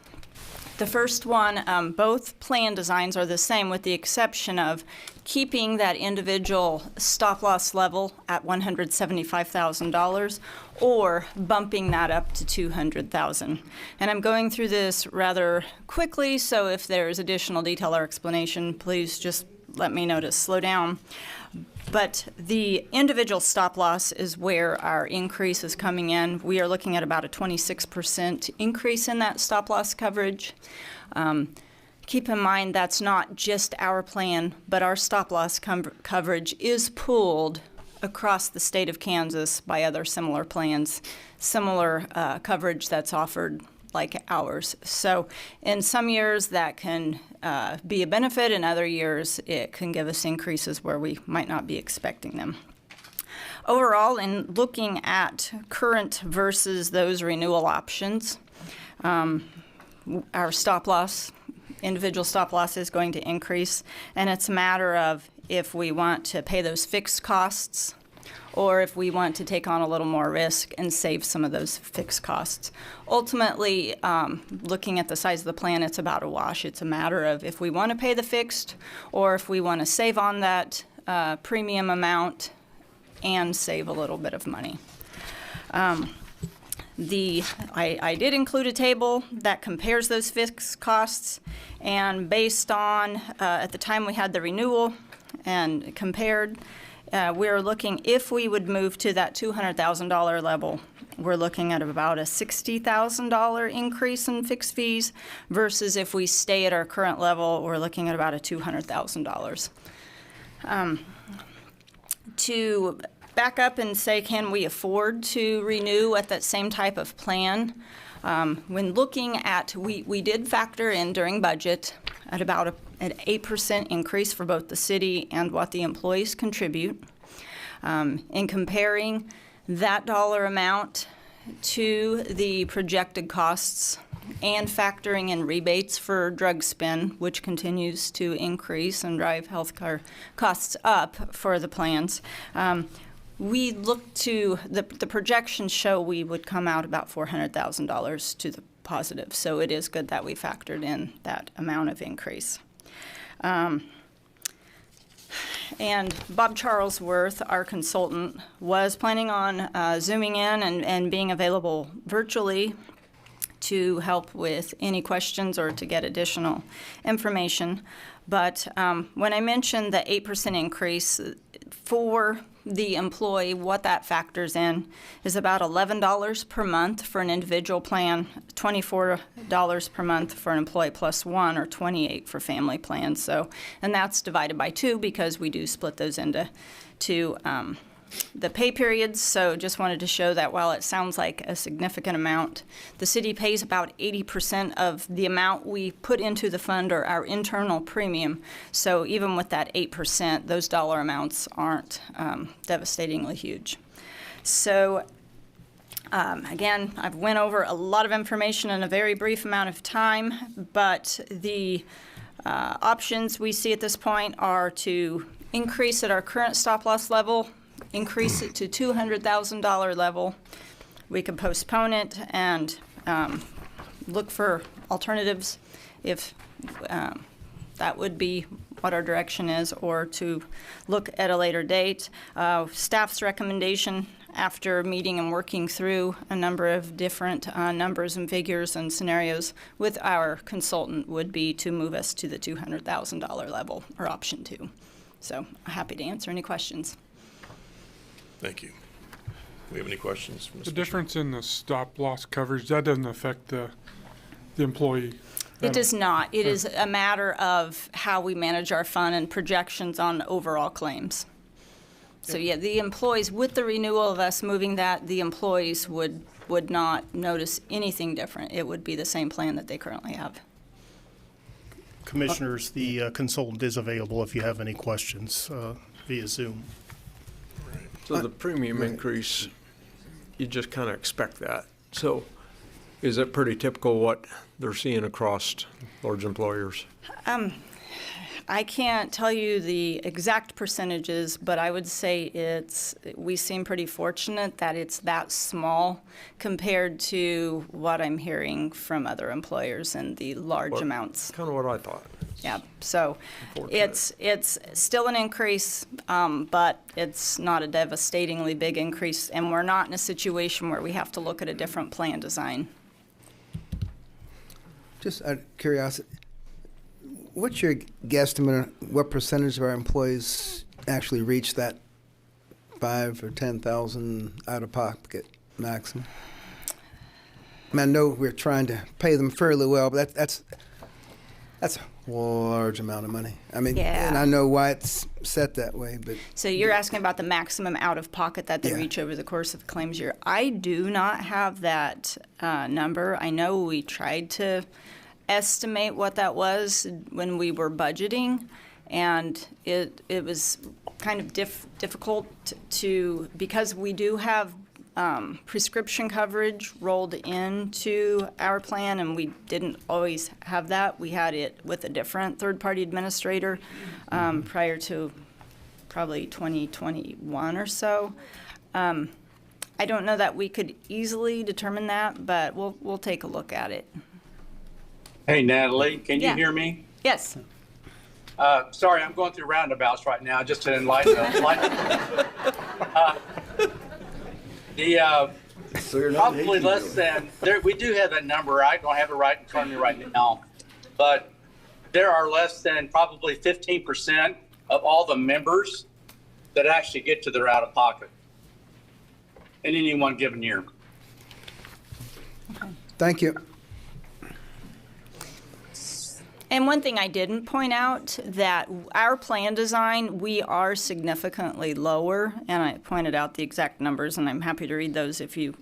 The first one, both plan designs are the same with the exception of keeping that individual stop-loss level at $175,000 or bumping that up to $200,000. And I'm going through this rather quickly, so if there's additional detail or explanation, please just let me know to slow down. But the individual stop-loss is where our increase is coming in. We are looking at about a 26% increase in that stop-loss coverage. Keep in mind that's not just our plan, but our stop-loss coverage is pooled across the state of Kansas by other similar plans, similar coverage that's offered like ours. So in some years that can be a benefit, in other years it can give us increases where we might not be expecting them. Overall, in looking at current versus those renewal options, our stop-loss, individual stop-loss is going to increase, and it's a matter of if we want to pay those fixed costs or if we want to take on a little more risk and save some of those fixed costs. Ultimately, looking at the size of the plan, it's about a wash. It's a matter of if we want to pay the fixed or if we want to save on that premium amount and save a little bit of money. I did include a table that compares those fixed costs, and based on, at the time we had the renewal and compared, we're looking, if we would move to that $200,000 level, we're looking at about a $60,000 increase in fixed fees, versus if we stay at our current level, we're looking at about a $200,000. To back up and say, can we afford to renew at that same type of plan? When looking at, we did factor in during budget at about an 8% increase for both the city and what the employees contribute. In comparing that dollar amount to the projected costs and factoring in rebates for drug spend, which continues to increase and drive healthcare costs up for the plans, we look to, the projections show we would come out about $400,000 to the positive. So it is good that we factored in that amount of increase. And Bob Charlesworth, our consultant, was planning on zooming in and being available virtually to help with any questions or to get additional information. But when I mentioned the 8% increase for the employee, what that factors in is about $11 per month for an individual plan, $24 per month for an employee plus one, or $28 for family plans. So, and that's divided by 2 because we do split those into the pay periods. So just wanted to show that while it sounds like a significant amount, the city pays about 80% of the amount we put into the fund, or our internal premium. So even with that 8%, those dollar amounts aren't devastatingly huge. So again, I've went over a lot of information in a very brief amount of time, but the options we see at this point are to increase at our current stop-loss level, increase it to $200,000 level. We could postpone it and look for alternatives if that would be what our direction is, or to look at a later date. Staff's recommendation after meeting and working through a number of different numbers and figures and scenarios with our consultant would be to move us to the $200,000 level, or option 2. So happy to answer any questions. Thank you. Do we have any questions? The difference in the stop-loss coverage, that doesn't affect the employee? It does not. It is a matter of how we manage our fund and projections on overall claims. So yeah, the employees, with the renewal of us moving that, the employees would not notice anything different. It would be the same plan that they currently have. Commissioners, the consultant is available if you have any questions via Zoom. So the premium increase, you just kind of expect that. So is it pretty typical what they're seeing across large employers? I can't tell you the exact percentages, but I would say we seem pretty fortunate that it's that small compared to what I'm hearing from other employers and the large amounts. Kind of what I thought. Yeah, so it's still an increase, but it's not a devastatingly big increase, and we're not in a situation where we have to look at a different plan design. Just out of curiosity, what's your guesstimate? What percentage of our employees actually reach that $5,000 or $10,000 out-of-pocket maximum? I mean, I know we're trying to pay them fairly well, but that's a large amount of money. I mean, Yeah. and I know why it's set that way, but So you're asking about the maximum out-of-pocket that they reach over the course of the claims year. I do not have that number. I know we tried to estimate what that was when we were budgeting, and it was kind of difficult to, because we do have prescription coverage rolled into our plan, and we didn't always have that. We had it with a different third-party administrator prior to probably 2021 or so. I don't know that we could easily determine that, but we'll take a look at it. Hey, Natalie, can you hear me? Yes. Sorry, I'm going through roundabouts right now just to enlighten probably less than, we do have that number. I don't have it right in front of me right now, but there are less than probably 15% of all the members that actually get to their out-of-pocket in any one given year. thank you. And one thing I didn't point out, that our plan design, we are significantly lower, and I pointed out the exact numbers, and I'm happy to read those if you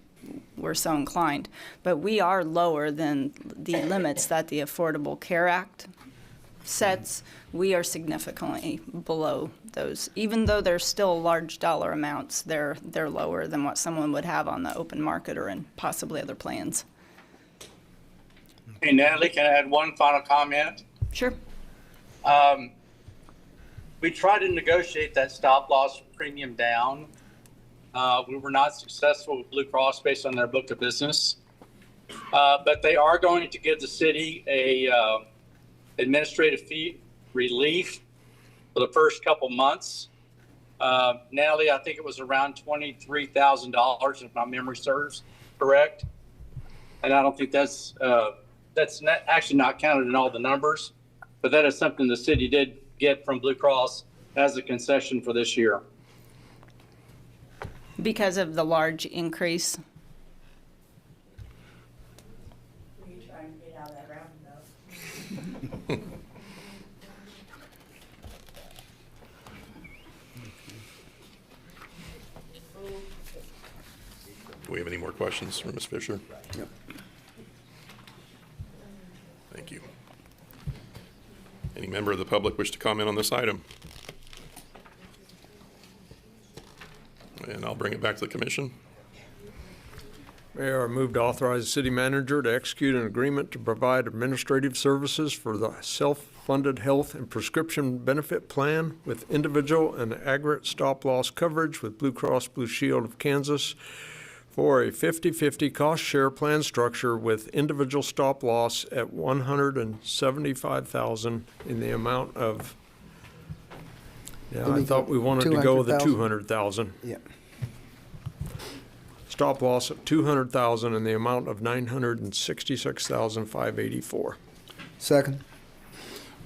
were so inclined. But we are lower than the limits that the Affordable Care Act sets. We are significantly below those. Even though they're still large dollar amounts, they're lower than what someone would have on the open market or in possibly other plans. Hey, Natalie, can I add one final comment? Sure. We tried to negotiate that stop-loss premium down. We were not successful with Blue Cross based on their book of business. But they are going to give the city a administrative fee relief for the first couple months. Natalie, I think it was around $23,000 if my memory serves correct. And I don't think that's actually not counted in all the numbers, but that is something the city did get from Blue Cross as a concession for this year. Because of the large increase. Do we have any more questions for Ms. Fisher? Yep. Thank you. Any member of the public wish to comment on this item? And I'll bring it back to the commission. Mayor, I move to authorize the city manager to execute an agreement to provide administrative services for the self-funded health and prescription benefit plan with individual and aggregate stop-loss coverage with Blue Cross Blue Shield of Kansas for a 50-50 cost share plan structure with individual stop-loss at $175,000 in the amount of, I thought we wanted to go with the $200,000. Yeah. Stop loss of $200,000 in the amount of $966,584. Second.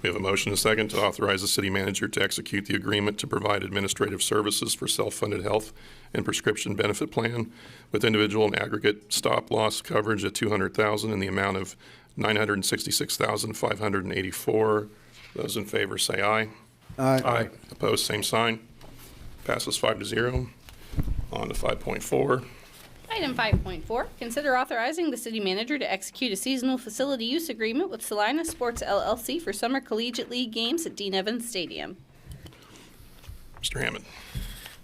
We have a motion and a second to authorize the city manager to execute the agreement to provide administrative services for self-funded health and prescription benefit plan with individual and aggregate stop-loss coverage at $200,000 in the amount of $966,584. Those in favor say aye. Aye. Aye. Opposed, same sign. Passes 5-0. On to 5.4. Item 5.4, consider authorizing the city manager to execute a seasonal facility use agreement with Salina Sports LLC for Summer Collegiate League games at Dean Evans Stadium. Mr. Hammond.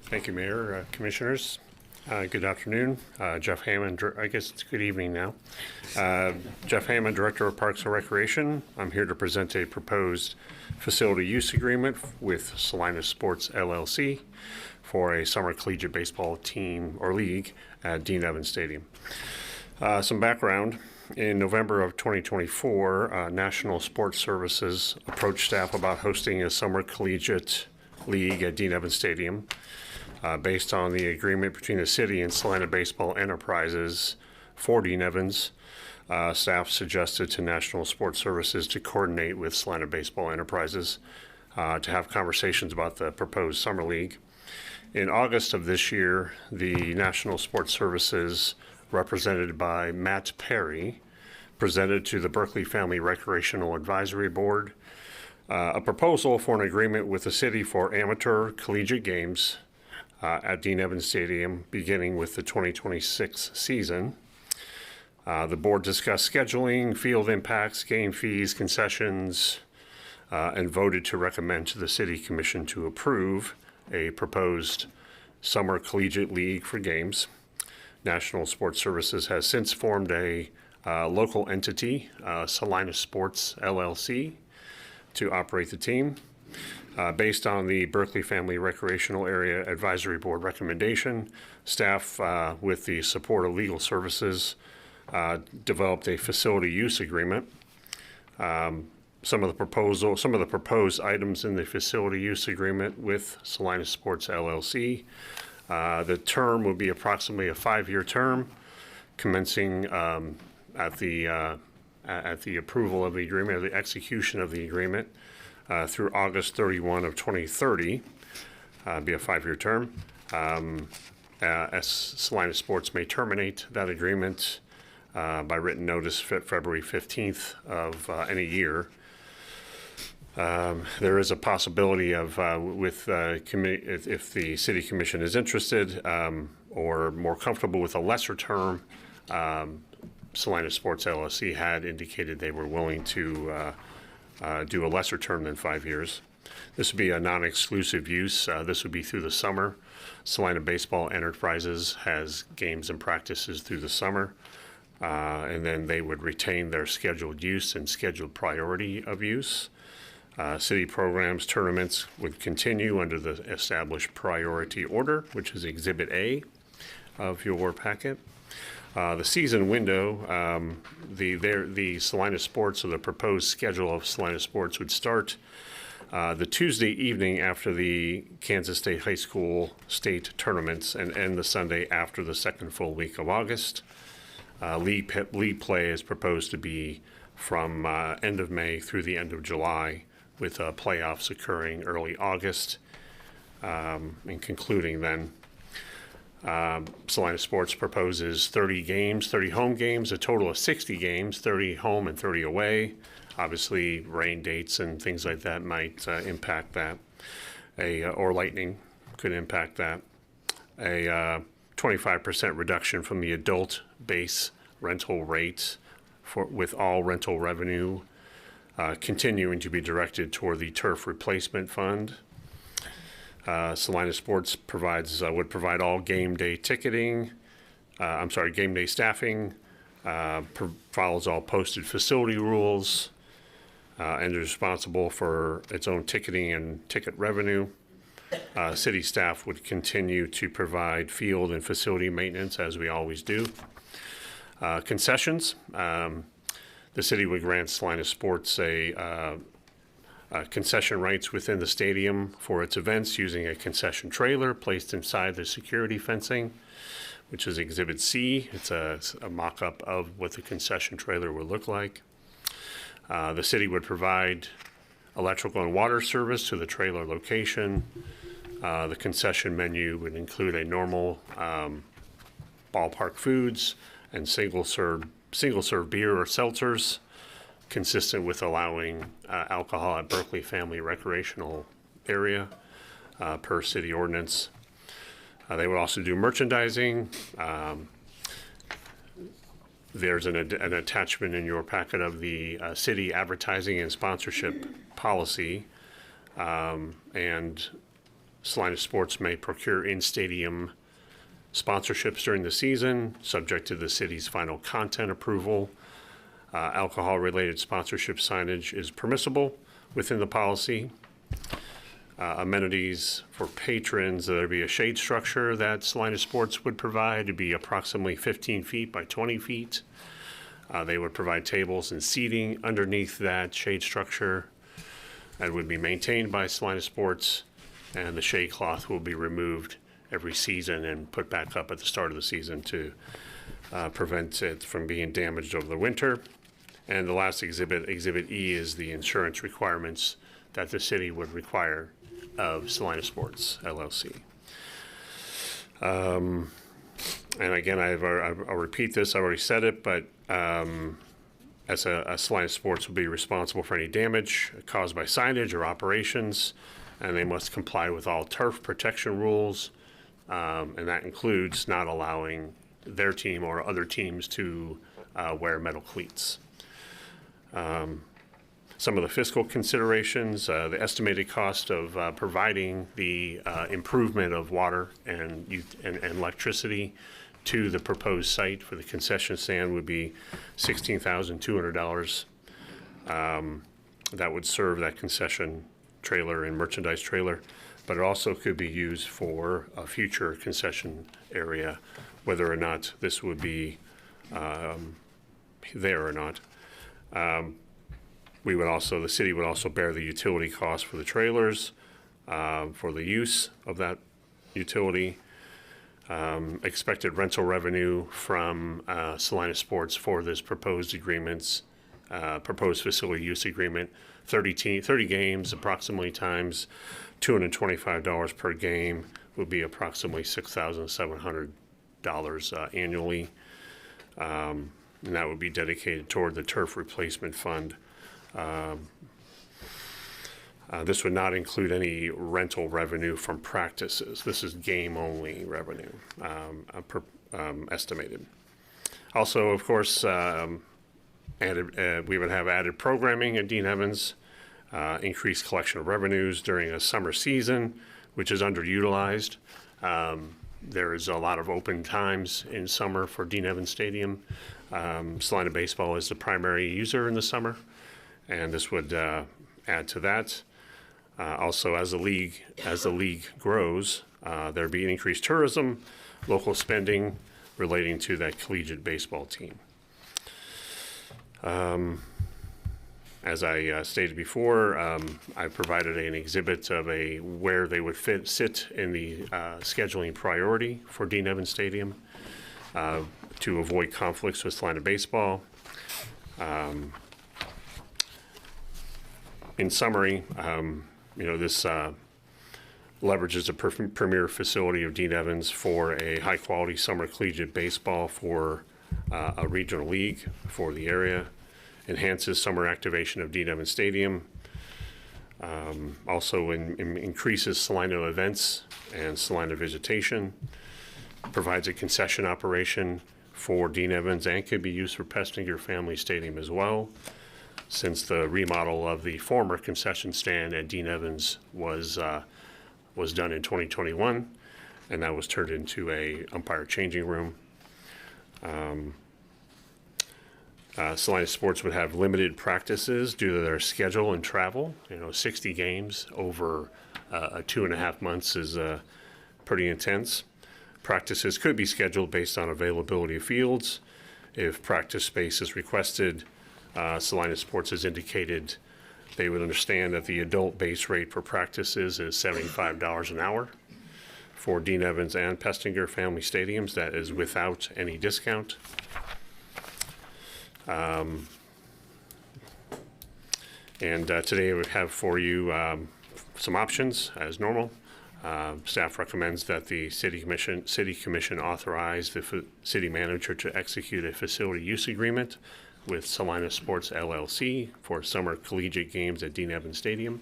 Thank you, Mayor, Commissioners. Good afternoon. Jeff Hammond, I guess it's good evening now. Jeff Hammond, Director of Parks and Recreation. I'm here to present a proposed facility use agreement with Salina Sports LLC for a summer collegiate baseball team or league at Dean Evans Stadium. Some background. In November of 2024, National Sports Services approached staff about hosting a summer collegiate league at Dean Evans Stadium. Based on the agreement between the city and Salina Baseball Enterprises for Dean Evans, staff suggested to National Sports Services to coordinate with Salina Baseball Enterprises to have conversations about the proposed summer league. In August of this year, the National Sports Services, represented by Matt Perry, presented to the Berkeley Family Recreational Advisory Board a proposal for an agreement with the city for amateur collegiate games at Dean Evans Stadium beginning with the 2026 season. The board discussed scheduling, field impacts, game fees, concessions, and voted to recommend to the City Commission to approve a proposed summer collegiate league for games. National Sports Services has since formed a local entity, Salina Sports LLC, to operate the team. Based on the Berkeley Family Recreational Area Advisory Board recommendation, staff, with the support of legal services, developed a facility use agreement. Some of the proposed items in the facility use agreement with Salina Sports LLC. The term will be approximately a 5-year term, commencing at the approval of the agreement, or the execution of the agreement, through August 31 of 2030. Be a 5-year term. As Salina Sports may terminate that agreement by written notice February 15th of any year. There is a possibility of, if the City Commission is interested or more comfortable with a lesser term, Salina Sports LLC had indicated they were willing to do a lesser term than 5 years. This would be a non-exclusive use. This would be through the summer. Salina Baseball Enterprises has games and practices through the summer, and then they would retain their scheduled use and scheduled priority of use. City programs, tournaments would continue under the established priority order, which is Exhibit A of your packet. The season window, the Salina Sports, or the proposed schedule of Salina Sports, would start the Tuesday evening after the Kansas State High School state tournaments and end the Sunday after the second full week of August. League play is proposed to be from end of May through the end of July, with playoffs occurring early August and concluding then. Salina Sports proposes 30 home games, a total of 60 games, 30 home and 30 away. Obviously, rain dates and things like that might impact that. Or lightning could impact that. A 25% reduction from the adult base rental rates with all rental revenue continuing to be directed toward the turf replacement fund. Salina Sports would provide all game day ticketing. Game day staffing. Follows all posted facility rules. And is responsible for its own ticketing and ticket revenue. City staff would continue to provide field and facility maintenance as we always do. Concessions. The city would grant Salina Sports concession rights within the stadium for its events using a concession trailer placed inside the security fencing, which is Exhibit C. It's a mock-up of what the concession trailer would look like. The city would provide electrical and water service to the trailer location. The concession menu would include a normal ballpark foods and single-serve beer or seltzers, consistent with allowing alcohol at Berkeley Family Recreational Area per city ordinance. They would also do merchandising. There's an attachment in your packet of the city advertising and sponsorship policy, and Salina Sports may procure in-stadium sponsorships during the season, subject to the city's final content approval. Alcohol-related sponsorship signage is permissible within the policy. Amenities for patrons, there'd be a shade structure that Salina Sports would provide to be approximately 15 feet by 20 feet. They would provide tables and seating underneath that shade structure that would be maintained by Salina Sports, and the shade cloth will be removed every season and put back up at the start of the season to prevent it from being damaged over the winter. And the last exhibit, Exhibit E, is the insurance requirements that the city would require of Salina Sports, LLC. And again, I'll repeat this, I already said it, but as a Salina Sports will be responsible for any damage caused by signage or operations, and they must comply with all turf protection rules, and that includes not allowing their team or other teams to wear metal cleats. Some of the fiscal considerations, the estimated cost of providing the improvement of water and electricity to the proposed site for the concession stand would be $16,200. That would serve that concession trailer and merchandise trailer, but it also could be used for a future concession area, whether or not this would be there or not. The city would also bear the utility costs for the trailers, for the use of that utility. Expected rental revenue from Salina Sports for this proposed facility use agreement, 30 games approximately times $225 per game would be approximately $6,700 annually. And that would be dedicated toward the turf replacement fund. This would not include any rental revenue from practices. This is game-only revenue estimated. Also, of course, we would have added programming at Dean Evans, increased collection of revenues during a summer season, which is underutilized. There is a lot of open times in summer for Dean Evans Stadium. Salina Baseball is the primary user in the summer, and this would add to that. Also, as the league grows, there'd be increased tourism, local spending relating to that collegiate baseball team. As I stated before, I provided an exhibit of where they would sit in the scheduling priority for Dean Evans Stadium to avoid conflicts with Salina baseball. In summary, this leverages a premier facility of Dean Evans for a high-quality summer collegiate baseball for a regional league for the area, enhances summer activation of Dean Evans Stadium, also increases Salina events and Salina visitation, provides a concession operation for Dean Evans and could be used for Pestinger Family Stadium as well, since the remodel of the former concession stand at Dean Evans was done in 2021, and that was turned into a umpire changing room. Salina Sports would have limited practices due to their schedule and travel. 60 games over 2.5 months is pretty intense. Practices could be scheduled based on availability of fields. If practice space is requested, Salina Sports has indicated they would understand that the adult base rate for practices is $75 an hour. For Dean Evans and Pestinger Family Stadiums, that is without any discount. Today I would have for you some options as normal. Staff recommends that the City Commission authorize the City Manager to execute a facility use agreement with Salina Sports LLC for summer collegiate games at Dean Evans Stadium.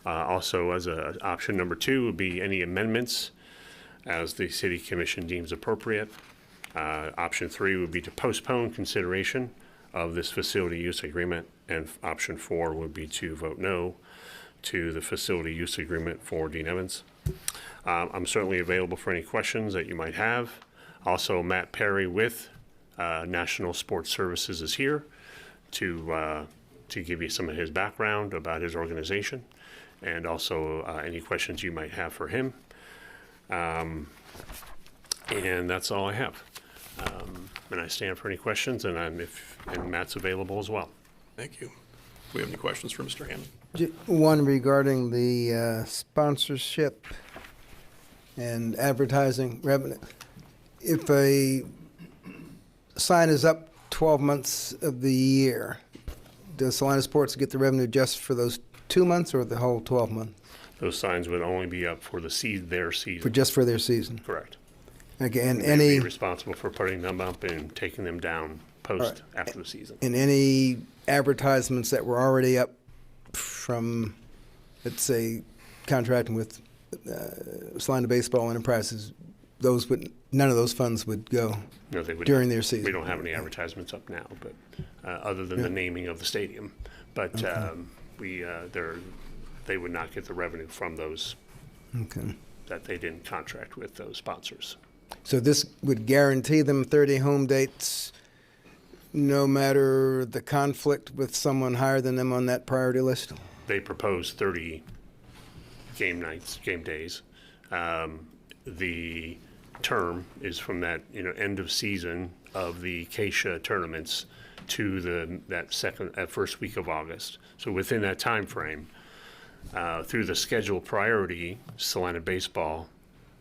Also, as option number 2 would be any amendments as the City Commission deems appropriate. Option 3 would be to postpone consideration of this facility use agreement, and option 4 would be to vote no to the facility use agreement for Dean Evans. I'm certainly available for any questions that you might have. Also, Matt Perry with National Sports Services is here to give you some of his background about his organization, and also any questions you might have for him. And that's all I have. And I stand for any questions, and Matt's available as well. Thank you. Do we have any questions for Mr. Hammond? One regarding the sponsorship and advertising revenue. If a sign is up 12 months of the year, does Salina Sports get the revenue just for those 2 months or the whole 12 months? Those signs would only be up for their season. Just for their season? Correct. Okay, and They'd be responsible for putting them up and taking them down after the season. And any advertisements that were already up from, let's say, contracting with Salina Baseball Enterprises, none of those funds would go No, they would during not. their season. We don't have any advertisements up now, but other than the naming of the stadium. But they would not get the revenue from those that they didn't contract with those sponsors. So this would guarantee them 30 home dates no matter the conflict with someone higher than them on that priority list? They proposed 30 game days. The term is from that end of season of the Acacia tournaments to that first week of August. So within that time frame, through the schedule priority, Salina Baseball,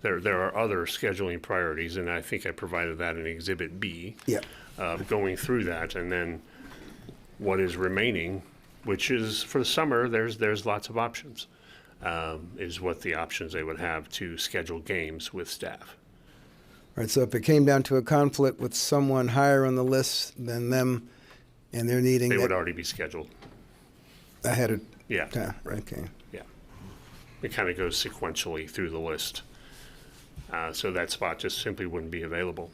there are other scheduling priorities, and I think I provided that in Exhibit B. Yeah. Going through that, and then what is remaining, which is for the summer, there's lots of options, is what the options they would have to schedule games with staff. All right, so if it came down to a conflict with someone higher on the list than them, and they're needing They would already be scheduled. ahead of Yeah. time. Okay. Yeah. It kind of goes sequentially through the list. So that spot just simply wouldn't be available.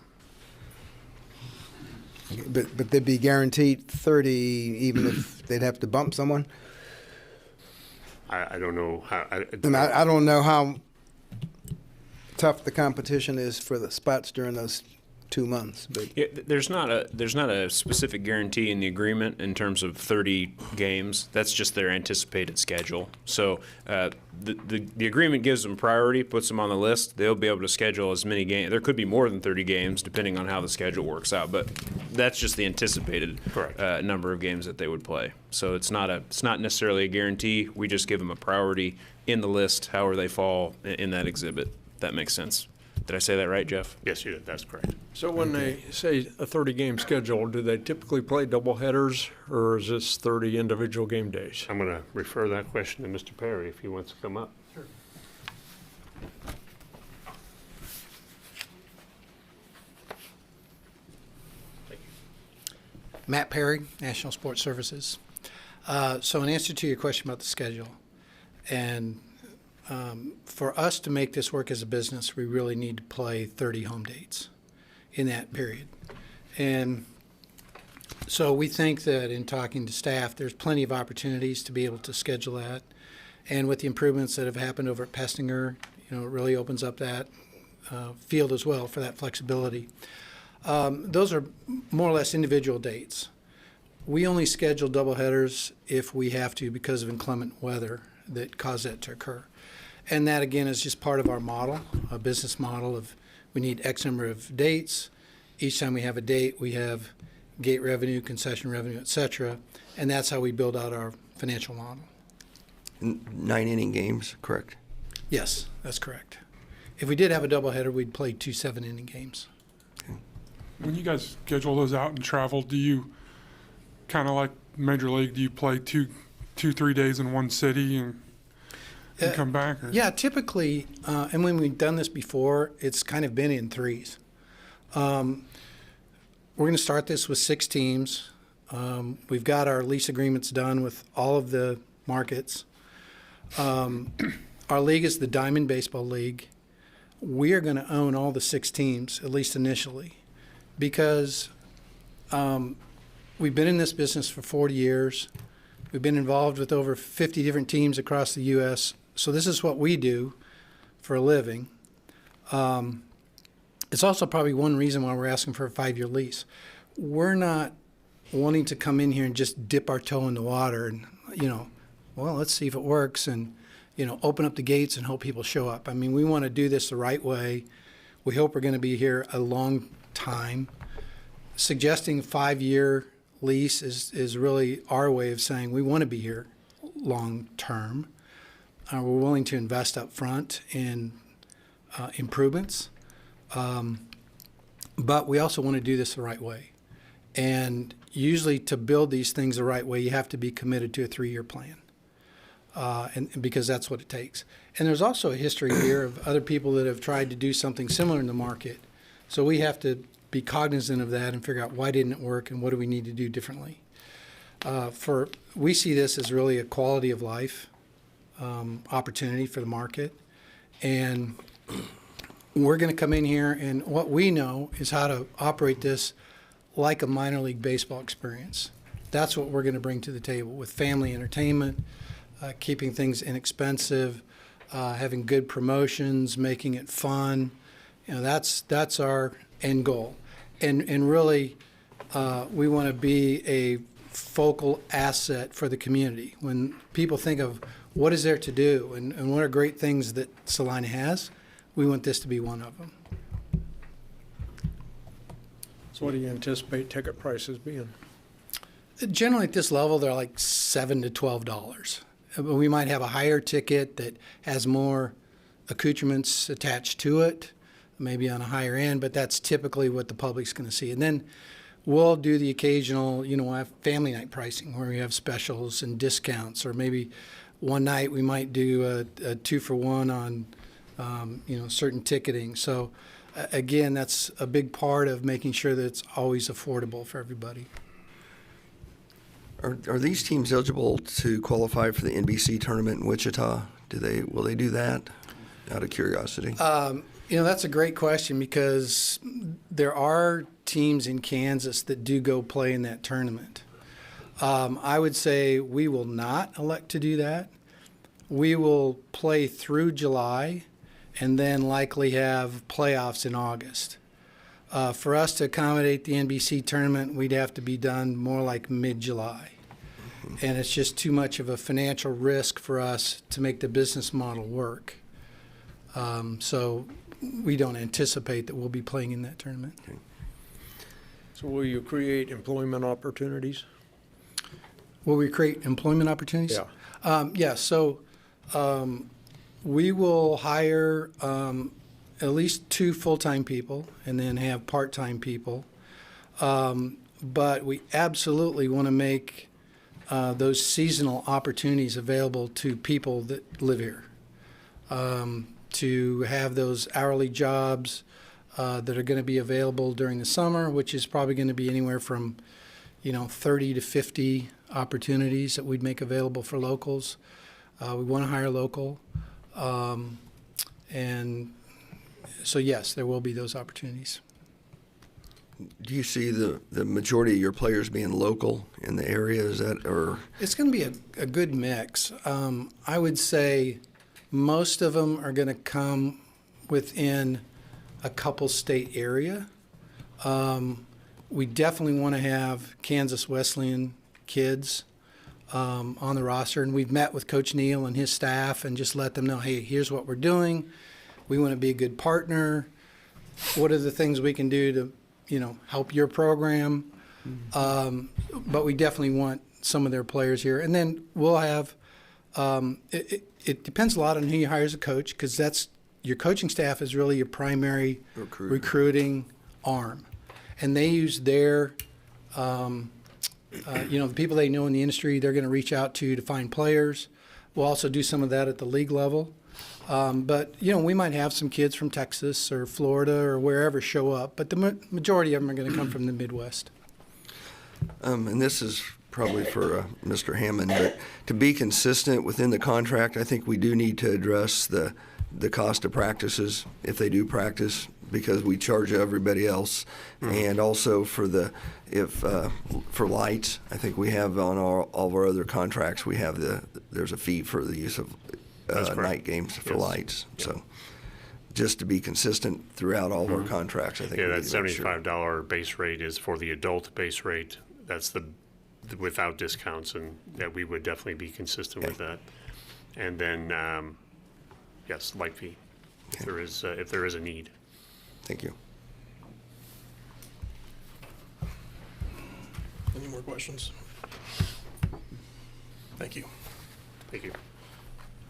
But they'd be guaranteed 30 even if they'd have to bump someone? I don't know how. I don't know how tough the competition is for the spots during those 2 months. But Yeah, there's not a specific guarantee in the agreement in terms of 30 games. That's just their anticipated schedule. So the agreement gives them priority, puts them on the list. They'll be able to schedule as many games. There could be more than 30 games depending on how the schedule works out, but that's just the anticipated number of games that they would play. So it's not necessarily a guarantee. We just give them a priority in the list, however they fall in that exhibit. That makes sense. Did I say that right, Jeff? Yes, you did. That's correct. So when they say a 30-game schedule, do they typically play doubleheaders, or is this 30 individual game days? I'm going to refer that question to Mr. Perry if he wants to come up. Sure. Matt Perry, National Sports Services. So in answer to your question about the schedule, and for us to make this work as a business, we really need to play 30 home dates in that period. And so we think that in talking to staff, there's plenty of opportunities to be able to schedule that. And with the improvements that have happened over at Pestinger, it really opens up that field as well for that flexibility. Those are more or less individual dates. We only schedule doubleheaders if we have to because of inclement weather that cause that to occur. And that, again, is just part of our model, a business model of we need X number of dates. Each time we have a date, we have gate revenue, concession revenue, et cetera, and that's how we build out our financial model. 9-inning games, correct? Yes, that's correct. If we did have a doubleheader, we'd play 2 7-inning games. When you guys schedule those out and travel, do you kind of like Major League, do you play 3 days in one city and come back? Or? Yeah, typically, and when we've done this before, it's kind of been in threes. We're going to start this with 6 teams. We've got our lease agreements done with all of the markets. Our league is the Diamond Baseball League. We are going to own all the 6 teams, at least initially, because we've been in this business for 40 years. We've been involved with over 50 different teams across the U.S., so this is what we do for a living. It's also probably one reason why we're asking for a 5-year lease. We're not wanting to come in here and just dip our toe in the water and, well, let's see if it works and, open up the gates and hope people show up. I mean, we want to do this the right way. We hope we're going to be here a long time. Suggesting a 5-year lease is really our way of saying we want to be here long term. We're willing to invest up front in improvements, but we also want to do this the right way. And usually to build these things the right way, you have to be committed to a 3-year plan, and because that's what it takes. And there's also a history here of other people that have tried to do something similar in the market. So we have to be cognizant of that and figure out why didn't it work and what do we need to do differently. We see this as really a quality of life opportunity for the market, and we're going to come in here and what we know is how to operate this like a minor league baseball experience. That's what we're going to bring to the table with family entertainment, keeping things inexpensive, having good promotions, making it fun. That's our end goal. And really, we want to be a focal asset for the community. When people think of what is there to do and what are great things that Salina has, we want this to be one of them. So what do you anticipate ticket prices being? Generally at this level, they're like $7 to $12. We might have a higher ticket that has more accoutrements attached to it, maybe on a higher end, but that's typically what the public's going to see. And then we'll do the occasional, have family night pricing where we have specials and discounts, or maybe one night we might do a 2-for-1 on, certain ticketing. So again, that's a big part of making sure that it's always affordable for everybody. Are these teams eligible to qualify for the NBC tournament in Wichita? Will they do that? Out of curiosity. That's a great question because there are teams in Kansas that do go play in that tournament. I would say we will not elect to do that. We will play through July and then likely have playoffs in August. For us to accommodate the NBC tournament, we'd have to be done more like mid-July. And it's just too much of a financial risk for us to make the business model work. So we don't anticipate that we'll be playing in that tournament. Okay. So will you create employment opportunities? Will we create employment opportunities? Yeah. So we will hire at least 2 full-time people and then have part-time people. But we absolutely want to make those seasonal opportunities available to people that live here. To have those hourly jobs that are going to be available during the summer, which is probably going to be anywhere from 30 to 50 opportunities that we'd make available for locals. We want to hire local. And so, yes, there will be those opportunities. Do you see the majority of your players being local in the area? Is that, or? It's going to be a good mix. I would say most of them are going to come within a couple state area. We definitely want to have Kansas Wesleyan kids on the roster, and we've met with Coach Neal and his staff and just let them know, hey, here's what we're doing. We want to be a good partner. What are the things we can do to help your program? But we definitely want some of their players here. And then we'll have, it depends a lot on who you hire as a coach, because that's, your coaching staff is really your primary recruiting arm. And they use their, the people they know in the industry, they're going to reach out to find players. We'll also do some of that at the league level. But, we might have some kids from Texas or Florida or wherever show up, but the majority of them are going to come from the Midwest. And this is probably for Mr. Hammond, but to be consistent within the contract, I think we do need to address the cost of practices if they do practice, because we charge everybody else. And also for for lights, I think we have on all of our other contracts, we have there's a fee for the use of night games for lights. So just to be consistent throughout all of our contracts, I think. Yeah, that $75 base rate is for the adult base rate. That's the without discounts, and that we would definitely be consistent with that. And then, yes, light fee if there is a need. Thank you. Any more questions? Thank you. Thank you.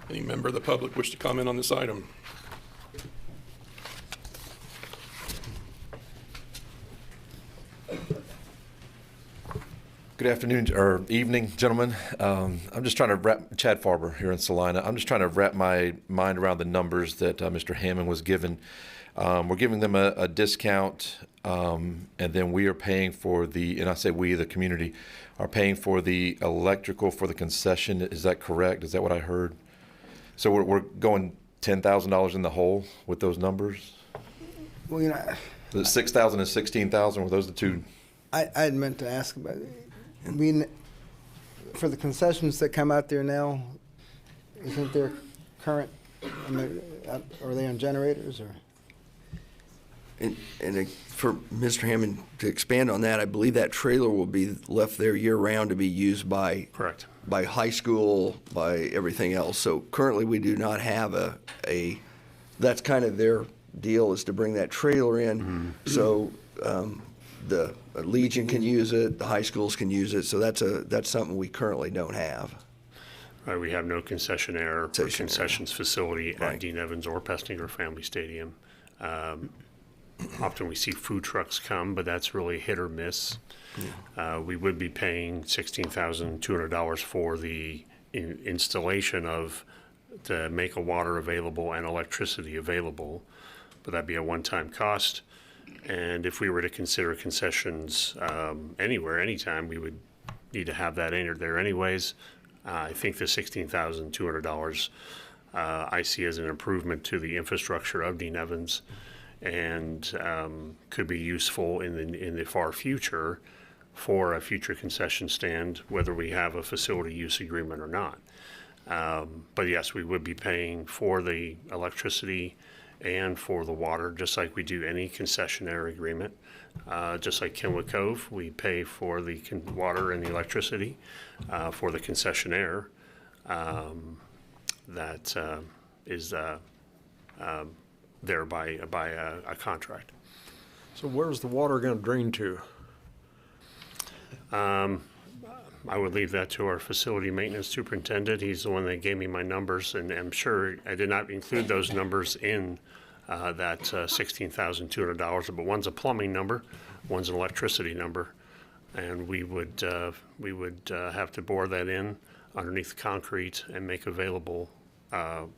Any member of the public wish to comment on this item? Good afternoon, or evening, gentlemen. I'm just trying to Chad Farber here in Salina. I'm just trying to wrap my mind around the numbers that Mr. Hammond was given. We're giving them a discount, and then we are paying for and I say we, the community, are paying for the electrical for the concession. Is that correct? Is that what I heard? So we're going $10,000 in the hole with those numbers? Well, the 6,000 and 16,000, were those the two? I had meant to ask about it. For the concessions that come out there now, isn't there current, are they on generators or? And for Mr. Hammond to expand on that, I believe that trailer will be left there year-round to be used by high school, by everything else. So currently we do not have a that's kind of their deal, is to bring that trailer in. So the Legion can use it, the high schools can use it. So that's something we currently don't have. Right, we have no concessionaire or concessions facility at Dean Evans or Pestinger Family Stadium. Often we see food trucks come, but that's really hit or miss. We would be paying $16,200 for the installation to make a water available and electricity available, but that'd be a one-time cost. And if we were to consider concessions anywhere, anytime, we would need to have that entered there anyways. I think the $16,200 I see as an improvement to the infrastructure of Dean Evans, and could be useful in the far future for a future concession stand, whether we have a facility use agreement or not. But yes, we would be paying for the electricity and for the water, just like we do any concessionaire agreement. Just like Kenwood Cove, we pay for the water and the electricity for the concessionaire that is there by a contract. So where's the water going to drain to? I would leave that to our facility maintenance superintendent. He's the one that gave me my numbers, and I'm sure I did not include those numbers in that $16,200, but one's a plumbing number, one's an electricity number, and we would have to bore that in underneath the concrete and make available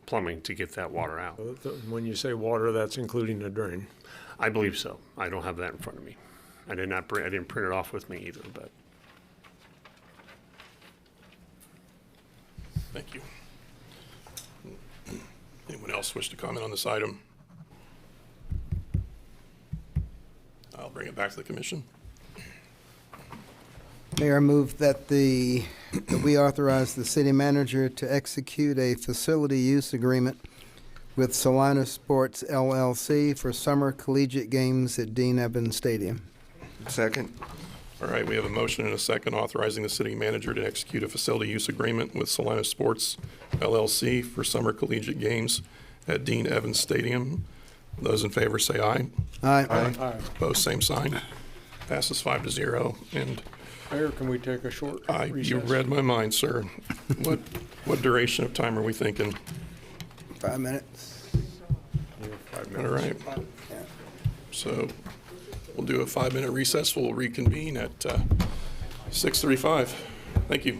plumbing to get that water out. When you say water, that's including the drain? I believe so. I don't have that in front of me. I didn't print it off with me either, but. Thank you. Anyone else wish to comment on this item? I'll bring it back to the commission. Mayor, I move that that we authorize the city manager to execute a facility use agreement with Salina Sports LLC for Summer Collegiate Games at Dean Evans Stadium. Second. All right, we have a motion and a second authorizing the city manager to execute a facility use agreement with Salina Sports LLC for Summer Collegiate Games at Dean Evans Stadium. Those in favor say aye. Aye. Aye. Opposed, same sign. Passes 5-0. And Mayor, can we take a short recess? you read my mind, sir. What duration of time are we thinking? 5 minutes. Yeah, 5 All minutes. right. So we'll do a 5-minute recess. We'll reconvene at 6:35. Thank you.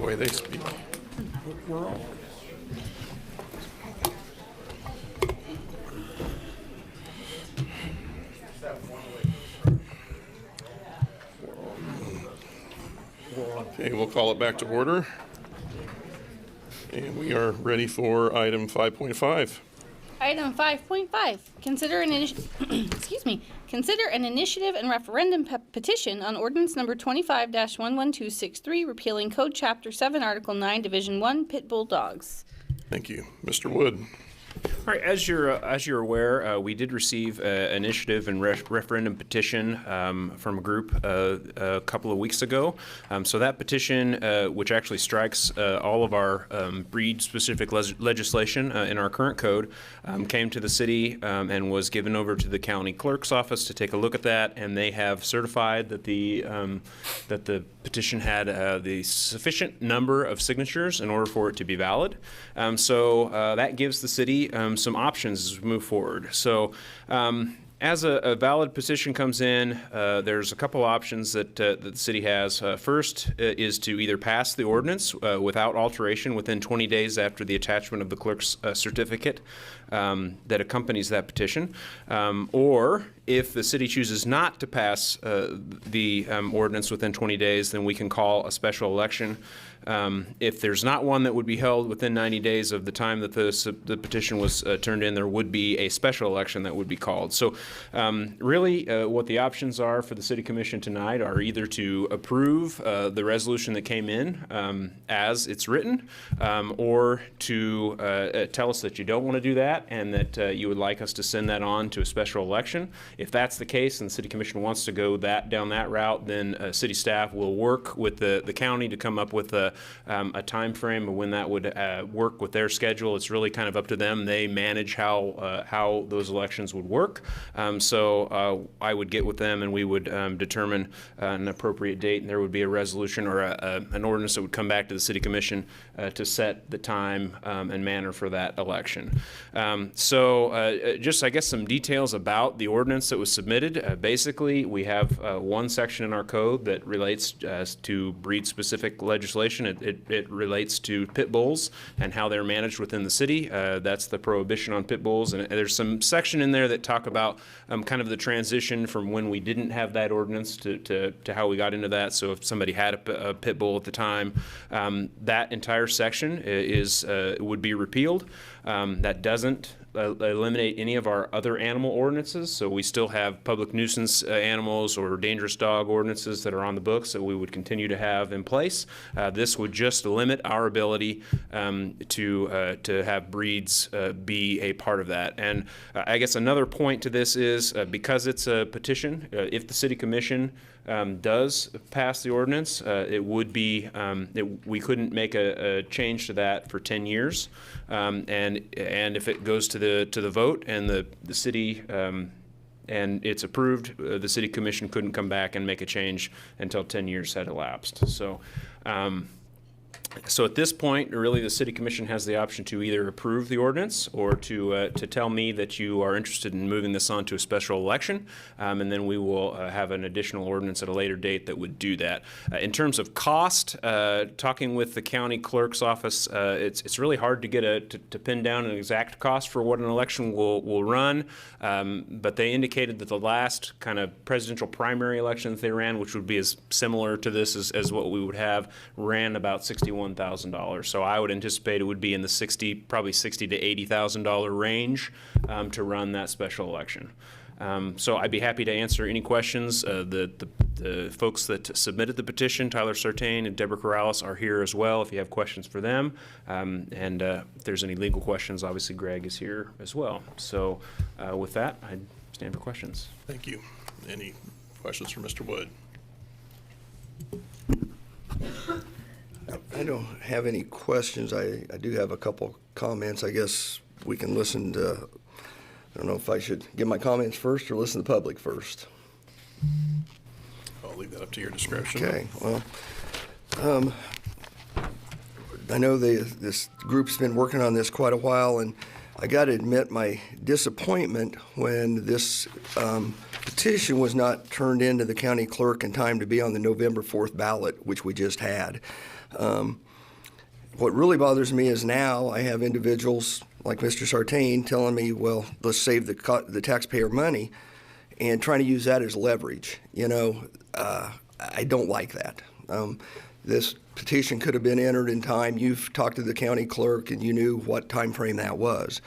the way they speak. We're all. Okay, we'll call it back to order. And we are ready for item 5.5. Item 5.5, consider an excuse me, consider an initiative and referendum petition on ordinance number 25-11263, repealing Code Chapter 7, Article 9, Division 1, Pit Bull Dogs. Thank you. Mr. Wood. All right, as you're aware, we did receive an initiative and referendum petition from a group a couple of weeks ago. So that petition, which actually strikes all of our breed-specific legislation in our current code, came to the city and was given over to the county clerk's office to take a look at that, and they have certified that the petition had the sufficient number of signatures in order for it to be valid. So that gives the city some options as we move forward. So as a valid petition comes in, there's a couple options that the city has. First is to either pass the ordinance without alteration within 20 days after the attachment of the clerk's certificate that accompanies that petition, or if the city chooses not to pass the ordinance within 20 days, then we can call a special election. If there's not one that would be held within 90 days of the time that the petition was turned in, there would be a special election that would be called. So really what the options are for the City Commission tonight are either to approve the resolution that came in as it's written, or to tell us that you don't want to do that and that you would like us to send that on to a special election. If that's the case and the City Commission wants to go down that route, then city staff will work with the county to come up with a time frame of when that would work with their schedule. It's really kind of up to them. They manage how those elections would work. So I would get with them and we would determine an appropriate date, and there would be a resolution or an ordinance that would come back to the City Commission to set the time and manner for that election. So just, I guess, some details about the ordinance that was submitted. Basically, we have one section in our code that relates to breed-specific legislation. It relates to pit bulls and how they're managed within the city. That's the prohibition on pit bulls. And there's some section in there that talk about kind of the transition from when we didn't have that ordinance to how we got into that. So if somebody had a pit bull at the time, that entire section would be repealed. That doesn't eliminate any of our other animal ordinances. So we still have public nuisance animals or dangerous dog ordinances that are on the books that we would continue to have in place. This would just limit our ability to have breeds be a part of that. And I guess another point to this is because it's a petition, if the City Commission does pass the ordinance, it would be we couldn't make a change to that for 10 years, and if it goes to the vote and the city and it's approved, the City Commission couldn't come back and make a change until 10 years had elapsed. So at this point, really, the City Commission has the option to either approve the ordinance or to tell me that you are interested in moving this on to a special election, and then we will have an additional ordinance at a later date that would do that. In terms of cost, talking with the county clerk's office, it's really hard to get to pin down an exact cost for what an election will run, but they indicated that the last kind of presidential primary election that they ran, which would be as similar to this as what we would have, ran about $61,000. So I would anticipate it would be in the probably $60,000 to $80,000 range to run that special election. So I'd be happy to answer any questions. The folks that submitted the petition, Tyler Sartain and Deborah Corrales, are here as well if you have questions for them. And if there's any legal questions, obviously Greg is here as well. So with that, I stand for questions. Thank you. Any questions for Mr. Wood? I don't have any questions. I do have a couple comments. I guess we can listen to, I don't know if I should give my comments first or listen to the public first. I'll leave that up to your discretion. Okay, well, I know this group's been working on this quite a while, and I got to admit my disappointment when this petition was not turned into the county clerk in time to be on the November 4th ballot, which we just had. what really bothers me is now I have individuals like Mr. Sartain telling me, well, let's save the taxpayer money, and trying to use that as leverage. I don't like that. This petition could have been entered in time. You've talked to the county clerk and you knew what time frame that was.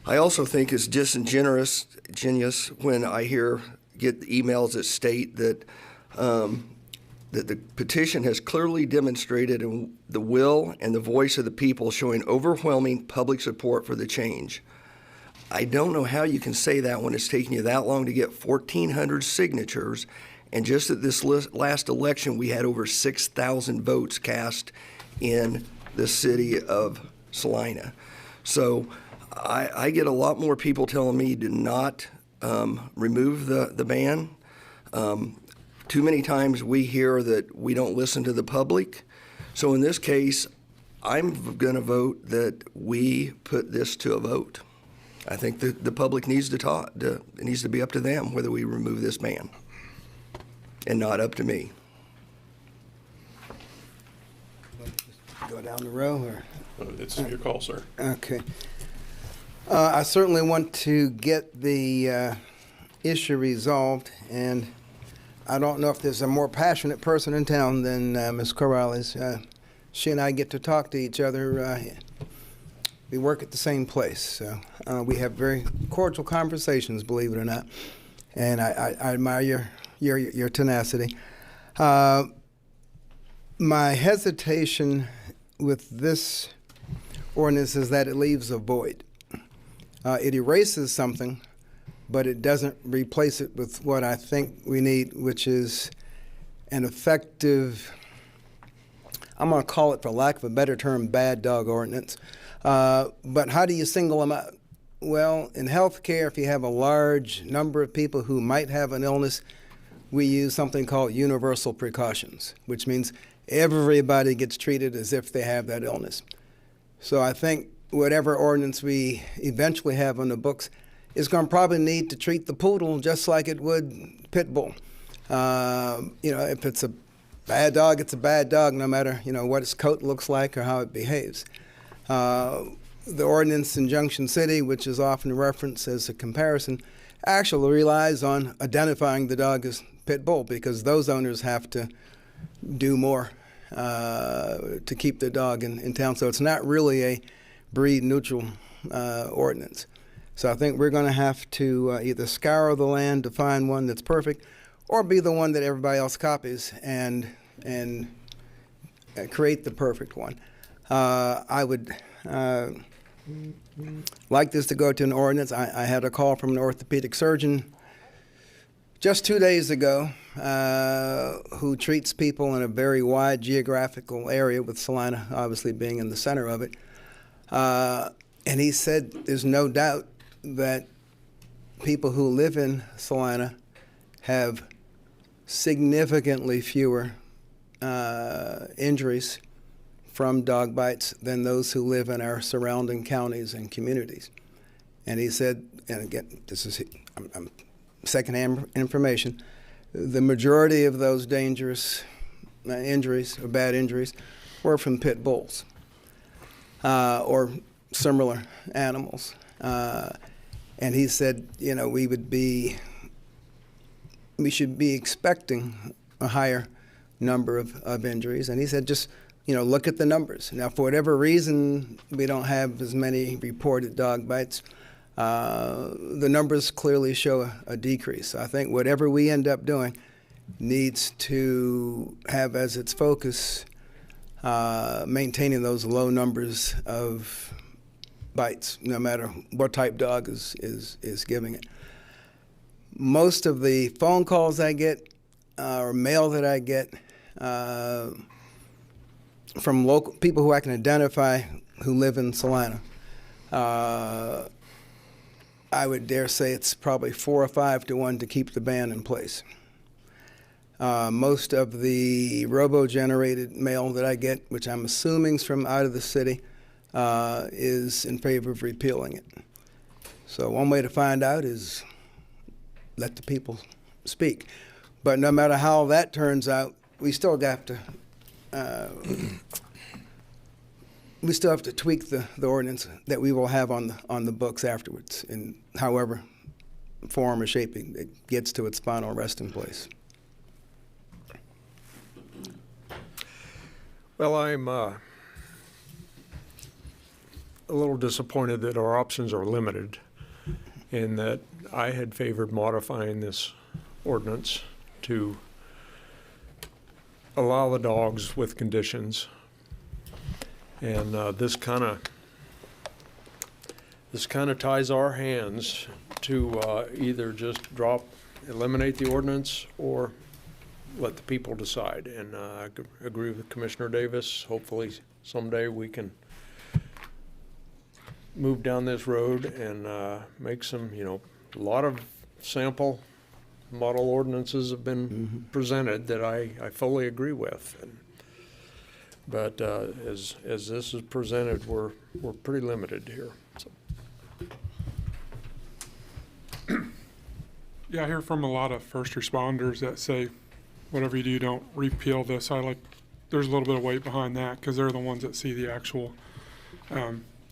I also think it's disingenuous when I get emails that state that that the petition has clearly demonstrated the will and the voice of the people, showing overwhelming public support for the change. I don't know how you can say that when it's taken you that long to get 1,400 signatures, and just at this last election, we had over 6,000 votes cast in the city of Salina. So I get a lot more people telling me to not remove the ban. Too many times we hear that we don't listen to the public. So in this case, I'm going to vote that we put this to a vote. I think the public needs to talk. It needs to be up to them whether we remove this ban, and not up to me. Go down the row, or? It's your call, sir. Okay. I certainly want to get the issue resolved, and I don't know if there's a more passionate person in town than Ms. Corrales. She and I get to talk to each other. We work at the same place, so we have very cordial conversations, believe it or not, and I admire your tenacity. My hesitation with this ordinance is that it leaves a void. It erases something, but it doesn't replace it with what I think we need, which is an effective, I'm going to call it, for lack of a better term, bad dog ordinance. But how do you single them out? Well, in healthcare, if you have a large number of people who might have an illness, we use something called universal precautions, which means everybody gets treated as if they have that illness. So I think whatever ordinance we eventually have on the books is going to probably need to treat the poodle just like it would pit bull. If it's a bad dog, it's a bad dog, no matter what its coat looks like or how it behaves. The ordinance in Junction City, which is often referenced as a comparison, actually relies on identifying the dog as pit bull, because those owners have to do more to keep their dog in town. So it's not really a breed neutral ordinance. So I think we're going to have to either scour the land to find one that's perfect, or be the one that everybody else copies and create the perfect one. I would like this to go to an ordinance. I had a call from an orthopedic surgeon just 2 days ago who treats people in a very wide geographical area, with Salina obviously being in the center of it. And he said there's no doubt that people who live in Salina have significantly fewer injuries from dog bites than those who live in our surrounding counties and communities. And he said, and again, this is secondhand information, the majority of those dangerous injuries or bad injuries were from pit bulls or similar animals. And he said, we should be expecting a higher number of injuries. And he said, just, look at the numbers. Now, for whatever reason, we don't have as many reported dog bites. The numbers clearly show a decrease. I think whatever we end up doing needs to have as its focus maintaining those low numbers of bites, no matter what type dog is giving it. Most of the phone calls I get or mail that I get from local people who I can identify who live in Salina, I would dare say it's probably 4 or 5 to 1 to keep the ban in place. Most of the robo-generated mail that I get, which I'm assuming is from out of the city, is in favor of repealing it. So one way to find out is let the people speak. But no matter how that turns out, we still got to we still have to tweak the ordinance that we will have on the books afterwards, in however form or shape it gets to its final resting place. Well, I'm a little disappointed that our options are limited, in that I had favored modifying this ordinance to allow the dogs with conditions. And this kind of ties our hands to either just eliminate the ordinance or let the people decide. And I agree with Commissioner Davis. Hopefully someday we can move down this road and make some, a lot of sample model ordinances have been presented that I fully agree with. But as this is presented, we're pretty limited here. So. Yeah, I hear from a lot of first responders that say, whatever you do, don't repeal this. There's a little bit of weight behind that because they're the ones that see the actual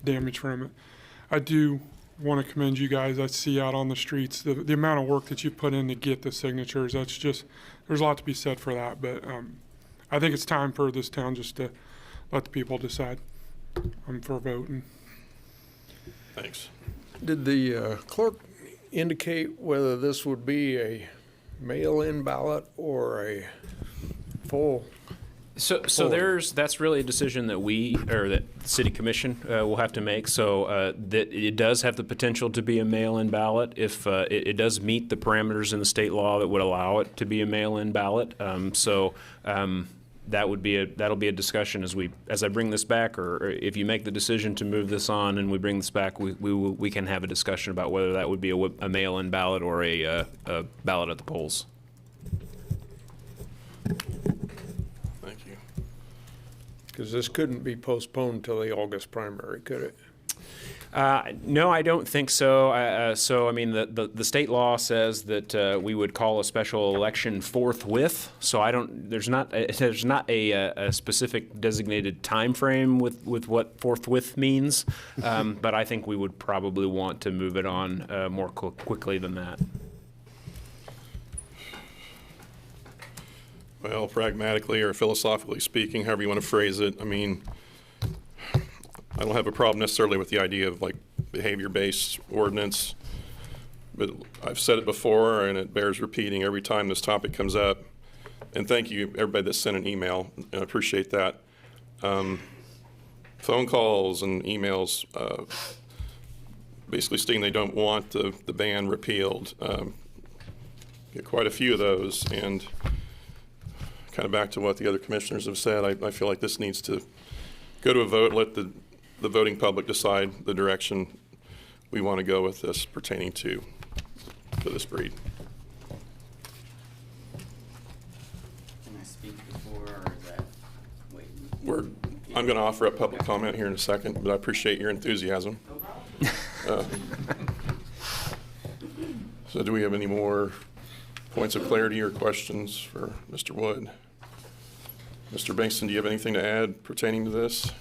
damage from it. I do want to commend you guys. I see out on the streets the amount of work that you put in to get the signatures. That's just, there's a lot to be said for that. But I think it's time for this town just to let the people decide. I'm for voting. Thanks. Did the clerk indicate whether this would be a mail-in ballot or a full? So that's really a decision that that the city commission will have to make. So that it does have the potential to be a mail-in ballot if it does meet the parameters in the state law that would allow it to be a mail-in ballot. That'll be a discussion as I bring this back, or if you make the decision to move this on and we bring this back, we can have a discussion about whether that would be a mail-in ballot or a ballot at the polls. Thank you. Because this couldn't be postponed till the August primary, could it? No, I don't think so. I mean, the state law says that we would call a special election forthwith. So there's not a specific designated time frame with what forthwith means. But I think we would probably want to move it on more quickly than that. Well, pragmatically or philosophically speaking, however you want to phrase it, I mean, I don't have a problem necessarily with the idea of like behavior-based ordinance, but I've said it before and it bears repeating every time this topic comes up. And thank you everybody that sent an email, and I appreciate that. Phone calls and emails basically stating they don't want the ban repealed. Get quite a few of those, and kind of back to what the other commissioners have said, I feel like this needs to go to a vote, let the voting public decide the direction we want to go with this pertaining to this breed. Can I speak before, or is that waiting? I'm going to offer up public comment here in a second, but I appreciate your enthusiasm. So do we have any more points of clarity or questions for Mr. Wood? Mr. Bankston, do you have anything to add pertaining to this?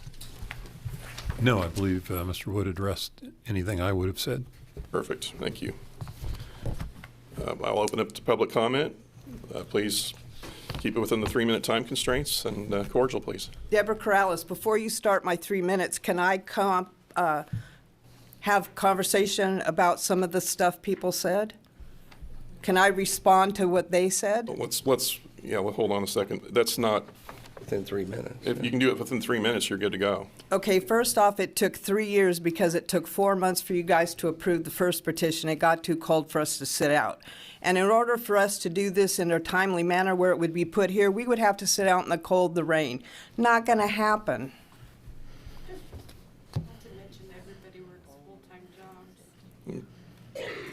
No, I believe Mr. Wood addressed anything I would have said. Perfect. Thank you. I'll open up to public comment. Please keep it within the 3-minute time constraints, and cordial, please. Deborah Corrales, before you start my 3 minutes, can I have conversation about some of the stuff people said? Can I respond to what they said? Well, hold on a second. That's not within 3 minutes. If you can do it within 3 minutes, you're good to go. Okay, first off, it took 3 years because it took 4 months for you guys to approve the first petition. It got too cold for us to sit out. And in order for us to do this in a timely manner where it would be put here, we would have to sit out in the cold, the rain. Not going to happen. Not to mention everybody works full-time jobs.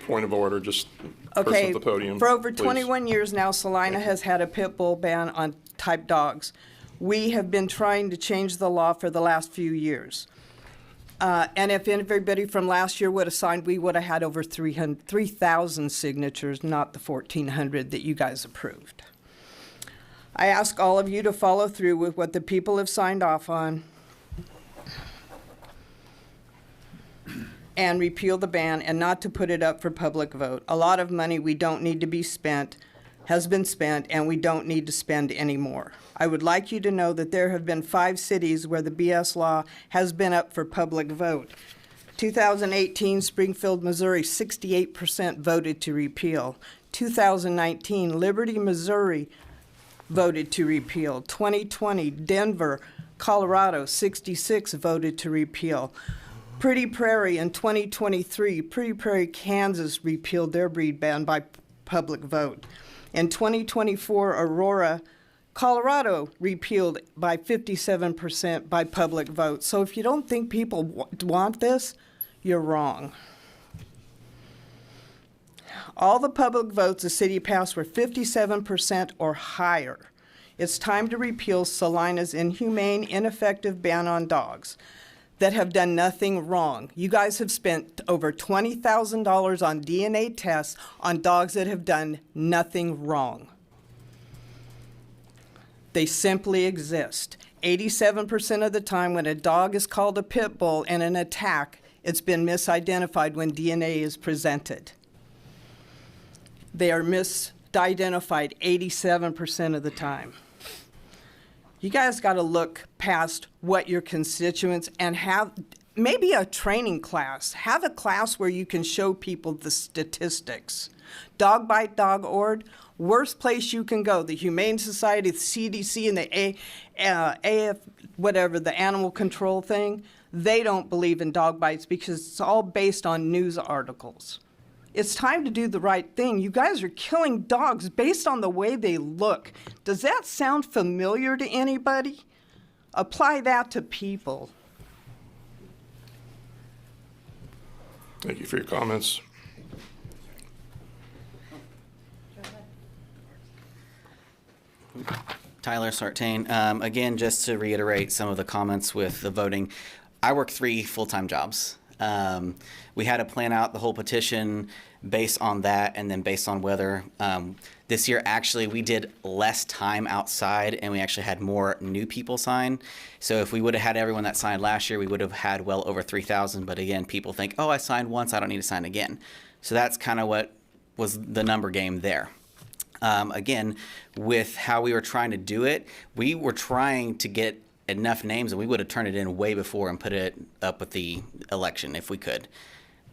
Point of order, just Okay, person at the podium. for over please. 21 years now, Salina has had a pit bull ban on type dogs. We have been trying to change the law for the last few years. And if everybody from last year would have signed, we would have had over 3,000 signatures, not the 1,400 that you guys approved. I ask all of you to follow through with what the people have signed off on. and repeal the ban and not to put it up for public vote. A lot of money we don't need to be spent has been spent, and we don't need to spend any more. I would like you to know that there have been 5 cities where the BS law has been up for public vote. 2018, Springfield, Missouri, 68% voted to repeal. 2019, Liberty, Missouri, voted to repeal. 2020, Denver, Colorado, 66 voted to repeal. Pretty Prairie in 2023, Pretty Prairie, Kansas repealed their breed ban by public vote. In 2024, Aurora, Colorado repealed by 57% by public vote. So if you don't think people want this, you're wrong. All the public votes the city passed were 57% or higher. It's time to repeal Salina's inhumane, ineffective ban on dogs that have done nothing wrong. You guys have spent over $20,000 on DNA tests on dogs that have done nothing wrong. They simply exist. 87% of the time when a dog is called a pit bull in an attack, it's been misidentified when DNA is presented. They are misidentified 87% of the time. You guys got to look past what your constituents and have maybe a training class. Have a class where you can show people the statistics. Dog-bite.org, worst place you can go. The Humane Society, the CDC, and the AF, whatever, the animal control thing, they don't believe in dog bites because it's all based on news articles. It's time to do the right thing. You guys are killing dogs based on the way they look. Does that sound familiar to anybody? Apply that to people. Thank you for your comments. Tyler Sartain. Again, just to reiterate some of the comments with the voting, I work 3 full-time jobs. We had to plan out the whole petition based on that and then based on weather. This year, actually, we did less time outside and we actually had more new people sign. So if we would have had everyone that signed last year, we would have had well over 3,000. But again, people think, oh, I signed once, I don't need to sign again. So that's kind of what was the number game there. Again, with how we were trying to do it, we were trying to get enough names and we would have turned it in way before and put it up with the election if we could,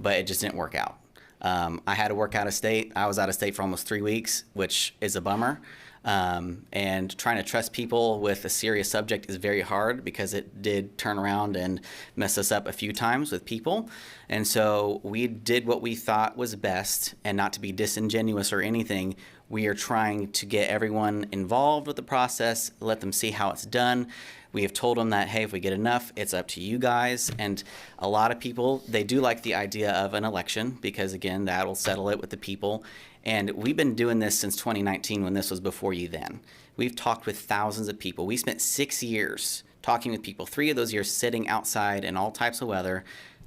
but it just didn't work out. I had to work out of state. I was out of state for almost 3 weeks, which is a bummer. And trying to trust people with a serious subject is very hard because it did turn around and mess us up a few times with people. And so we did what we thought was best, and not to be disingenuous or anything, we are trying to get everyone involved with the process, let them see how it's done. We have told them that, hey, if we get enough, it's up to you guys. And a lot of people, they do like the idea of an election because, again, that will settle it with the people. And we've been doing this since 2019 when this was before you then. We've talked with thousands of people. We spent 6 years talking with people, 3 of those years sitting outside in all types of weather,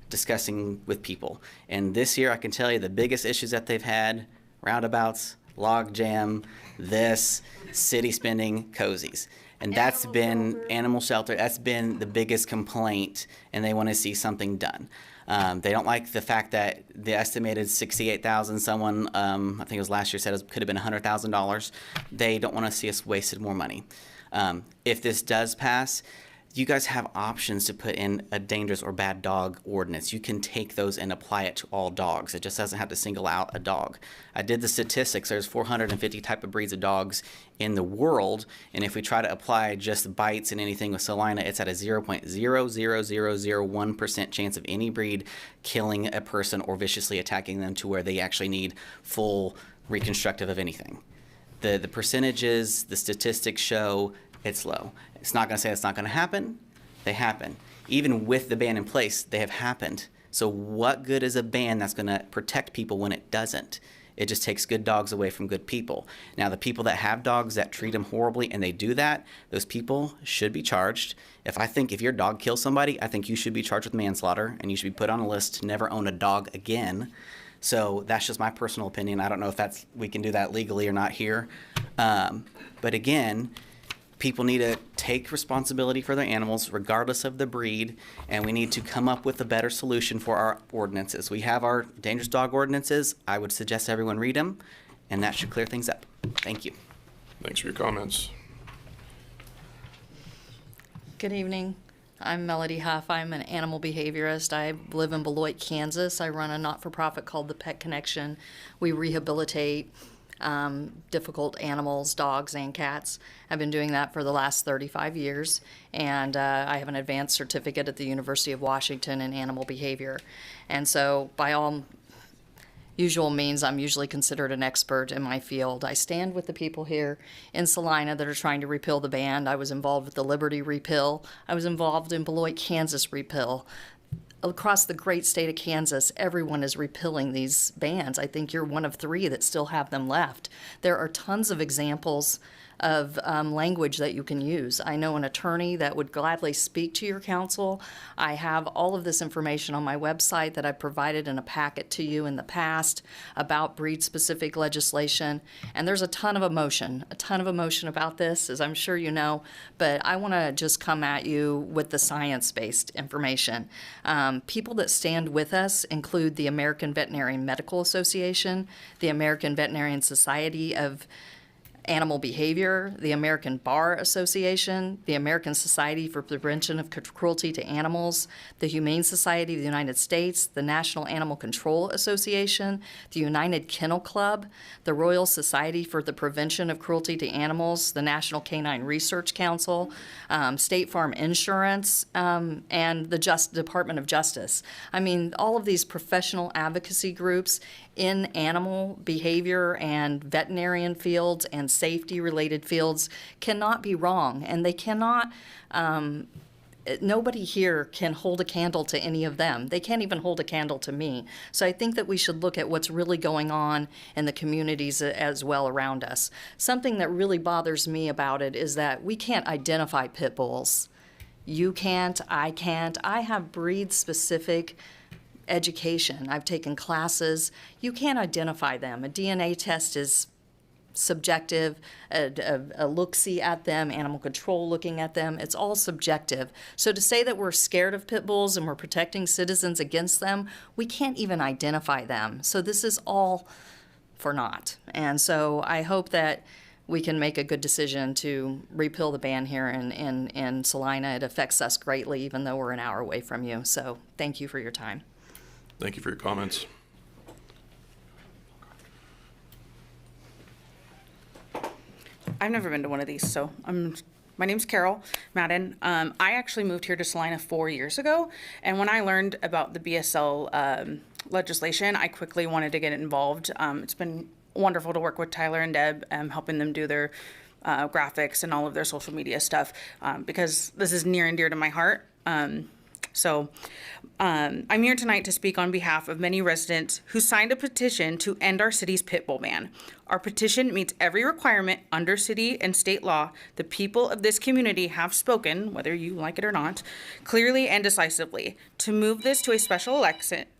discussing with people. And this year, I can tell you the biggest issues that they've had, roundabouts, log jam, this, city spending, cozies. And that's been animal shelter. That's been the biggest complaint, and they want to see something done. They don't like the fact that the estimated 68,000, someone, I think it was last year, said it could have been $100,000. They don't want to see us wasted more money. If this does pass, you guys have options to put in a dangerous or bad dog ordinance. You can take those and apply it to all dogs. It just doesn't have to single out a dog. I did the statistics. There's 450 type of breeds of dogs in the world, and if we try to apply just bites and anything with Salina, it's at a 0.00001% chance of any breed killing a person or viciously attacking them to where they actually need full reconstructive of anything. The percentages, the statistics show it's low. It's not going to say it's not going to happen. They happen. Even with the ban in place, they have happened. So what good is a ban that's going to protect people when it doesn't? It just takes good dogs away from good people. Now, the people that have dogs that treat them horribly and they do that, those people should be charged. If your dog kills somebody, I think you should be charged with manslaughter and you should be put on a list to never own a dog again. So that's just my personal opinion. I don't know if we can do that legally or not here. But again, People need to take responsibility for their animals regardless of the breed, and we need to come up with a better solution for our ordinances. We have our dangerous dog ordinances. I would suggest everyone read them, and that should clear things up. Thank you. Thanks for your comments. Good evening. I'm Melody Huff. I'm an animal behaviorist. I live in Beloit, Kansas. I run a not-for-profit called the Pet Connection. We rehabilitate difficult animals, dogs and cats. I've been doing that for the last 35 years, and I have an advanced certificate at the University of Washington in animal behavior. And so by all usual means, I'm usually considered an expert in my field. I stand with the people here in Salina that are trying to repeal the ban. I was involved with the Liberty repeal. I was involved in Beloit, Kansas repeal. Across the great state of Kansas, everyone is repealing these bans. I think you're one of 3 that still have them left. There are tons of examples of language that you can use. I know an attorney that would gladly speak to your council. I have all of this information on my website that I've provided in a packet to you in the past about breed-specific legislation. And there's a ton of emotion about this, as I'm sure you know, but I want to just come at you with the science-based information. People that stand with us include the American Veterinary Medical Association, the American Veterinarian Society of Animal Behavior, the American Bar Association, the American Society for Prevention of Cruelty to Animals, the Humane Society of the United States, the National Animal Control Association, the United Kennel Club, the Royal Society for the Prevention of Cruelty to Animals, the National Canine Research Council, State Farm Insurance, and the Department of Justice. I mean, all of these professional advocacy groups in animal behavior and veterinarian fields and safety-related fields cannot be wrong, and they cannot, nobody here can hold a candle to any of them. They can't even hold a candle to me. So I think that we should look at what's really going on in the communities as well around us. Something that really bothers me about it is that we can't identify pit bulls. You can't, I can't. I have breed-specific education. I've taken classes. You can't identify them. A DNA test is subjective, a look-see at them, animal control looking at them, it's all subjective. So to say that we're scared of pit bulls and we're protecting citizens against them, we can't even identify them. So this is all for naught. And so I hope that we can make a good decision to repeal the ban here in Salina. It affects us greatly, even though we're an hour away from you. So thank you for your time. Thank you for your comments. I've never been to one of these, so my name's Carol Madden. I actually moved here to Salina 4 years ago, and when I learned about the BSL legislation, I quickly wanted to get involved. It's been wonderful to work with Tyler and Deb, helping them do their graphics and all of their social media stuff, because this is near and dear to my heart. So I'm here tonight to speak on behalf of many residents who signed a petition to end our city's pit bull ban. Our petition meets every requirement under city and state law. The people of this community have spoken, whether you like it or not, clearly and decisively. To move this to a special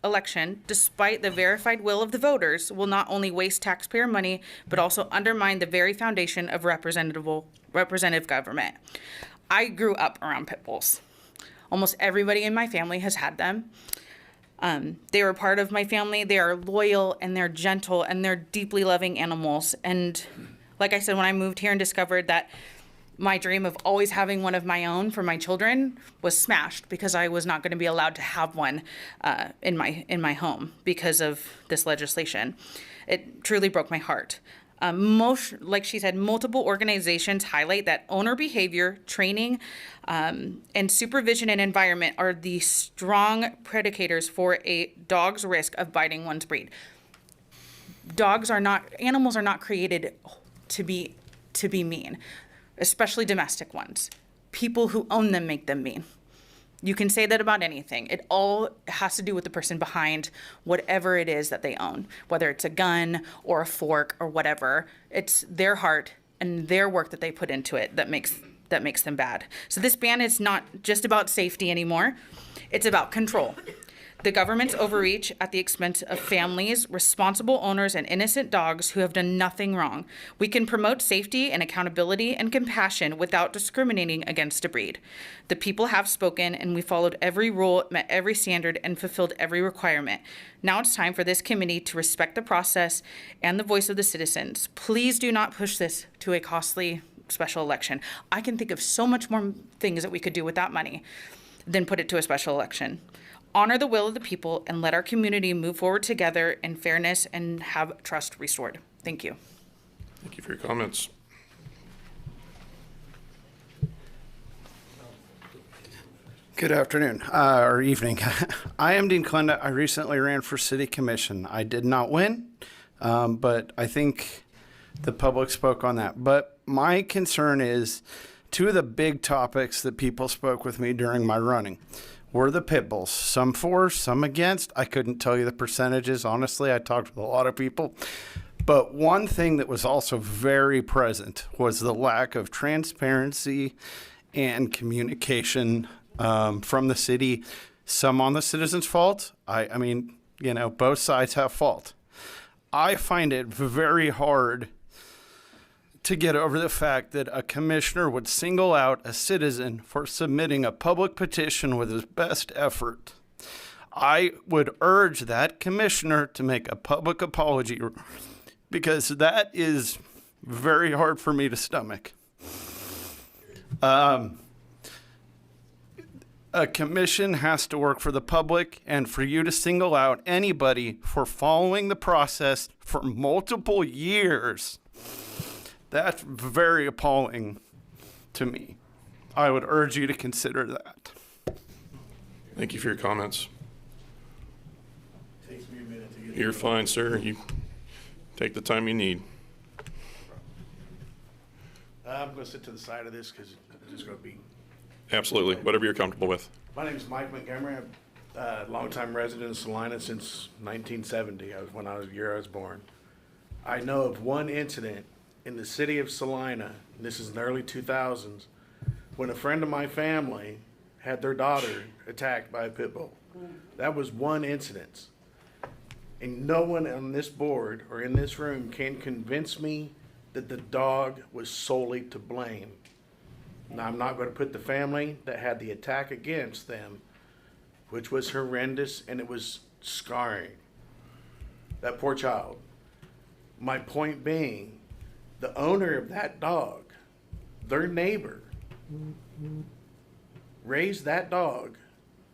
election, despite the verified will of the voters, will not only waste taxpayer money, but also undermine the very foundation of representative government. I grew up around pit bulls. Almost everybody in my family has had them. They were part of my family. They are loyal and they're gentle and they're deeply loving animals. And like I said, when I moved here and discovered that my dream of always having one of my own for my children was smashed because I was not going to be allowed to have one in my home because of this legislation. It truly broke my heart. Like she said, multiple organizations highlight that owner behavior, training, and supervision and environment are the strong predicators for a dog's risk of biting one's breed. Animals are not created to be mean, especially domestic ones. People who own them make them mean. You can say that about anything. It all has to do with the person behind whatever it is that they own, whether it's a gun or a fork or whatever. It's their heart and their work that they put into it that makes them bad. So this ban is not just about safety anymore. It's about control. The government's overreach at the expense of families, responsible owners, and innocent dogs who have done nothing wrong. We can promote safety and accountability and compassion without discriminating against a breed. The people have spoken, and we followed every rule, met every standard, and fulfilled every requirement. Now it's time for this committee to respect the process and the voice of the citizens. Please do not push this to a costly special election. I can think of so much more things that we could do with that money than put it to a special election. Honor the will of the people and let our community move forward together in fairness and have trust restored. Thank you. Thank you for your comments. Good afternoon, or evening. I am Dean Klenda. I recently ran for City Commission. I did not win, but I think the public spoke on that. But my concern is two of the big topics that people spoke with me during my running were the pit bulls. Some for, some against. I couldn't tell you the percentages. Honestly, I talked with a lot of people. But one thing that was also very present was the lack of transparency and communication from the city. Some on the citizens' fault. I mean, you know, both sides have fault. I find it very hard to get over the fact that a commissioner would single out a citizen for submitting a public petition with his best effort. I would urge that commissioner to make a public apology, because that is very hard for me to stomach. A commission has to work for the public, and for you to single out anybody for following the process for multiple years, that's very appalling to me. I would urge you to consider that. Thank you for your comments. Takes me a minute to get. You're fine, sir. You take the time you need. I'm going to sit to the side of this because it's just going to be. Absolutely. Whatever you're comfortable with. My name is Mike Montgomery. I'm a longtime resident of Salina since 1970. When I was the year I was born. I know of one incident in the city of Salina, and this is in the early 2000s, when a friend of my family had their daughter attacked by a pit bull. That was one incident. And no one on this board or in this room can convince me that the dog was solely to blame. Now, I'm not going to put the family that had the attack against them, which was horrendous and it was scarring. That poor child. My point being, the owner of that dog, their neighbor, raised that dog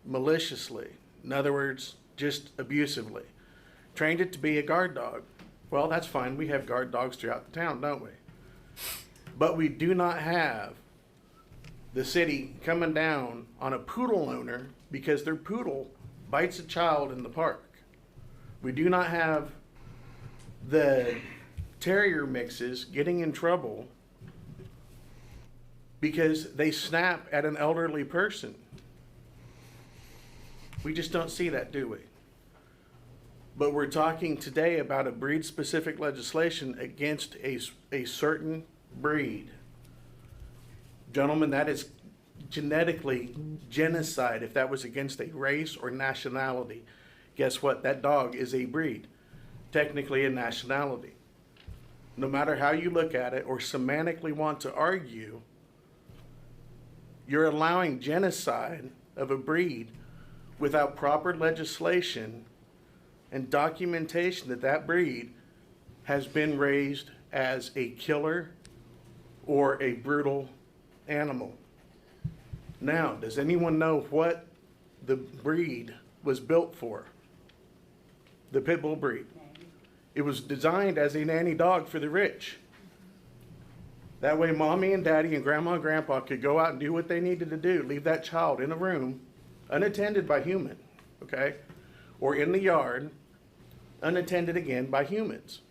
maliciously. In other words, just abusively. Trained it to be a guard dog. Well, that's fine. We have guard dogs throughout the town, don't we? But we do not have the city coming down on a poodle owner because their poodle bites a child in the park. We do not have the terrier mixes getting in trouble because they snap at an elderly person. We just don't see that, do we? But we're talking today about a breed-specific legislation against a certain breed. Gentlemen, that is genetically genocide if that was against a race or nationality. Guess what? That dog is a breed, technically a nationality. No matter how you look at it or semantically want to argue, you're allowing genocide of a breed without proper legislation and documentation that that breed has been raised as a killer or a brutal animal. Now, does anyone know what the breed was built for? The pit bull breed. It was designed as a nanny dog for the rich. That way mommy and daddy and grandma and grandpa could go out and do what they needed to do, leave that child in a room unattended by human, okay? Or in the yard, unattended again by humans.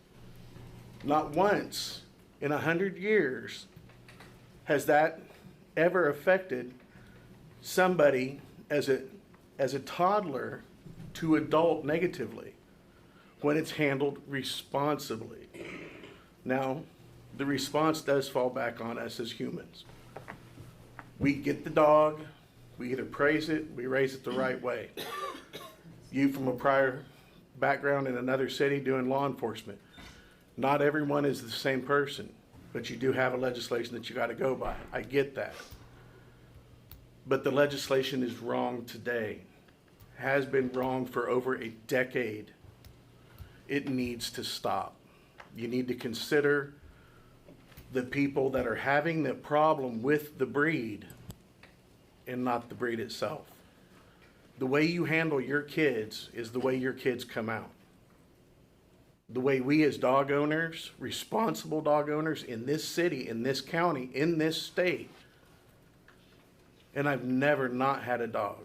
Not once in 100 years has that ever affected somebody as a toddler to adult negatively when it's handled responsibly. Now, the response does fall back on us as humans. We get the dog, we either praise it, we raise it the right way. You from a prior background in another city doing law enforcement. Not everyone is the same person, but you do have a legislation that you got to go by. I get that. But the legislation is wrong today. Has been wrong for over a decade. It needs to stop. You need to consider the people that are having the problem with the breed and not the breed itself. The way you handle your kids is the way your kids come out. The way we as dog owners, responsible dog owners in this city, in this county, in this state, and I've never not had a dog.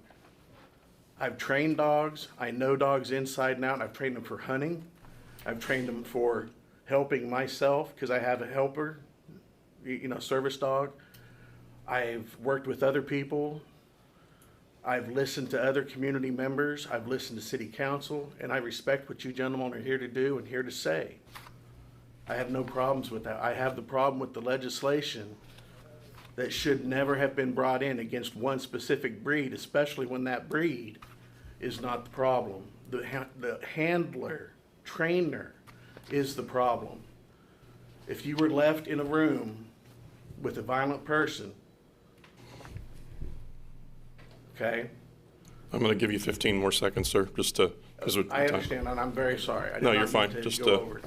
I've trained dogs. I know dogs inside and out. I've trained them for hunting. I've trained them for helping myself because I have a helper, service dog. I've worked with other people. I've listened to other community members. I've listened to city council, and I respect what you gentlemen are here to do and here to say. I have no problems with that. I have the problem with the legislation that should never have been brought in against one specific breed, especially when that breed is not the problem. The handler, trainer is the problem. If you were left in a room with a violent person, okay? I'm going to give you 15 more seconds, sir, just to... I understand, and I'm very sorry. I did No, not you're mean fine. to Just go over it.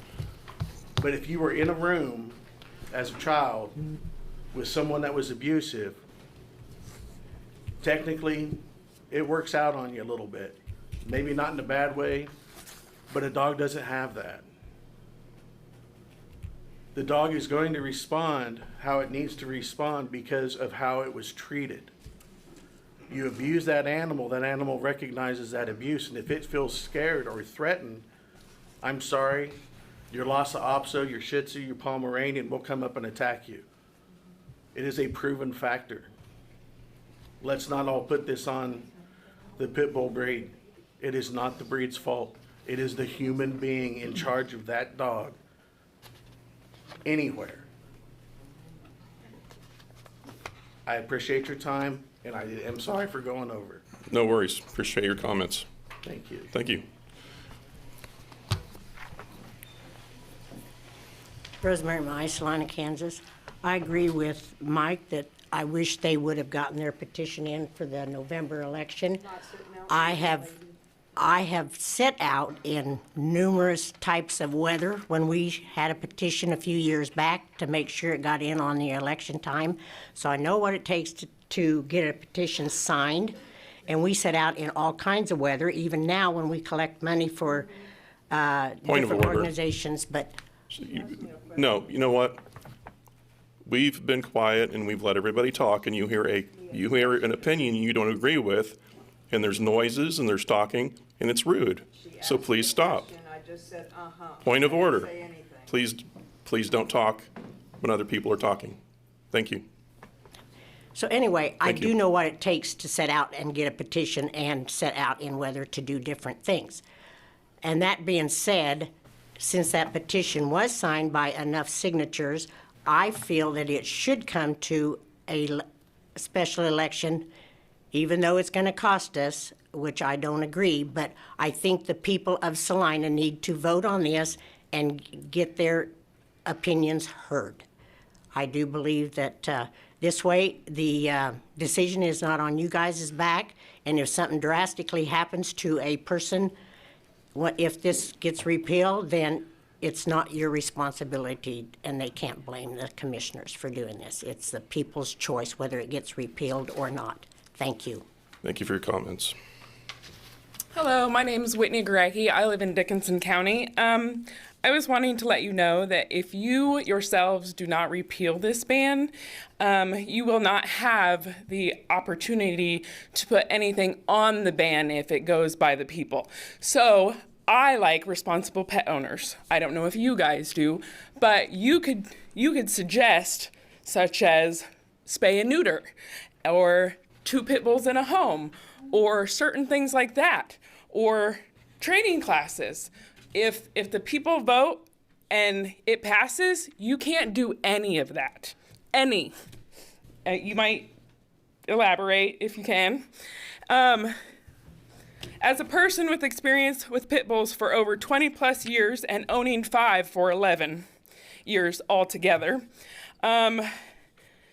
But if you were in a room as a child with someone that was abusive, technically, it works out on you a little bit. Maybe not in a bad way, but a dog doesn't have that. The dog is going to respond how it needs to respond because of how it was treated. You abuse that animal recognizes that abuse, and if it feels scared or threatened, I'm sorry, your Lhasa Apso, your Shih Tzu, your Pomeranian will come up and attack you. It is a proven factor. Let's not all put this on the pit bull breed. It is not the breed's fault. It is the human being in charge of that dog anywhere. I appreciate your time, and I am sorry for going over. No worries. Appreciate your comments. Thank you. Thank you. Rosemary Mai, Salina, Kansas. I agree with Mike that I wish they would have gotten their petition in for the November election. I have set out in numerous types of weather when we had a petition a few years back to make sure it got in on the election time. So I know what it takes to get a petition signed. And we set out in all kinds of weather, even now when we collect money for different organizations. But No, you know what? We've been quiet and we've let everybody talk, and you hear an opinion you don't agree with, and there's noises and there's talking, and it's rude. So please stop. Point of order. Please don't talk when other people are talking. Thank you. so anyway, I do know what it takes to set out and get a petition and set out in weather to do different things. And that being said, since that petition was signed by enough signatures, I feel that it should come to a special election, even though it's going to cost us, which I don't agree, but I think the people of Salina need to vote on this and get their opinions heard. I do believe that this way the decision is not on you guys' back, and if something drastically happens to a person, if this gets repealed, then it's not your responsibility, and they can't blame the commissioners for doing this. It's the people's choice whether it gets repealed or not. Thank you. Thank you for your comments. Hello, my name is Whitney Garecki. I live in Dickinson County. I was wanting to let you know that if you yourselves do not repeal this ban, you will not have the opportunity to put anything on the ban if it goes by the people. So I like responsible pet owners. I don't know if you guys do, but you could suggest such as spay and neuter, or 2 pit bulls in a home, or certain things like that, or training classes. If the people vote and it passes, you can't do any of that. Any. You might elaborate if you can. As a person with experience with pit bulls for over 20 plus years and owning 5 for 11 years altogether,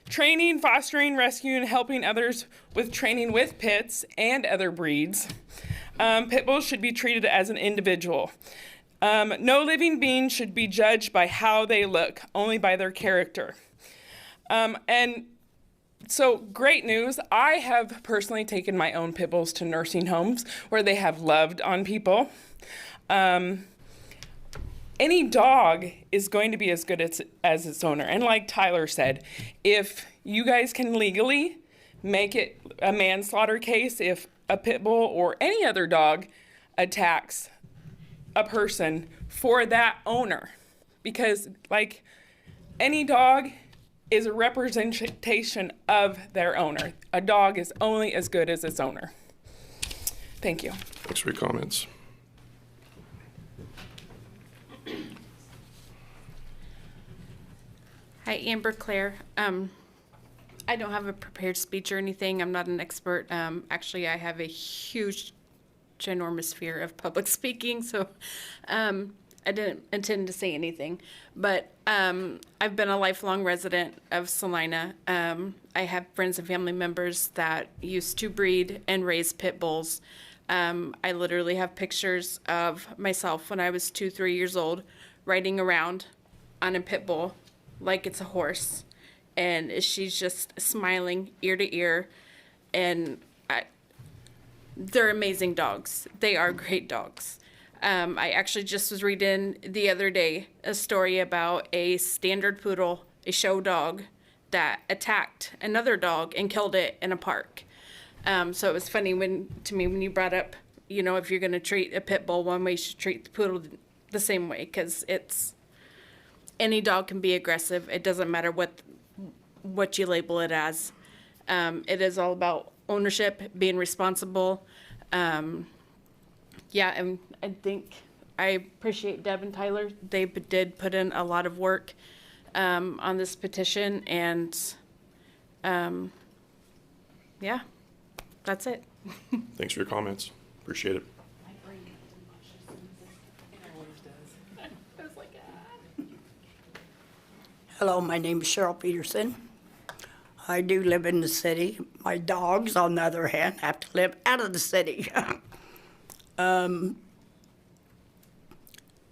training, fostering, rescuing, helping others with training with pits and other breeds, pit bulls should be treated as an individual. No living being should be judged by how they look, only by their character. And so, great news. I have personally taken my own pit bulls to nursing homes where they have loved on people. Any dog is going to be as good as its owner. And like Tyler said, if you guys can legally make it a manslaughter case, if a pit bull or any other dog attacks a person for that owner, because like any dog is a representation of their owner. A dog is only as good as its owner. Thank you. Thanks for your comments. Hi, Amber Claire. I don't have a prepared speech or anything. I'm not an expert. Actually, I have a huge, ginormous fear of public speaking, so I didn't intend to say anything. But I've been a lifelong resident of Salina. I have friends and family members that used to breed and raise pit bulls. I literally have pictures of myself when I was 2-3 years old riding around on a pit bull like it's a horse, and she's just smiling ear to ear, and they're amazing dogs. They are great dogs. I actually just was reading the other day a story about a standard poodle, a show dog, that attacked another dog and killed it in a park. So it was funny to me when you brought up, you know, if you're going to treat a pit bull one way, you should treat the poodle the same way, because any dog can be aggressive. It doesn't matter what you label it as. It is all about ownership, being responsible. And I think I appreciate Deb and Tyler. They did put in a lot of work on this petition, and that's it. Thanks for your comments. Appreciate it. Hello, my name is Cheryl Peterson. I do live in the city. My dogs, on the other hand, have to live out of the city.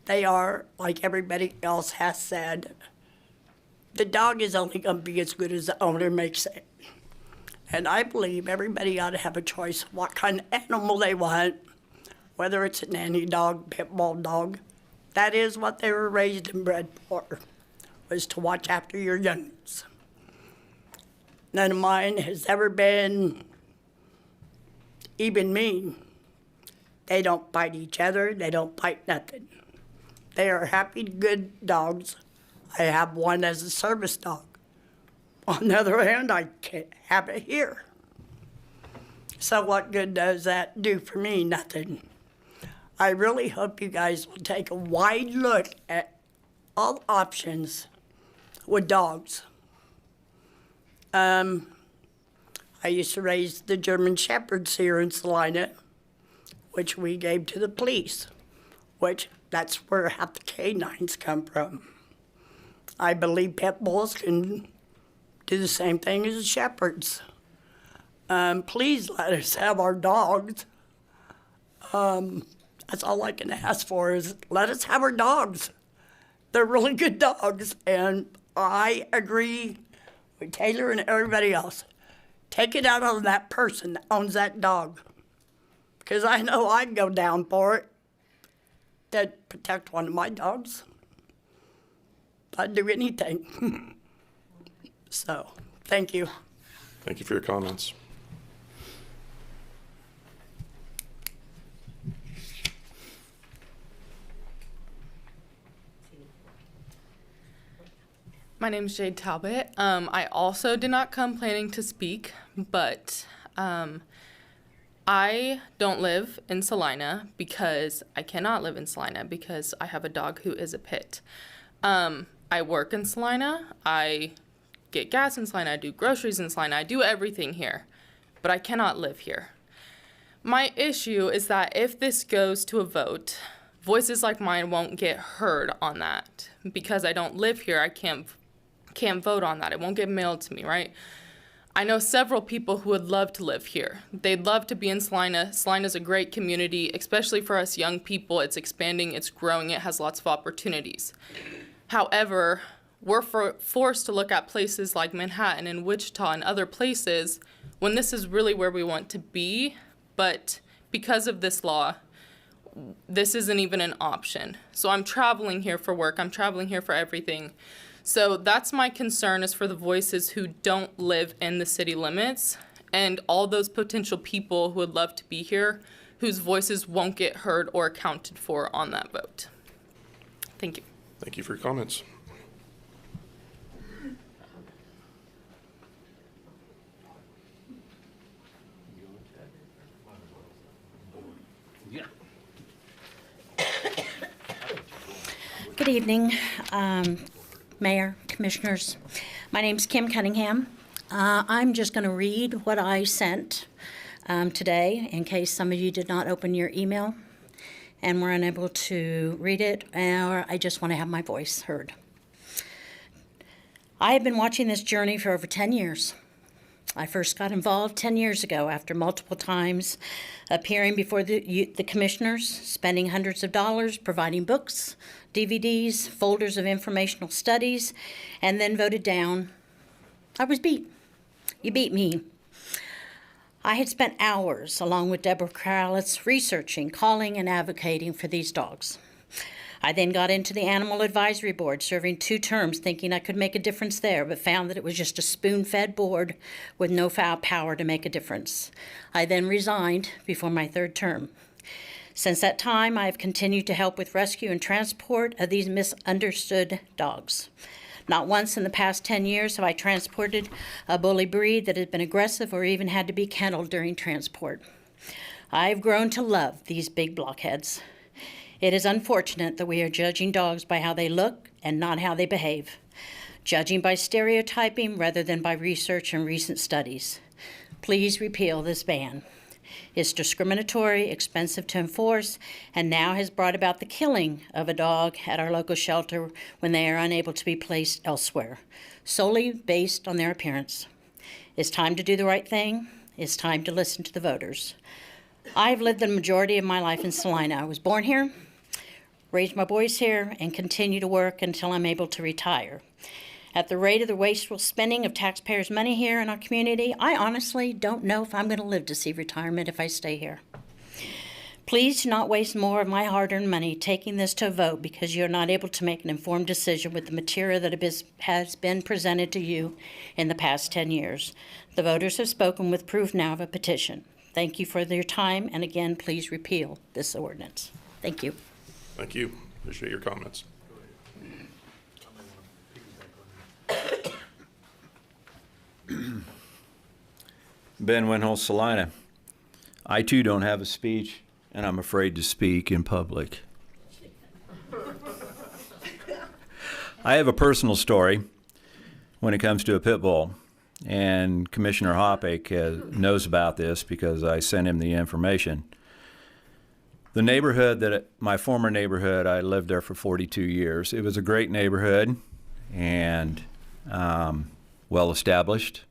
They are, like everybody else has said, the dog is only going to be as good as the owner makes it. And I believe everybody ought to have a choice of what kind of animal they want, whether it's a nanny dog, pit bull dog. That is what they were raised and bred for, was to watch after your youngins. None of mine has ever been even mean. They don't bite each other. They don't bite nothing. They are happy, good dogs. I have one as a service dog. On the other hand, I can't have it here. So what good does that do for me? Nothing. I really hope you guys will take a wide look at all options with dogs. I used to raise the German Shepherds here in Salina, which we gave to the police, which that's where half the canines come from. I believe pit bulls can do the same thing as the shepherds. Please let us have our dogs. That's all I can ask for, is let us have our dogs. They're really good dogs, and I agree with Taylor and everybody else. Take it out on that person that owns that dog, because I know I'd go down for it to protect one of my dogs. I'd do anything. So, thank you. Thank you for your comments. My name is Jade Talbot. I also did not come planning to speak, but I don't live in Salina because I cannot live in Salina because I have a dog who is a pit. I work in Salina. I get gas in Salina. I do groceries in Salina. I do everything here, but I cannot live here. My issue is that if this goes to a vote, voices like mine won't get heard on that. Because I don't live here, I can't vote on that. It won't get mailed to me, right? I know several people who would love to live here. They'd love to be in Salina. Salina's a great community, especially for us young people. It's expanding, it's growing, it has lots of opportunities. However, we're forced to look at places like Manhattan and Wichita and other places when this is really where we want to be, but because of this law, this isn't even an option. So I'm traveling here for work, I'm traveling here for everything. So that's my concern, is for the voices who don't live in the city limits and all those potential people who would love to be here, whose voices won't get heard or accounted for on that vote. Thank you. Thank you for your comments. Good evening, Mayor, Commissioners. My name's Kim Cunningham. I'm just going to read what I sent today in case some of you did not open your email and were unable to read it, or I just want to have my voice heard. I have been watching this journey for over 10 years. I first got involved 10 years ago after multiple times appearing before the commissioners, spending hundreds of dollars, providing books, DVDs, folders of informational studies, and then voted down. I was beat. You beat me. I had spent hours, along with Deborah Kralitz, researching, calling, and advocating for these dogs. I then got into the Animal Advisory Board, serving 2 terms, thinking I could make a difference there, but found that it was just a spoon-fed board with no power to make a difference. I then resigned before my 3rd term. Since that time, I have continued to help with rescue and transport of these misunderstood dogs. Not once in the past 10 years have I transported a bully breed that has been aggressive or even had to be kenneled during transport. I have grown to love these big blockheads. It is unfortunate that we are judging dogs by how they look and not how they behave, judging by stereotyping rather than by research and recent studies. Please repeal this ban. It's discriminatory, expensive to enforce, and now has brought about the killing of a dog at our local shelter when they are unable to be placed elsewhere, solely based on their appearance. It's time to do the right thing. It's time to listen to the voters. I've lived the majority of my life in Salina. I was born here, raised my boys here, and continue to work until I'm able to retire. At the rate of the wasteful spending of taxpayers' money here in our community, I honestly don't know if I'm going to live to see retirement if I stay here. Please do not waste more of my hard-earned money taking this to a vote because you're not able to make an informed decision with the material that has been presented to you in the past 10 years. The voters have spoken with proof now of a petition. Thank you for your time, and again, please repeal this ordinance. Thank you. Thank you. Appreciate your comments. Ben Winhole, Salina. I too don't have a speech, and I'm afraid to speak in public. I have a personal story when it comes to a pit bull, and Commissioner Hoppick knows about this because I sent him the information. The neighborhood my former neighborhood, I lived there for 42 years. It was a great neighborhood and well established.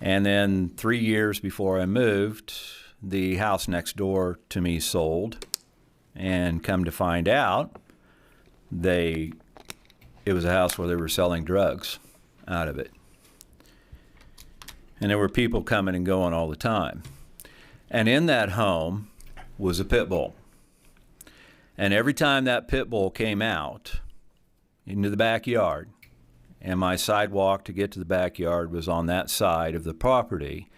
And then 3 years before I moved, the house next door to me sold, and come to find out, it was a house where they were selling drugs out of it. And there were people coming and going all the time. And in that home was a pit bull. And every time that pit bull came out into the backyard, and my sidewalk to get to the backyard was on that side of the property,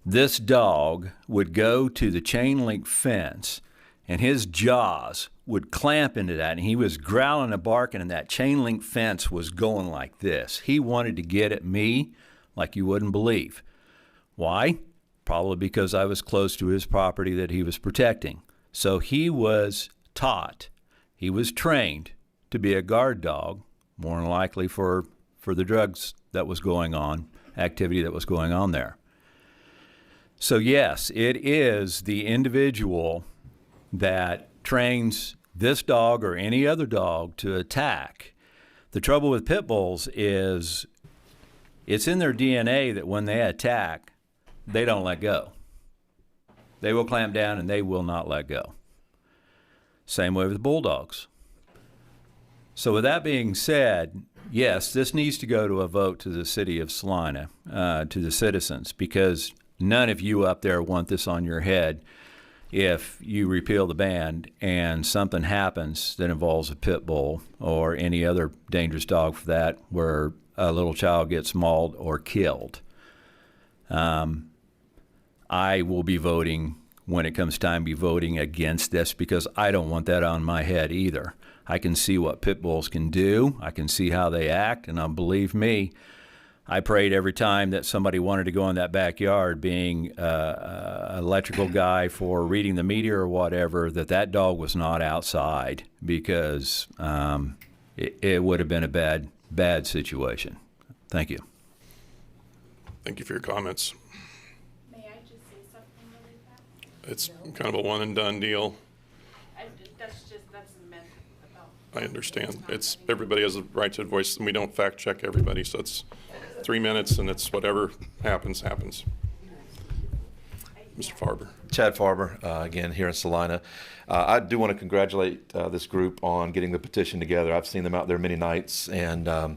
this dog would go to the chain link fence and his jaws would clamp into that, and he was growling and barking, and that chain link fence was going like this. He wanted to get at me like you wouldn't believe. Why? Probably because I was close to his property that he was protecting. So he was taught, he was trained to be a guard dog, more than likely for the drugs that was going on, activity that was going on there. So yes, it is the individual that trains this dog or any other dog to attack. The trouble with pit bulls is it's in their DNA that when they attack, they don't let go. They will clamp down and they will not let go. Same way with bulldogs. So with that being said, yes, this needs to go to a vote to the city of Salina, to the citizens, because none of you up there want this on your head if you repeal the ban and something happens that involves a pit bull or any other dangerous dog for that, where a little child gets mauled or killed. I will be voting, when it comes time to be voting, against this, because I don't want that on my head either. I can see what pit bulls can do. I can see how they act, and believe me, I prayed every time that somebody wanted to go in that backyard, being an electrical guy for reading the media or whatever, that dog was not outside, because it would have been a bad situation. Thank you. Thank you for your comments. May I just say something really fast? It's kind of a one and done deal. That's meant about. I understand. It's, everybody has a right to voice, and we don't fact check everybody, so it's 3 minutes, and it's whatever happens. Mr. Farber. Chad Farber, again, here in Salina. I do want to congratulate this group on getting the petition together. I've seen them out there many nights, and a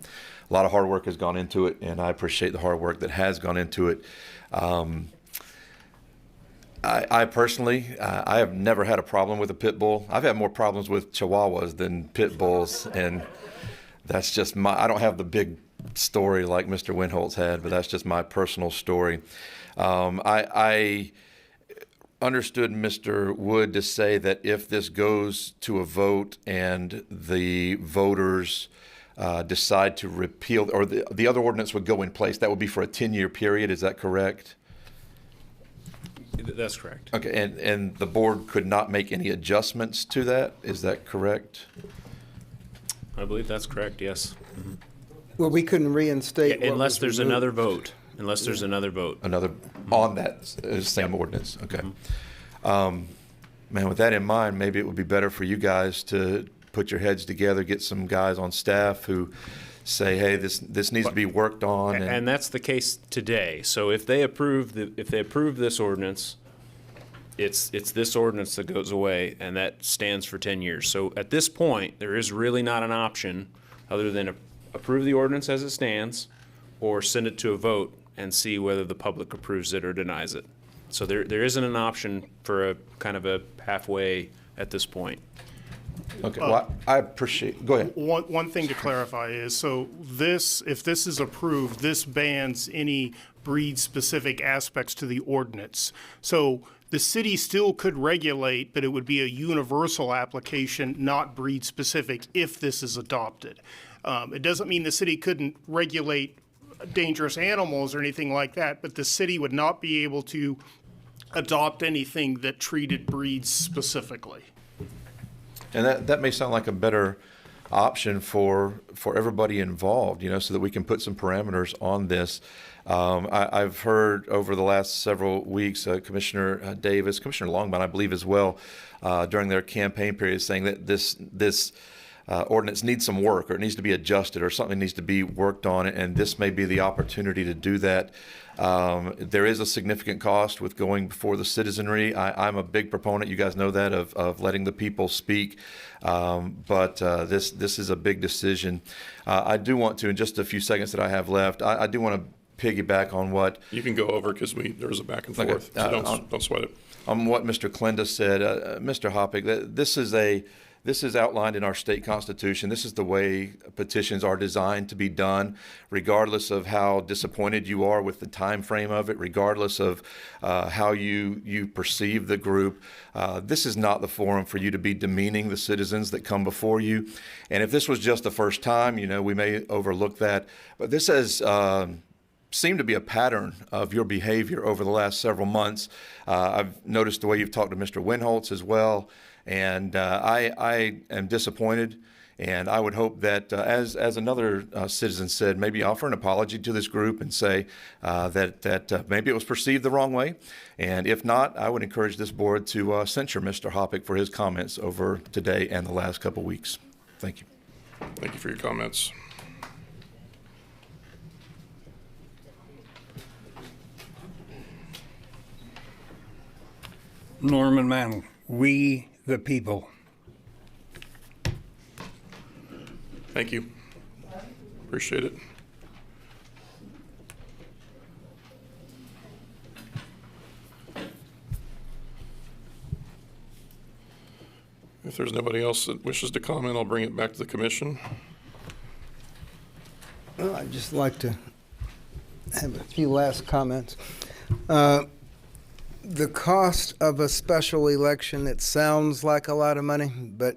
lot of hard work has gone into it, and I appreciate the hard work that has gone into it. I personally, I have never had a problem with a pit bull. I've had more problems with chihuahuas than pit bulls, and that's just I don't have the big story like Mr. Winholtz had, but that's just my personal story. I understood Mr. Wood to say that if this goes to a vote and the voters decide to repeal, or the other ordinance would go in place, that would be for a 10-year period. Is that correct? That's correct. Okay, and the board could not make any adjustments to that. Is that correct? I believe that's correct, yes. Mm-hmm. Well, we couldn't reinstate. Unless there's another vote. Unless there's another vote. Another on that same ordinance. Okay. Man, with that in mind, maybe it would be better for you guys to put your heads together, get some guys on staff who say, hey, this needs to be worked on. And that's the case today. So if they approve this ordinance, it's this ordinance that goes away, and that stands for 10 years. So at this point, there is really not an option other than approve the ordinance as it stands, or send it to a vote and see whether the public approves it or denies it. So there isn't an option for a kind of a halfway at this point. Okay, well, I appreciate, go ahead. One thing to clarify is, so if this is approved, this bans any breed-specific aspects to the ordinance. So the city still could regulate, but it would be a universal application, not breed-specific, if this is adopted. It doesn't mean the city couldn't regulate dangerous animals or anything like that, but the city would not be able to adopt anything that treated breeds specifically. And that may sound like a better option for everybody involved, so that we can put some parameters on this. I've heard over the last several weeks, Commissioner Davis, Commissioner Longman, I believe as well, during their campaign period, saying that this ordinance needs some work, or it needs to be adjusted, or something needs to be worked on, and this may be the opportunity to do that. There is a significant cost with going before the citizenry. I'm a big proponent, you guys know that, of letting the people speak, but this is a big decision. I do want to, in just a few seconds that I have left, I do want to piggyback on what... You can go over, because there's a back and forth, so don't sweat it. On what Mr. Klenda said, Mr. Hoppig, this is outlined in our state constitution. This is the way petitions are designed to be done, regardless of how disappointed you are with the time frame of it, regardless of how you perceive the group. This is not the forum for you to be demeaning the citizens that come before you. And if this was just the first time, we may overlook that. But this has seemed to be a pattern of your behavior over the last several months. I've noticed the way you've talked to Mr. Winholtz as well. And I am disappointed And I would hope that, as another citizen said, maybe offer an apology to this group and say that maybe it was perceived the wrong way. And if not, I would encourage this board to censure Mr. Hoppick for his comments over today and the last couple weeks. Thank you. Thank you for your comments. Norman Mann, we the people. Thank you. Appreciate it. If there's nobody else that wishes to comment, I'll bring it back to the commission. Well, I'd just like to have a few last comments. The cost of a special election, it sounds like a lot of money, but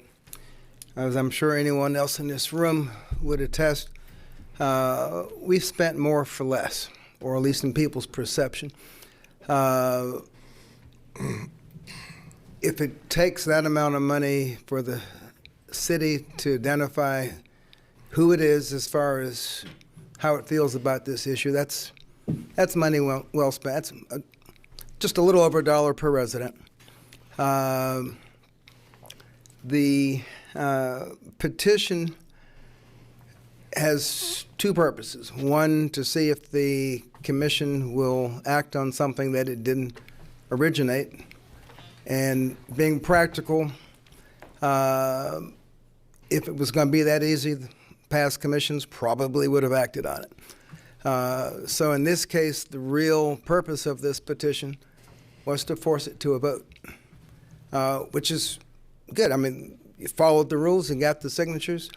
as I'm sure anyone else in this room would attest, we've spent more for less, or at least in people's perception. If it takes that amount of money for the city to identify who it is as far as how it feels about this issue, that's money well spent. That's just a little over $1 per resident. The petition has two purposes. One, to see if the commission will act on something that it didn't originate. And being practical, if it was going to be that easy, the past commissions probably would have acted on it. So in this case, the real purpose of this petition was to force it to a vote, which is good. I mean, you followed the rules and got the signatures,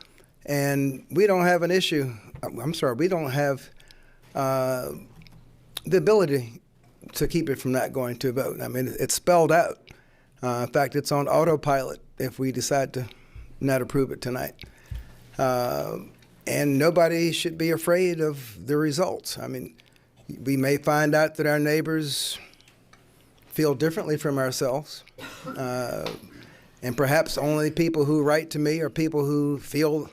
and we don't have an issue. I'm sorry, we don't have the ability to keep it from not going to a vote. I mean, it's spelled out. In fact, it's on autopilot if we decide to not approve it tonight. And nobody should be afraid of the results. I mean, we may find out that our neighbors feel differently from ourselves. And perhaps only people who write to me are people who feel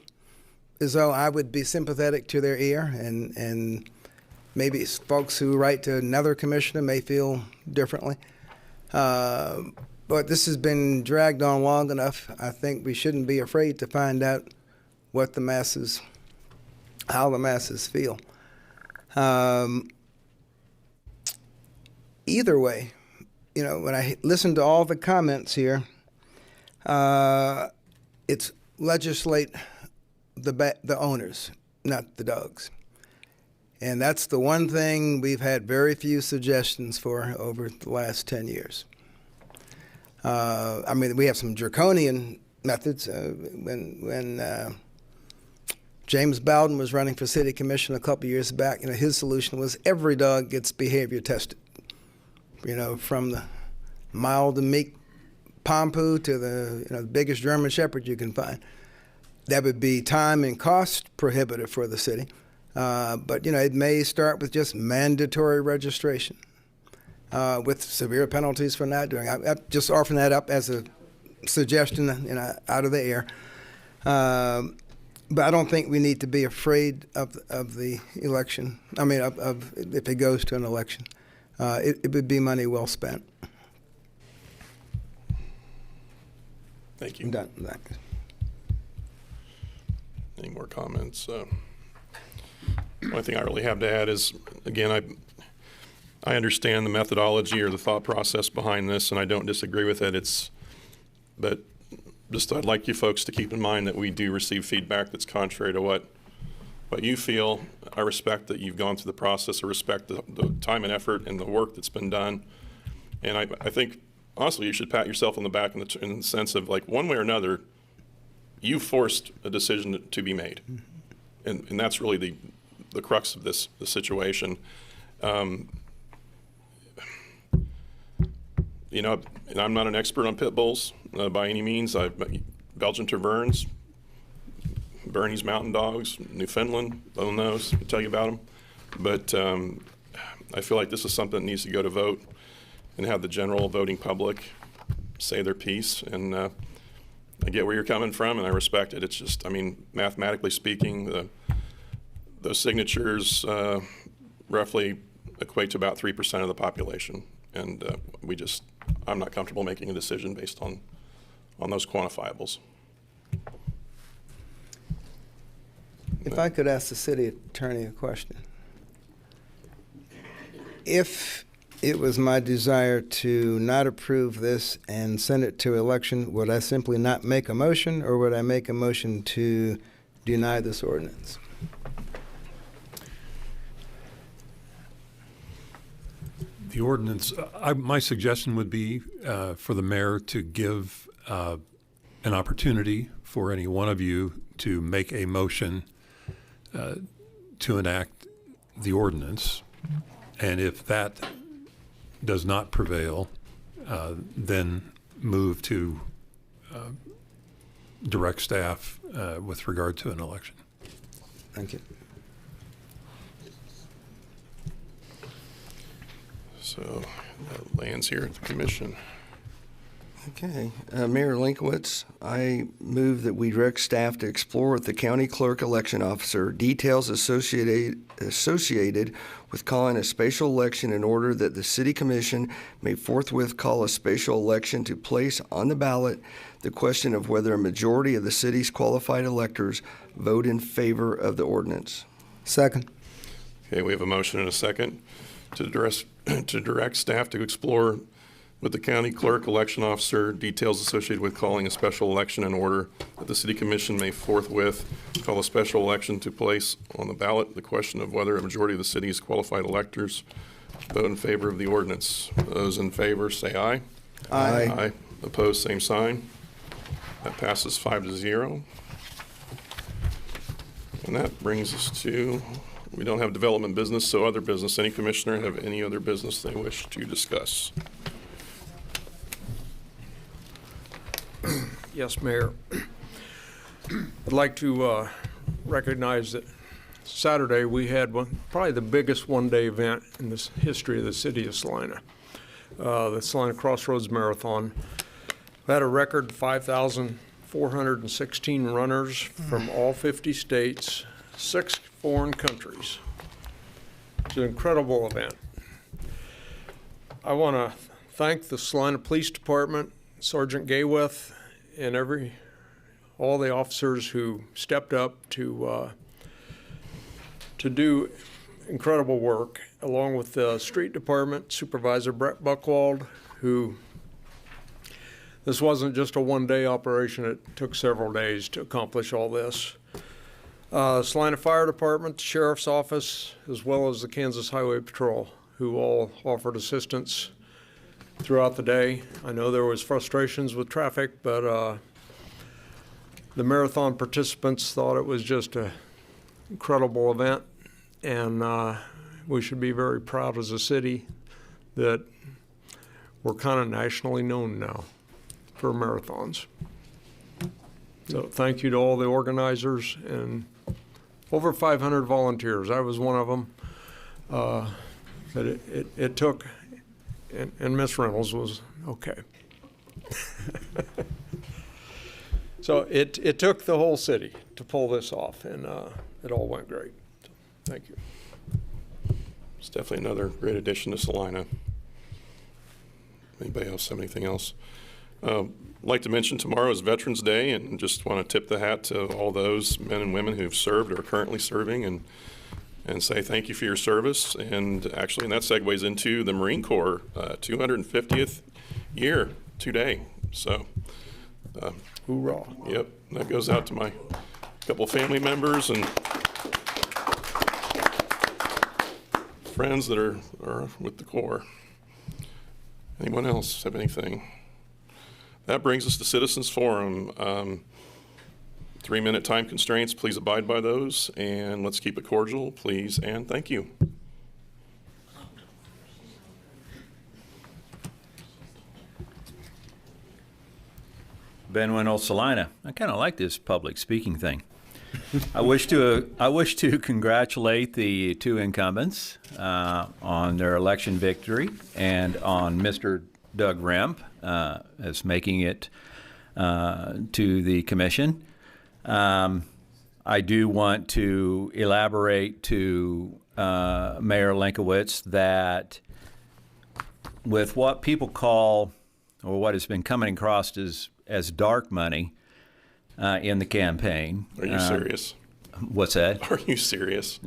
as though I would be sympathetic to their ear, and maybe folks who write to another commissioner may feel differently. But this has been dragged on long enough. I think we shouldn't be afraid to find out what the masses, how the masses feel. Either way, you know, when I listen to all the comments here, it's legislate the owners, not the dogs. And that's the one thing we've had very few suggestions for over the last 10 years. I mean, we have some draconian methods. When James Bowden was running for city commission a couple years back, you know, his solution was every dog gets behavior tested. You know, from the mild and meek Pompu to the biggest German Shepherd you can find. That would be time and cost prohibitive for the city. But, you know, it may start with just mandatory registration with severe penalties for not doing it. I'm just offering that up as a suggestion, you know, out of the air. But I don't think we need to be afraid of the election. I mean, of if it goes to an election. It would be money well spent. Thank you. I'm done. Any more comments? One thing I really have to add is, again, I understand the methodology or the thought process behind this, and I don't disagree with it. But just I'd like you folks to keep in mind that we do receive feedback that's contrary to what you feel. I respect that you've gone through the process. I respect the time and effort and the work that's been done. And I think, honestly, you should pat yourself on the back in the sense of, like, one way or another, you forced a decision to be made. And that's really the crux of the situation. You know, and I'm not an expert on pit bulls by any means. Belgian Taverns, Bernese Mountain Dogs, Newfoundland, Bone Nose, I can tell you about them. But I feel like this is something that needs to go to vote and have the general voting public say their piece. And I get where you're coming from, and I respect it. It's just, I mean, mathematically speaking, those signatures roughly equate to about 3% of the population. And I'm not comfortable making a decision based on those quantifiables. If I could ask the city attorney a question. If it was my desire to not approve this and send it to election, would I simply not make a motion, or would I make a motion to deny this ordinance? The ordinance, my suggestion would be for the mayor to give an opportunity for any one of you to make a motion to enact the ordinance. And if that does not prevail, then move to direct staff with regard to an election. Thank you. So that lands here at the commission. Okay. Mayor Linkowitz, I move that we direct staff to explore with the county clerk election officer details associated with calling a special election in order that the city commission may forthwith call a special election to place on the ballot the question of whether a majority of the city's qualified electors vote in favor of the ordinance. Second. Okay, we have a motion and a second to direct staff to explore with the county clerk election officer details associated with calling a special election in order that the city commission may forthwith call a special election to place on the ballot the question of whether a majority of the city's qualified electors vote in favor of the ordinance. Those in favor say aye. Aye. Aye. Opposed, same sign. That passes 5-0. And that brings us to, we don't have development business, so other business. Any commissioner have any other business they wish to discuss? Yes, Mayor. I'd like to recognize that Saturday we had probably the biggest one-day event in the history of the city of Salina, the Salina Crossroads Marathon. We had a record 5,416 runners from all 50 states, 6 foreign countries. It's an incredible event. I want to thank the Salina Police Department, Sergeant Gaywith, and all the officers who stepped up to do incredible work, along with the street department supervisor Brett Buchwald, who this wasn't just a one-day operation. It took several days to accomplish all this. Salina Fire Department, the Sheriff's Office, as well as the Kansas Highway Patrol, who all offered assistance throughout the day. I know there was frustrations with traffic, but the marathon participants thought it was just an incredible event, and we should be very proud as a city that we're kind of nationally known now for marathons. So thank you to all the organizers and over 500 volunteers. I was one of them, but it took. And Miss Reynolds was okay. So it took the whole city to pull this off, and it all went great. So, thank you. It's definitely another great addition to Salina. Anybody else have anything else? I'd like to mention tomorrow is Veterans Day, and just want to tip the hat to all those men and women who've served or are currently serving, and say thank you for your service. And actually, and that segues into the Marine Corps 250th year today. So, hoorah. Yep, that goes out to my couple family members and friends that are with the Corps. Anyone else have anything? That brings us to Citizens Forum. 3-minute time constraints, please abide by those, and let's keep it cordial, please, and thank you. Ben Wendell, Salina. I kind of like this public speaking thing. I wish to congratulate the two incumbents on their election victory, and on Mr. Doug Remp as making it to the commission. I do want to elaborate to Mayor Linkowitz that with what people call, or what has been coming across as dark money in the campaign. Are you serious? What's that? Are you serious?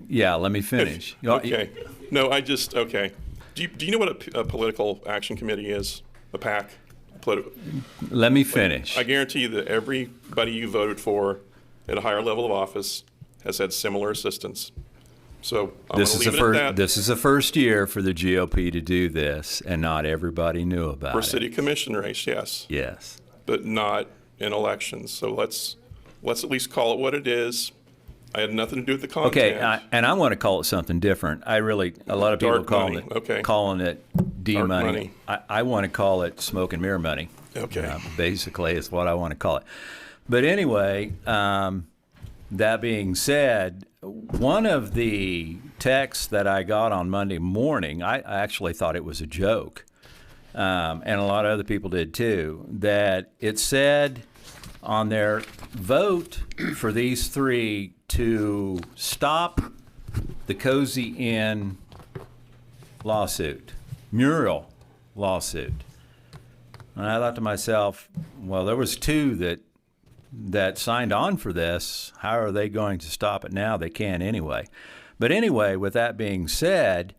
Yeah, let me finish. Okay. No, okay. Do you know what a political action committee is? A PAC? Let me finish. I guarantee you that everybody you voted for at a higher level of office has had similar assistance. So I'm going to leave it at that. This is the first year for the GOP to do this, and not everybody knew about it. For city commission race, yes. Yes. But not in elections. So let's at least call it what it is. I had nothing to do with the content. Okay, and I want to call it something different. A lot of people calling it D money. I want to call it smoke and mirror money. Okay. Basically, is what I want to call it. But anyway, that being said, one of the texts that I got on Monday morning, I actually thought it was a joke, and a lot of other people did too, that it said on their vote for these three to stop the Cozy Inn mural lawsuit. And I thought to myself, well, there was two that signed on for this. How are they going to stop it now? They can't anyway. But anyway, with that being said,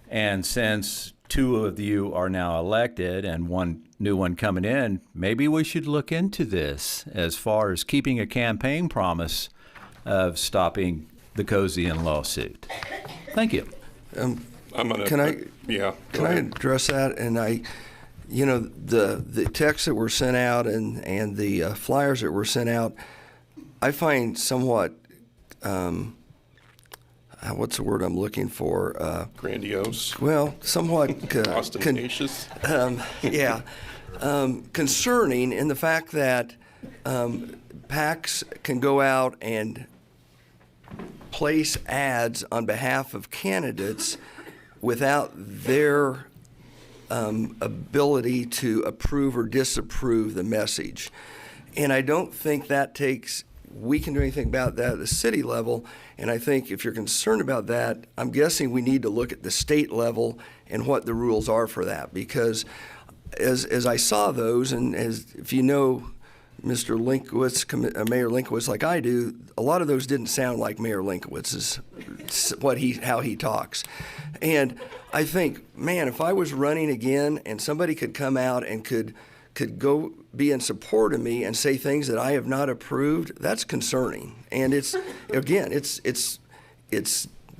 and since two of you are now elected and one new one coming in, maybe we should look into this as far as keeping a campaign promise of stopping the Cozy Inn lawsuit. Thank you. Can I address that? And the texts that were sent out and the flyers that were sent out, I find somewhat, what's the word I'm looking for? Grandiose. Well, somewhat ostentatious. Concerning in the fact that PACs can go out and place ads on behalf of candidates without their ability to approve or disapprove the message. And I don't think we can do anything about that at the city level. And I think if you're concerned about that, I'm guessing we need to look at the state level and what the rules are for that. Because as I saw those, and as if you know Mr. Linkowitz, Mayor Linkowitz, like I do, a lot of those didn't sound like Mayor Linkowitz's, how he talks. And I think, man, if I was running again and somebody could come out and could go be in support of me and say things that I have not approved, that's concerning. And it's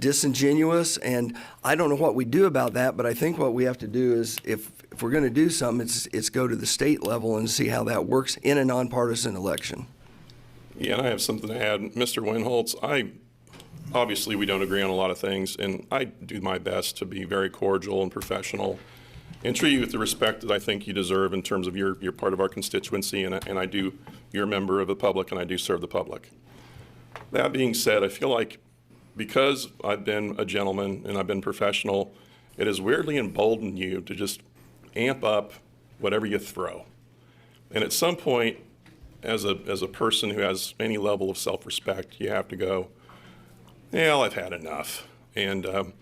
disingenuous, and I don't know what we do about that, but I think what we have to do is if we're going to do something, it's go to the state level and see how that works in a nonpartisan election. Yeah, and I have something to add. Mr. Winholtz, obviously we don't agree on a lot of things, and I do my best to be very cordial and professional and treat you with the respect that I think you deserve in terms of you're part of our constituency, and you're a member of the public, and I do serve the public. That being said, I feel like because I've been a gentleman and I've been professional, it has weirdly emboldened you to just amp up whatever you throw. And at some point, as a person who has any level of self-respect, you have to go, well, I've had enough. And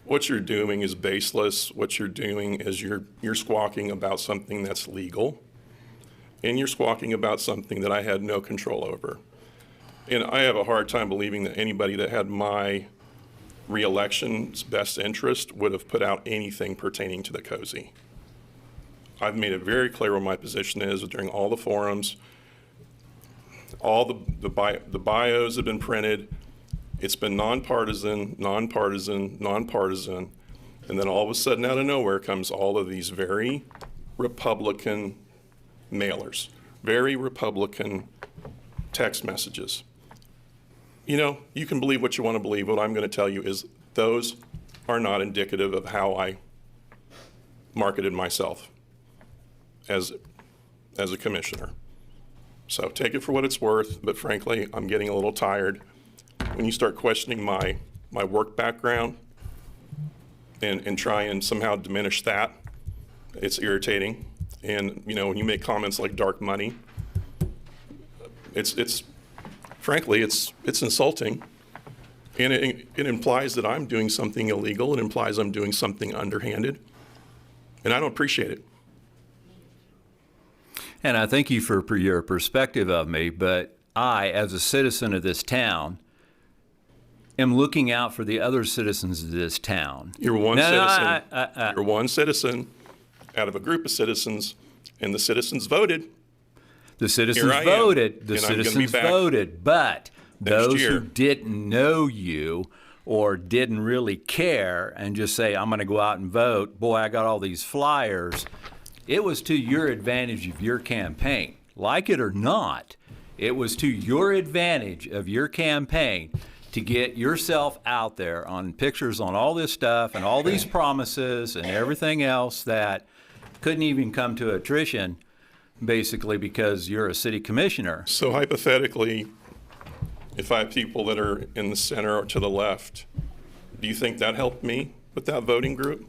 what you're doing is baseless. What you're doing is you're squawking about something that's legal, and you're squawking about something that I had no control over. And I have a hard time believing that anybody that had my re-election's best interest would have put out anything pertaining to the Cozy. I've made it very clear what my position is during all the forums. All the bios have been printed. It's been nonpartisan, and then all of a sudden out of nowhere comes all of these very Republican mailers, very Republican text messages. You can believe what you want to believe. What I'm going to tell you is those are not indicative of how I marketed myself as a commissioner. So take it for what it's worth, but frankly, I'm getting a little tired. When you start questioning my work background and try and somehow diminish that, it's irritating. And, you know, when you make comments like dark money, it's frankly, it's insulting. And it implies that I'm doing something illegal. It implies I'm doing something underhanded. And I don't appreciate it. And I thank you for your perspective of me, but I, as a citizen of this town, am looking out for the other citizens of this town. You're one citizen. You're one citizen out of a group of citizens, and the citizens voted. The citizens voted. The citizens voted, but those year. who didn't know you or didn't really care and just say, I'm going to go out and vote, boy, I got all these flyers, it was to your advantage of your campaign. Like it or not, it was to your advantage of your campaign to get yourself out there on pictures on all this stuff and all these promises and everything else that couldn't even come to attrition, basically because you're a city commissioner. So hypothetically, if I have people that are in the center or to the left, do you think that helped me with that voting group?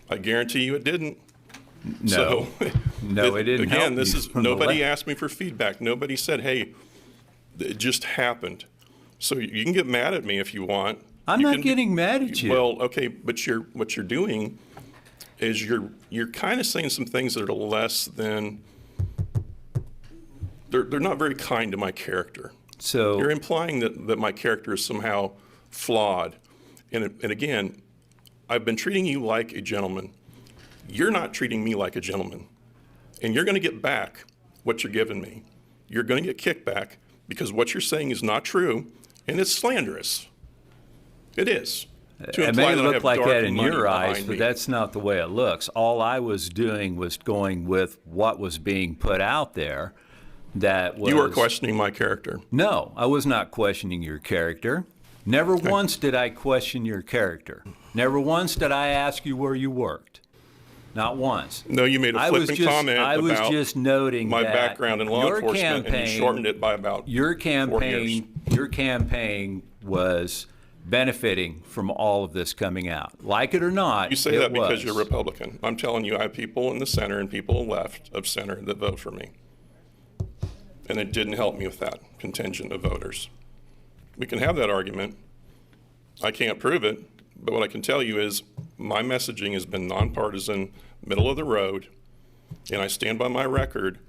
I guarantee you it didn't. No, So, no, it didn't help Again, this you is, from the nobody left. asked me for feedback. Nobody said, hey, it just happened. So you can get mad at me if you want. I'm not getting mad at you. Well, okay, but what you're doing is you're kind of saying some things that are less than, they're not very kind to my character. So You're implying that my character is somehow flawed. And again, I've been treating you like a gentleman. You're not treating me like a gentleman. And you're going to get back what you're giving me. You're going to get kickback because what you're saying is not true, and it's slanderous. It is. It may look like that in your eyes, but that's not the way it looks. All I was doing was going with what was being put out there. That was, you were questioning my character. No, I was not questioning your character. Never once did I question your character. Never once did I ask you where you worked. Not once. No, you made a flippant comment I was about just noting my that background in law your enforcement, and you shortened it by about 4 years. Your campaign was benefiting from all of this coming out. Like it or not, You say it that because was. you're Republican. I'm telling you, I have people in the center and people left of center that vote for me. And it didn't help me with that contingent of voters. We can have that argument. I can't prove it, but what I can tell you is my messaging has been nonpartisan, middle of the road, and I stand by my record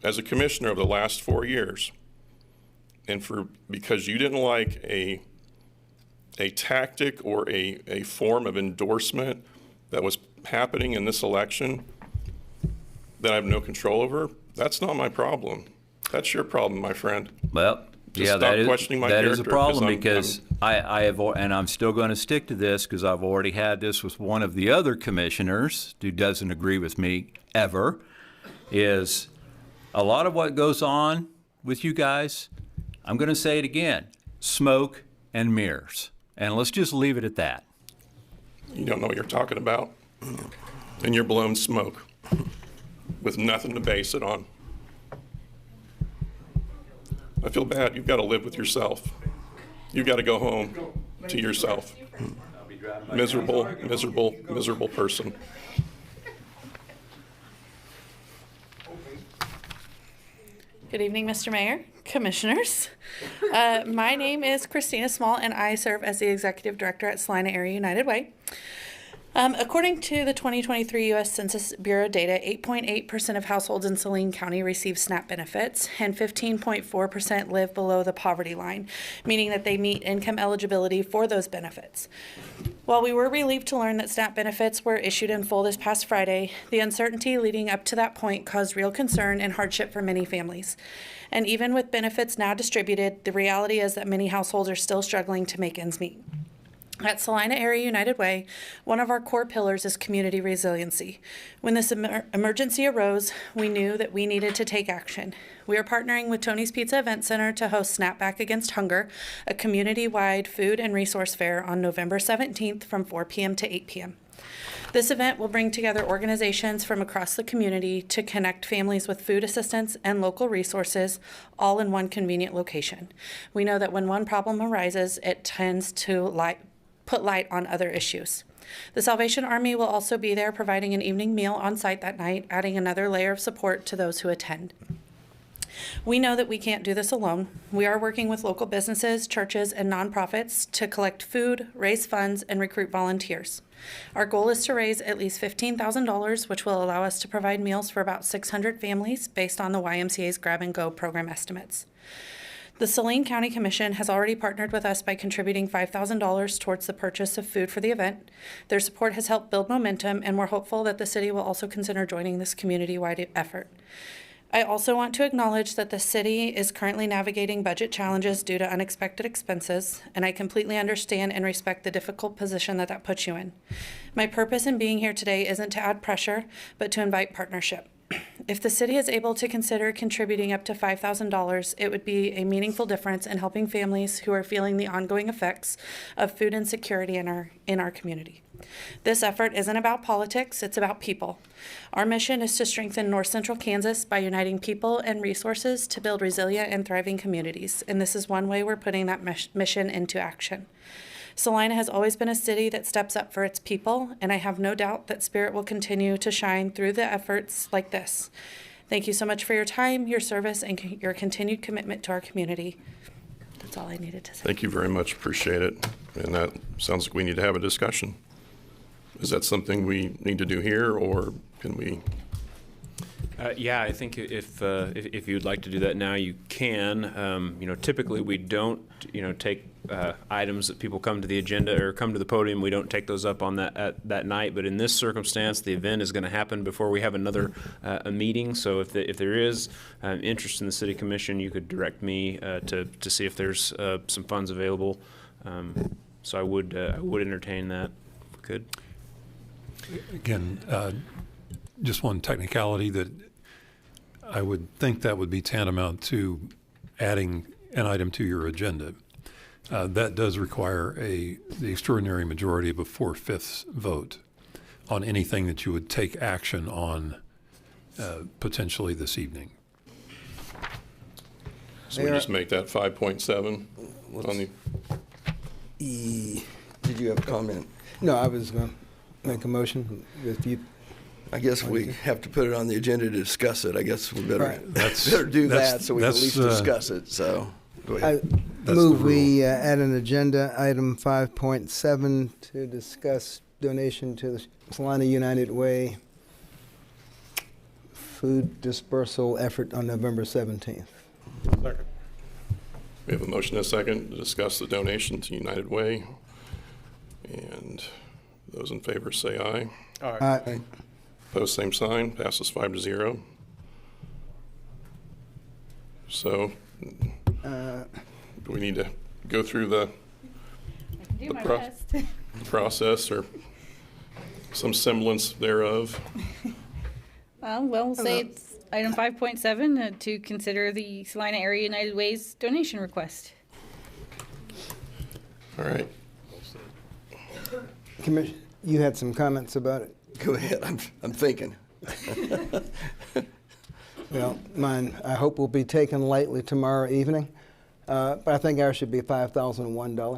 as a commissioner of the last 4 years. And because you didn't like a tactic or a form of endorsement that was happening in this election that I have no control over, that's not my problem. That's your problem, my friend. Well, Just yeah, stop questioning my that is a character, problem 'cause because I have, and I'm still going to stick to this because I've already had this with one of the other commissioners who doesn't agree with me ever, is a lot of what goes on with you guys, I'm going to say it again, smoke and mirrors. And let's just leave it at that. You don't know what you're talking about, and you're blowing smoke with nothing to base it on. I feel bad. You've got to live with yourself. You've got to go home to yourself. Miserable, miserable, miserable person. Good evening, Mr. Mayor, Commissioners. My name is Christina Small, and I serve as the Executive Director at Salina Area United Way. According to the 2023 U.S. Census Bureau data, 8.8% of households in Saline County receive SNAP benefits, and 15.4% live below the poverty line, meaning that they meet income eligibility for those benefits. While we were relieved to learn that SNAP benefits were issued in full this past Friday, the uncertainty leading up to that point caused real concern and hardship for many families. And even with benefits now distributed, the reality is that many households are still struggling to make ends meet. At Salina Area United Way, one of our core pillars is community resiliency. When this emergency arose, we knew that we needed to take action. We are partnering with Tony's Pizza Event Center to host Snapback Against Hunger, a community-wide food and resource fair on November 17th from 4 p.m. to 8 p.m. This event will bring together organizations from across the community to connect families with food assistance and local resources, all in one convenient location. We know that when one problem arises, it tends to put light on other issues. The Salvation Army will also be there providing an evening meal on site that night, adding another layer of support to those who attend. We know that we can't do this alone. We are working with local businesses, churches, and nonprofits to collect food, raise funds, and recruit volunteers. Our goal is to raise at least $15,000, which will allow us to provide meals for about 600 families based on the YMCA's Grab and Go program estimates. The Saline County Commission has already partnered with us by contributing $5,000 towards the purchase of food for the event. Their support has helped build momentum, and we're hopeful that the city will also consider joining this community-wide effort. I also want to acknowledge that the city is currently navigating budget challenges due to unexpected expenses, and I completely understand and respect the difficult position that that puts you in. My purpose in being here today isn't to add pressure, but to invite partnership. If the city is able to consider contributing up to $5,000, it would be a meaningful difference in helping families who are feeling the ongoing effects of food insecurity in our community. This effort isn't about politics, it's about people. Our mission is to strengthen North Central Kansas by uniting people and resources to build resilient and thriving communities, and this is one way we're putting that mission into action. Salina has always been a city that steps up for its people, and I have no doubt that Spirit will continue to shine through the efforts like this. Thank you so much for your time, your service, and your continued commitment to our community. That's all I needed to say. Thank you very much. Appreciate it. And that sounds like we need to have a discussion. Is that something we need to do here, or can we? Yeah, I think if you'd like to do that now, you can. Typically we don't, take items that people come to the agenda or come to the podium. We don't take those up on that night. But in this circumstance, the event is going to happen before we have another a meeting. So if there is interest in the City Commission, you could direct me to see if there's some funds available. So I would entertain that. If we could. Again, just one technicality that I would think that would be tantamount to adding an item to your agenda. That does require the extraordinary majority of a 4/5 vote on anything that you would take action on potentially this evening. So we just make that 5.7 on the. Did you have a comment? No, I was going to make a motion if you. I guess we have to put it on the agenda to discuss it. I guess we better, Right. better do that so we can at least discuss it. So, go ahead. I move we add an agenda item 5.7 to discuss donation to the Salina United Way food dispersal effort on November 17th. Second. We have a motion and a second to discuss the donation to United Way. And those in favor say aye. Aye. Opposed, same sign. Passes 5-0. So, do we need to go through the process or some semblance thereof? Well, we'll say it's item 5.7 to consider the Salina Area United Way's donation request. All right. Commissioner, you had some comments about it. Go ahead. I'm thinking. Well, mine, I hope will be taken lightly tomorrow evening, but I think ours should be $5,001.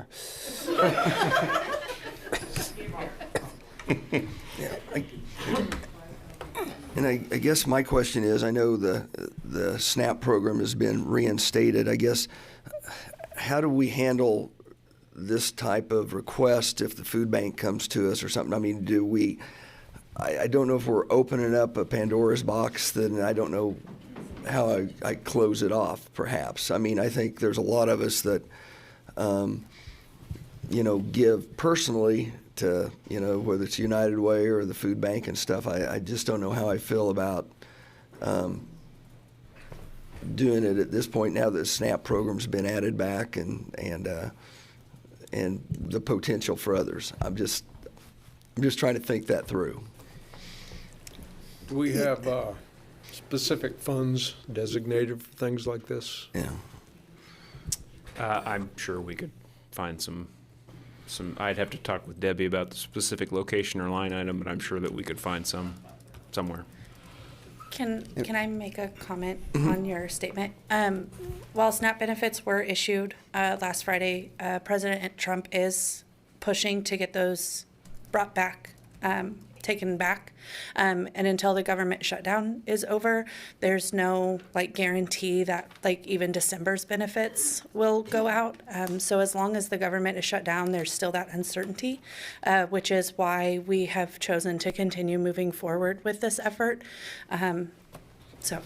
And I guess my question is, I know the SNAP program has been reinstated. I guess, how do we handle this type of request if the food bank comes to us or something? I mean, do we, I don't know if we're opening up a Pandora's box, then I don't know how I close it off, perhaps. I mean, I think there's a lot of us that, give personally to, whether it's United Way or the food bank and stuff. I just don't know how I feel about doing it at this point now that the SNAP program's been added back and the potential for others. I'm just trying to think that through. Do we have specific funds designated for things like this? Yeah. I'm sure we could find some. I'd have to talk with Debbie about the specific location or line item, but I'm sure that we could find some somewhere. Can I make a comment on your statement? While SNAP benefits were issued last Friday, President Trump is pushing to get those brought back, taken back. And until the government shutdown is over, there's no like guarantee that like even December's benefits will go out. So as long as the government is shut down, there's still that uncertainty, which is why we have chosen to continue moving forward with this effort. Sorry.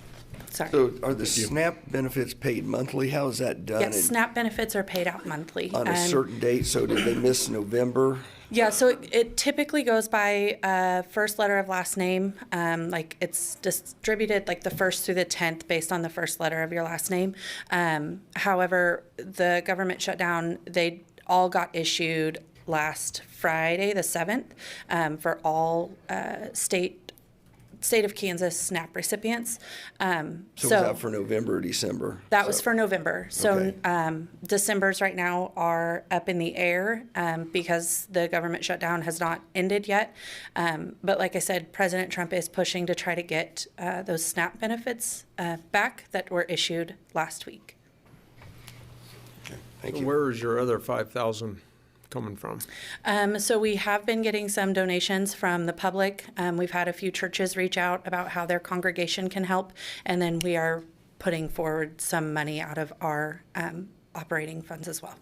So are the SNAP benefits paid monthly? How is that done? Yes, SNAP benefits are paid out monthly. On a certain date, so did they miss November? Yeah, so it typically goes by first letter of last name. Like it's distributed like the 1st through the 10th based on the first letter of your last name. However, the government shutdown, they all got issued last Friday, the 7th, for all state of Kansas SNAP recipients. So was that for November or December? That was for November. So Okay. December's right now are up in the air because the government shutdown has not ended yet. But like I said, President Trump is pushing to try to get those SNAP benefits back that were issued last week. Thank So you. where is your other 5,000 coming from? So we have been getting some donations from the public. We've had a few churches reach out about how their congregation can help, and then we are putting forward some money out of our operating funds as well.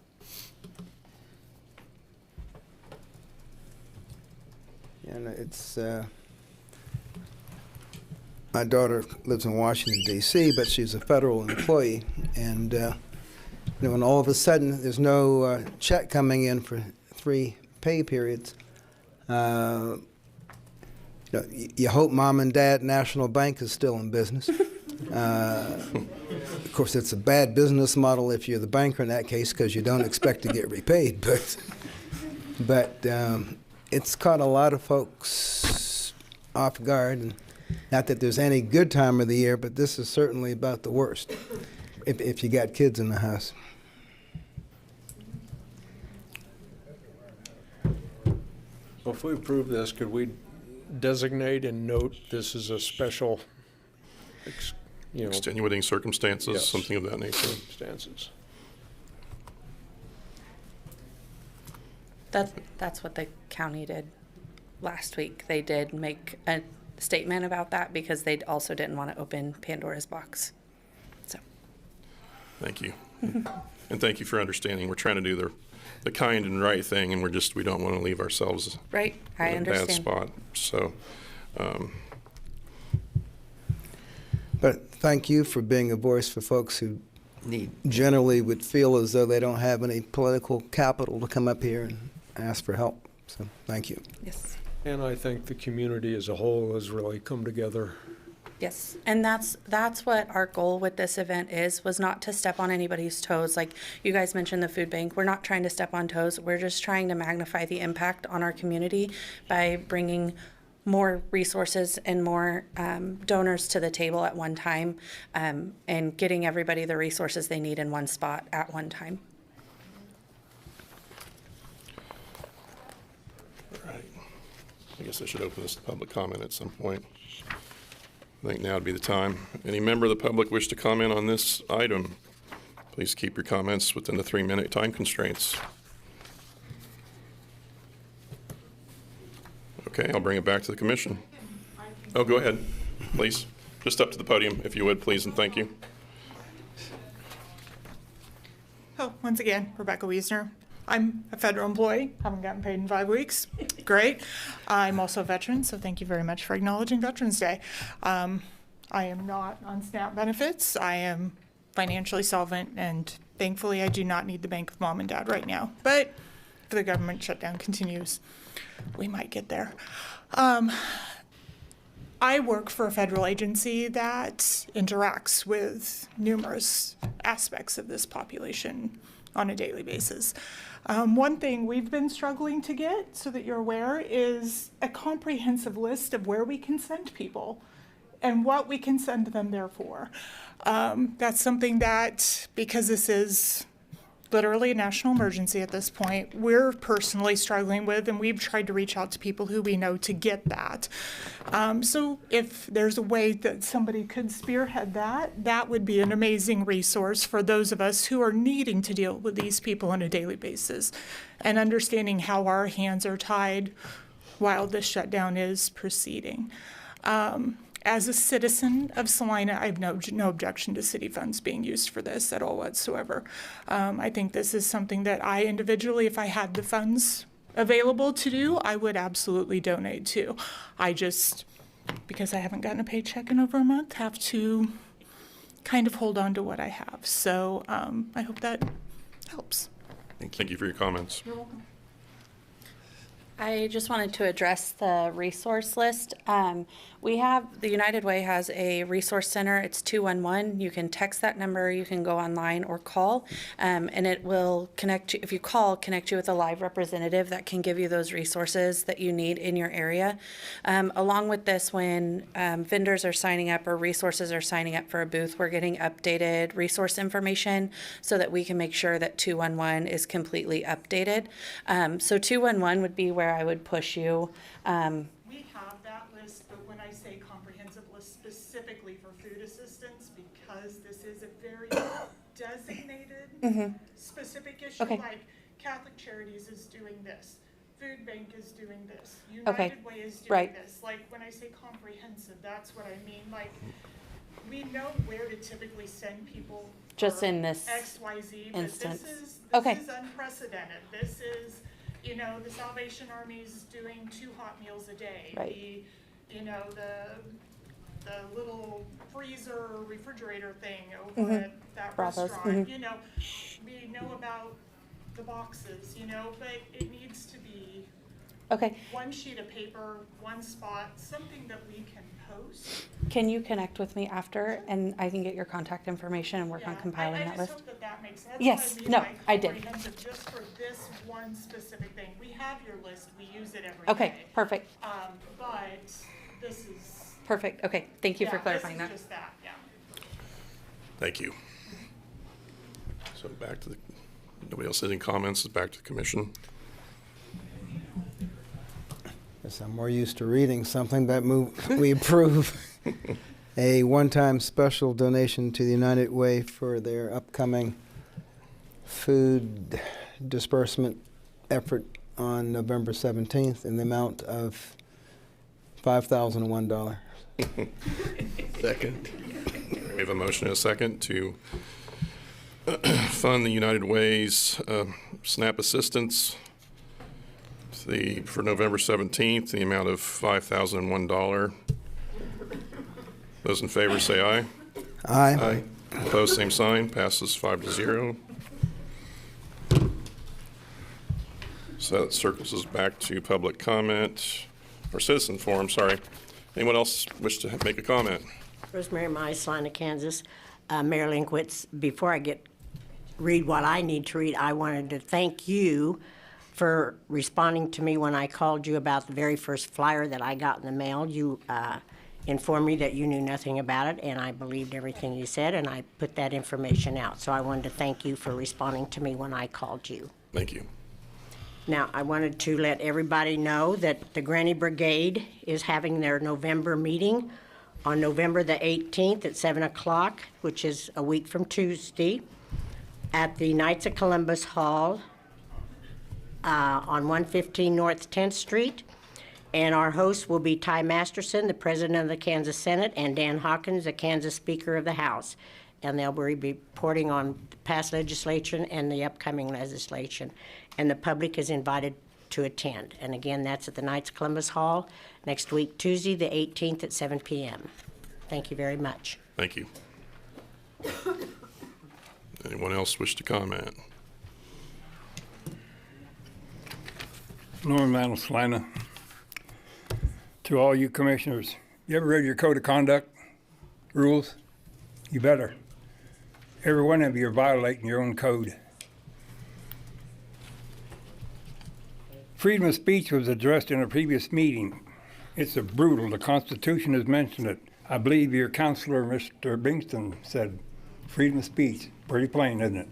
And it's my daughter lives in Washington, D.C., but she's a federal employee, and when all of a sudden there's no check coming in for 3 pay periods, you hope Mom and Dad National Bank is still in business. Of course, it's a bad business model if you're the banker in that case because you don't expect to get repaid. But it's caught a lot of folks off guard. And not that there's any good time of the year, but this is certainly about the worst if you got kids in the house. So if we approve this, could we designate and note this is a special, Extenuating circumstances, Yes. something of that nature. circumstances? That's what the county did last week. They did make a statement about that because they also didn't want to open Pandora's box. So. Thank you. And thank you for understanding. We're trying to do the kind and right thing, and we don't want to leave ourselves Right, I in a understand. bad spot. So, But thank you for being a voice for folks who generally would feel as though they don't have any political capital to come up here and ask for help. So thank you. Yes. And I think the community as a whole has really come together. Yes, and that's what our goal with this event was not to step on anybody's toes. Like you guys mentioned the food bank, we're not trying to step on toes. We're just trying to magnify the impact on our community by bringing more resources and more donors to the table at one time, and getting everybody the resources they need in one spot at one time. all right. I guess I should open this to public comment at some point. I think now would be the time. Any member of the public wish to comment on this item? Please keep your comments within the 3-minute time constraints. Okay, I'll bring it back to the commission. Oh, go ahead, please. Just up to the podium, if you would, please, and thank you. Oh, once again, Rebecca Wiesner. I'm a federal employee, haven't gotten paid in 5 weeks. Great. I'm also a veteran, so thank you very much for acknowledging Veterans Day. I am not on SNAP benefits. I am financially solvent, and thankfully I do not need the bank of Mom and Dad right now. But if the government shutdown continues, we might get there. I work for a federal agency that interacts with numerous aspects of this population on a daily basis. One thing we've been struggling to get, so that you're aware, is a comprehensive list of where we can send people and what we can send them there for. That's something that, because this is literally a national emergency at this point, we're personally struggling with, and we've tried to reach out to people who we know to get that. So if there's a way that somebody could spearhead that, that would be an amazing resource for those of us who are needing to deal with these people on a daily basis, and understanding how our hands are tied while this shutdown is proceeding. As a citizen of Salina, I have no objection to city funds being used for this at all whatsoever. I think this is something that I individually, if I had the funds available to do, I would absolutely donate to. I just, because I haven't gotten a paycheck in over a month, have to kind of hold on to what I have. So I hope that helps. Thank you for your comments. You're welcome. I just wanted to address the resource list. We have, the United Way has a resource center. It's 211. You can text that number, you can go online or call, and it will connect you, if you call, connect you with a live representative that can give you those resources that you need in your area. Along with this, when vendors are signing up or resources are signing up for a booth, we're getting updated resource information so that we can make sure that 211 is completely updated. So 211 would be where I would push you. We have that list, but when I say comprehensive list specifically for food assistance, because this is a very designated specific issue, Okay. like Catholic Charities is doing this, Food Bank is doing this, Okay. United Way is doing Right. this. Like when I say comprehensive, that's what I mean. Like we know where to typically send people. Just for in this XYZ, but instance. This Okay. is unprecedented. This is, you know, the Salvation Army's doing 2 hot meals a day. Right. The little freezer refrigerator thing over at that Bravos, restaurant. You know, we know about the boxes, you know, but it needs to be Okay. one sheet of paper, one spot, something that we can post. Can you connect with me after and I can get your contact information and work on compiling that I list? just hope that makes sense. Yes, That's what no, I mean by I did. comprehensive, just for this one specific thing. We have your list, we use it every day. Okay, perfect, But this is. perfect. Okay, thank you for Yeah, clarifying that. This is just that, yeah. Thank you. So back to the, nobody else has any comments, back to the commission. Guess I'm more used to reading something that we approve a one-time special donation to the United Way for their upcoming food disbursement effort on November 17th in the amount of $5,001. Second. We have a motion and a second to fund the United Way's SNAP assistance for November 17th, the amount of $5,001. Those in favor say aye. Aye. Opposed, same sign. Passes 5-0. So that circles us back to public comment, or citizen forum, sorry. Anyone else wish to make a comment? Rosemary Mai, Salina, Kansas. Mayor Linkwitz, before I read what I need to read, I wanted to thank you for responding to me when I called you about the very first flyer that I got in the mail. You informed me that you knew nothing about it, and I believed everything you said, and I put that information out. So I wanted to thank you for responding to me when I called you. Thank you. Now, I wanted to let everybody know that the Granny Brigade is having their November meeting on November the 18th at 7 o'clock, which is a week from Tuesday, at the Knights of Columbus Hall on 115 North 10th Street. And our hosts will be Ty Masterson, the President of the Kansas Senate, and Dan Hawkins, the Kansas Speaker of the House. And they'll be reporting on past legislation and the upcoming legislation. And the public is invited to attend. And again, that's at the Knights of Columbus Hall next week, Tuesday, the 18th at 7 p.m. Thank you very much. Thank you. Anyone else wish to comment? Norman Mantle, Salina. To all you commissioners, you ever read your code of conduct rules? You better. Every one of you are violating your own code. Freedom of speech was addressed in a previous meeting. It's brutal. The Constitution has mentioned it. I believe your counselor, Mr. Bingston, said freedom of speech. Pretty plain, isn't it?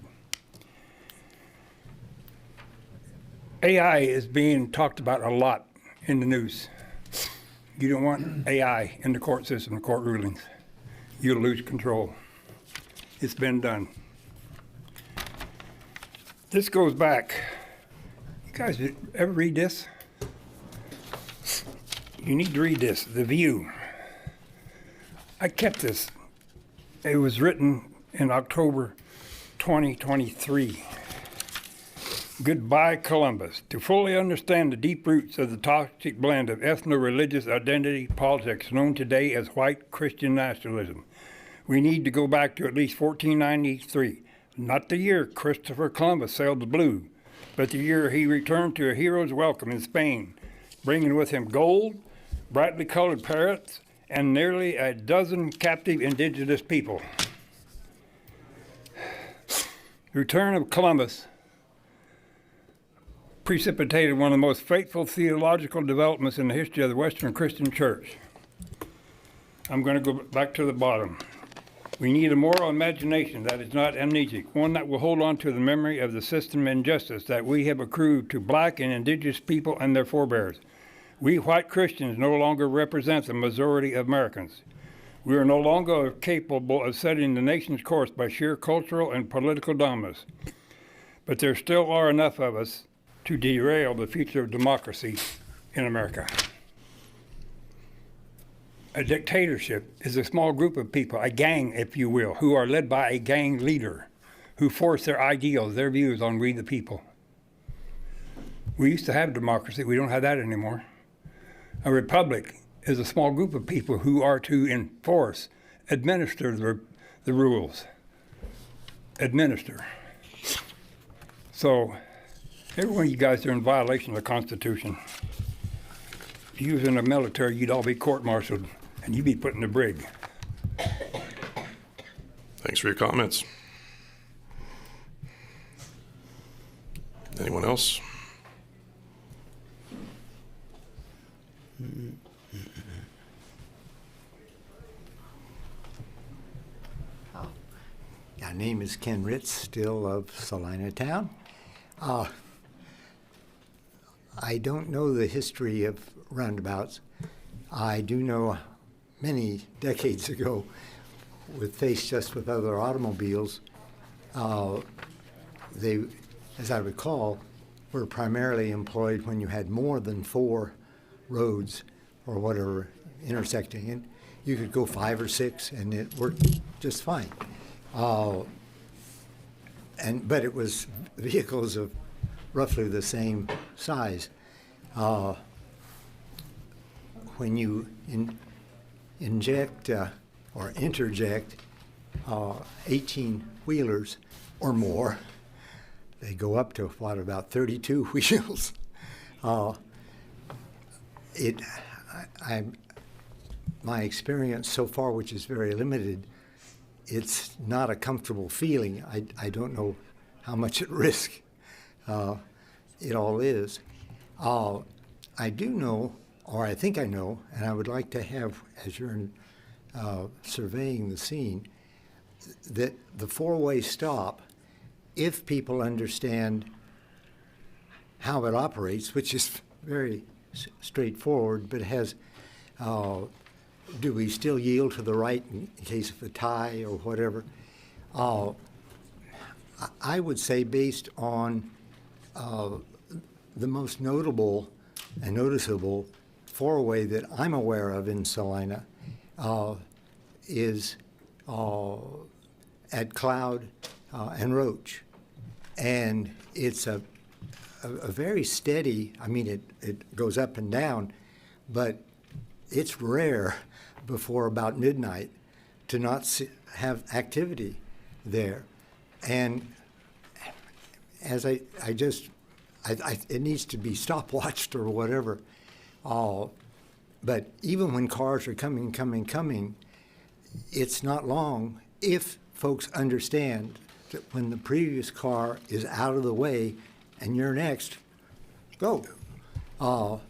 AI is being talked about a lot in the news. You don't want AI in the court system, the court rulings. You'll lose control. It's been done. This goes back. You guys ever read this? You need to read this, The View. I kept this. It was written in October 2023. Goodbye, Columbus. To fully understand the deep roots of the toxic blend of ethno-religious identity politics known today as white Christian nationalism, we need to go back to at least 1493, not the year Christopher Columbus sailed the blue, but the year he returned to a hero's welcome in Spain, bringing with him gold, brightly colored parrots, and nearly a dozen captive indigenous people. The return of Columbus precipitated one of the most fateful theological developments in the history of the Western Christian Church. I'm going to go back to the bottom. We need a moral imagination that is not amnesic, one that will hold on to the memory of the system and injustice that we have accrued to black and indigenous people and their forebears. We white Christians no longer represent the majority of Americans. We are no longer capable of setting the nation's course by sheer cultural and political dominance. But there still are enough of us to derail the future of democracy in America. A dictatorship is a small group of people, a gang, if you will, who are led by a gang leader, who force their ideals, their views on we the people. We used to have democracy. We don't have that anymore. A republic is a small group of people who are to enforce, administer the rules. Administer. So, every one of you guys are in violation of the Constitution. If you was in the military, you'd all be court-martialed, and you'd be put in the brig. Thanks for your comments. Anyone else? My name is Ken Ritz, still of Salina Town. I don't know the history of roundabouts. I do know many decades ago, faced just with other automobiles, they, as I recall, were primarily employed when you had more than 4 roads or whatever intersecting, and you could go 5 or 6 and it worked just fine. But it was vehicles of roughly the same size. When you inject or interject 18-wheelers or more, they go up to about 32 wheels. My experience so far, which is very limited, it's not a comfortable feeling. I don't know how much at risk it all is. I do know, or I think I know, and I would like to have, as you're surveying the scene, that the 4-way stop, if people understand how it operates, which is very straightforward, but has, do we still yield to the right in case of a tie or whatever? I would say based on the most notable and noticeable 4-way that I'm aware of in Salina is at Cloud and Roach. And it's a very steady, I mean, it goes up and down, but it's rare before about midnight to not have activity there. And as it needs to be stopwatched or whatever. But even when cars are coming, it's not long if folks understand that when the previous car is out of the way and you're next, go. But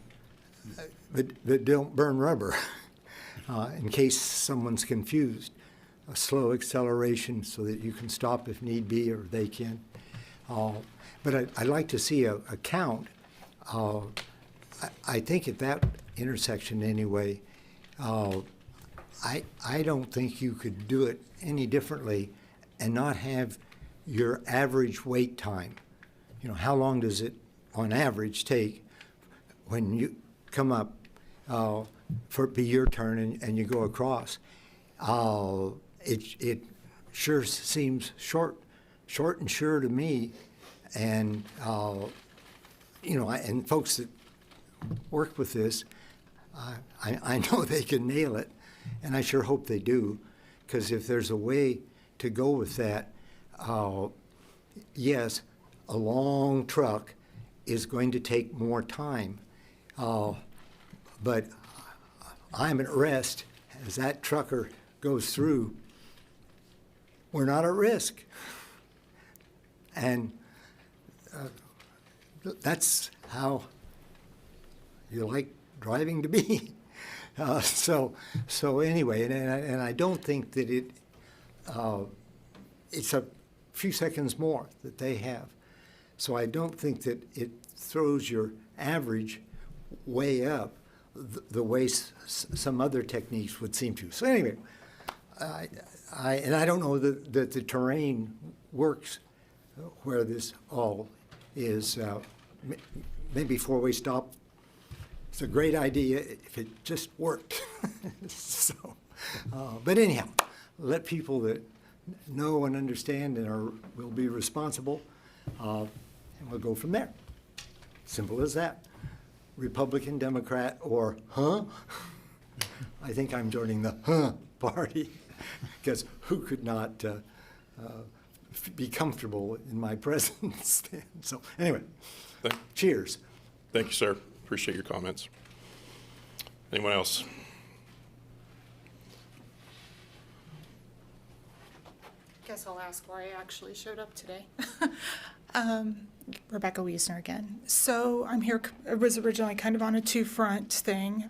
don't burn rubber in case someone's confused. A slow acceleration so that you can stop if need be, or they can. But I'd like to see a count. I think at that intersection anyway, I don't think you could do it any differently and not have your average wait time. You know, how long does it on average take when you come up for it be your turn and you go across. It sure seems short and sure to me. And, and folks that work with this, I know they can nail it, and I sure hope they do, because if there's a way to go with that, yes, a long truck is going to take more time, but I'm at rest as that trucker goes through. We're not at risk. And that's how you like driving to be. So anyway, and I don't think that it's a few seconds more that they have. So I don't think that it throws your average way up the way some other techniques would seem to. So anyway, I don't know that the terrain works where this all is. Maybe four-way stop. It's a great idea if it just worked. But anyhow, let people that know and understand and will be responsible, and we'll go from there. Simple as that. Republican, Democrat, or I think I'm joining the party, because who could not be comfortable in my presence then? So anyway, cheers. Thank you, sir. Appreciate your comments. Anyone else? Guess I'll ask why I actually showed up today. Rebecca Wiesner again. So I'm here, it was originally kind of on a two-front thing.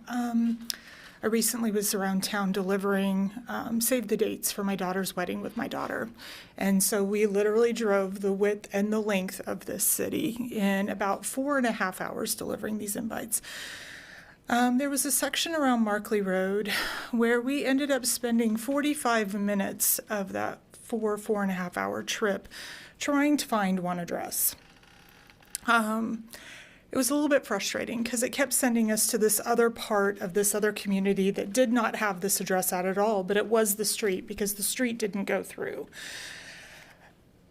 I recently was around town delivering save the dates for my daughter's wedding with my daughter. And so we literally drove the width and the length of this city in about 4.5 hours delivering these invites. There was a section around Markley Road where we ended up spending 45 minutes of that 4.5 hour trip trying to find one address. It was a little bit frustrating because it kept sending us to this other part of this other community that did not have this address out at all, but it was the street because the street didn't go through.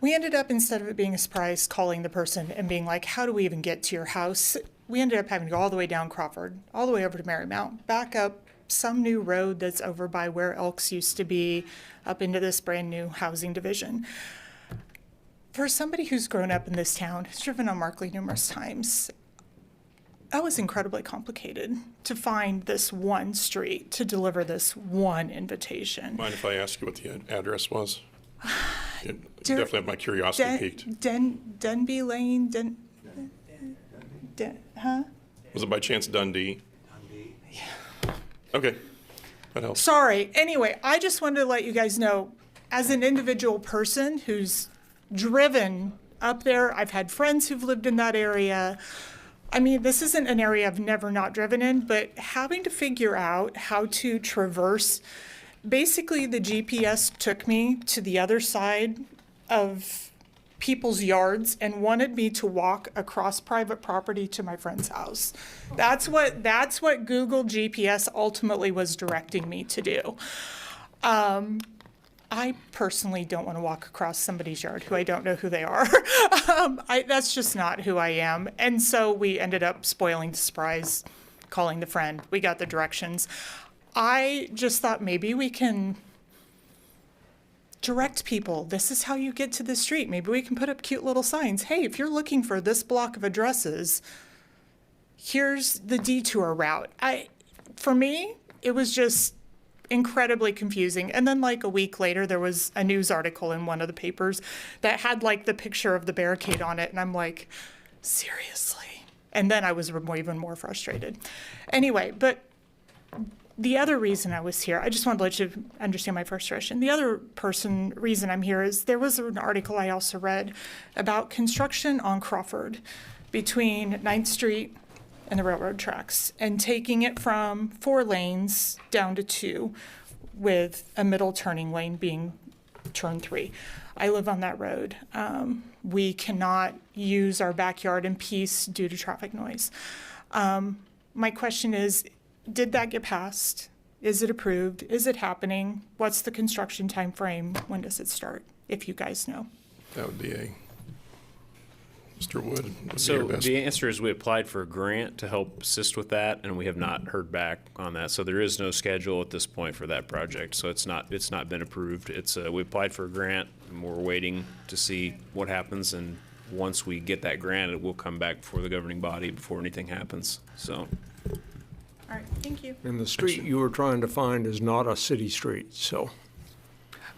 We ended up, instead of it being a surprise, calling the person and being like, how do we even get to your house? We ended up having to go all the way down Crawford, all the way over to Marymount, back up some new road that's over by where Elks used to be, up into this brand new housing division. For somebody who's grown up in this town, who's driven on Markley numerous times, that was incredibly complicated to find this one street to deliver this one invitation. Mind if I ask you what the address was? Definitely have my curiosity piqued. Denby Lane, Was it by chance Dundee? Dundee. Yeah. Okay, that helps. Sorry. Anyway, I just wanted to let you guys know, as an individual person who's driven up there, I've had friends who've lived in that area. I mean, this isn't an area I've never not driven in, but having to figure out how to traverse, basically the GPS took me to the other side of people's yards and wanted me to walk across private property to my friend's house. That's what Google GPS ultimately was directing me to do. I personally don't want to walk across somebody's yard who I don't know who they are. That's just not who I am. And so we ended up spoiling the surprise, calling the friend. We got the directions. I just thought maybe we can direct people. This is how you get to the street. Maybe we can put up cute little signs. Hey, if you're looking for this block of addresses, here's the detour route. For me, it was just incredibly confusing. And then like a week later, there was a news article in one of the papers that had like the picture of the barricade on it. And I'm like, seriously? And then I was even more frustrated. Anyway, but the other reason I was here, I just wanted to let you understand my frustration. The other reason I'm here is there was an article I also read about construction on Crawford between 9th Street and the railroad tracks, and taking it from 4 lanes down to 2, with a middle turning lane being turn 3. I live on that road. We cannot use our backyard in peace due to traffic noise. My question is, did that get passed? Is it approved? Is it happening? What's the construction time frame? When does it start? If you guys know. That would be Mr. Wood. Would be So your best. the answer is we applied for a grant to help assist with that, and we have not heard back on that. So there is no schedule at this point for that project. So it's not been approved. We applied for a grant, and we're waiting to see what happens. And once we get that grant, it will come back before the governing body before anything happens. So. All right, thank you. And the street you were trying to find is not a city street, so.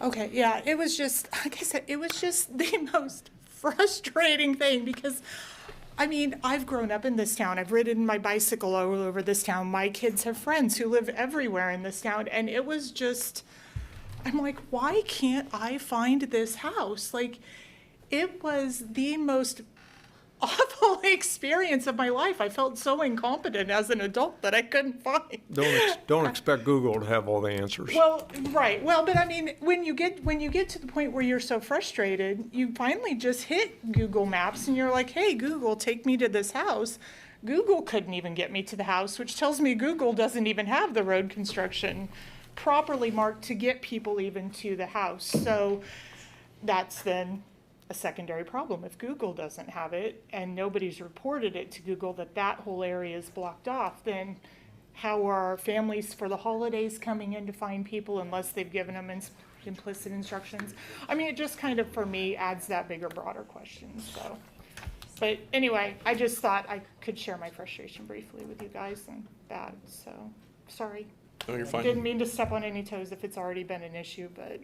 Okay, yeah, it was just, like I said, it was just the most frustrating thing because, I mean, I've grown up in this town. I've ridden my bicycle all over this town. My kids have friends who live everywhere in this town. And it was just, I'm like, why can't I find this house? Like, it was the most awful experience of my life. I felt so incompetent as an adult that I couldn't find. Don't expect Google to have all the answers. Well, right. Well, but I mean, when you get to the point where you're so frustrated, you finally just hit Google Maps and you're like, "Hey, Google, take me to this house." Google couldn't even get me to the house, which tells me Google doesn't even have the road construction properly marked to get people even to the house. So that's then a secondary problem. If Google doesn't have it and nobody's reported it to Google that whole area is blocked off, then how are families for the holidays coming in to find people unless they've given them implicit instructions? I mean, it just kind of, for me, adds that bigger, broader question. So, but anyway, I just thought I could share my frustration briefly with you guys and that. So, sorry. No, you're fine. Didn't mean to step on any toes if it's already been an issue, but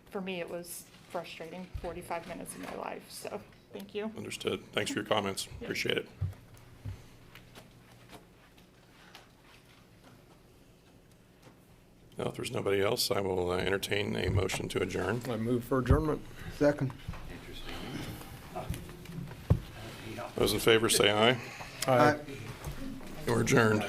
for me, it was frustrating 45 minutes of my life. So, thank you. Understood. Thanks for your comments. Appreciate it. Now, if there's nobody else, I will entertain a motion to adjourn. I move for adjournment. Second. Those in favor say aye. Aye. We're adjourned.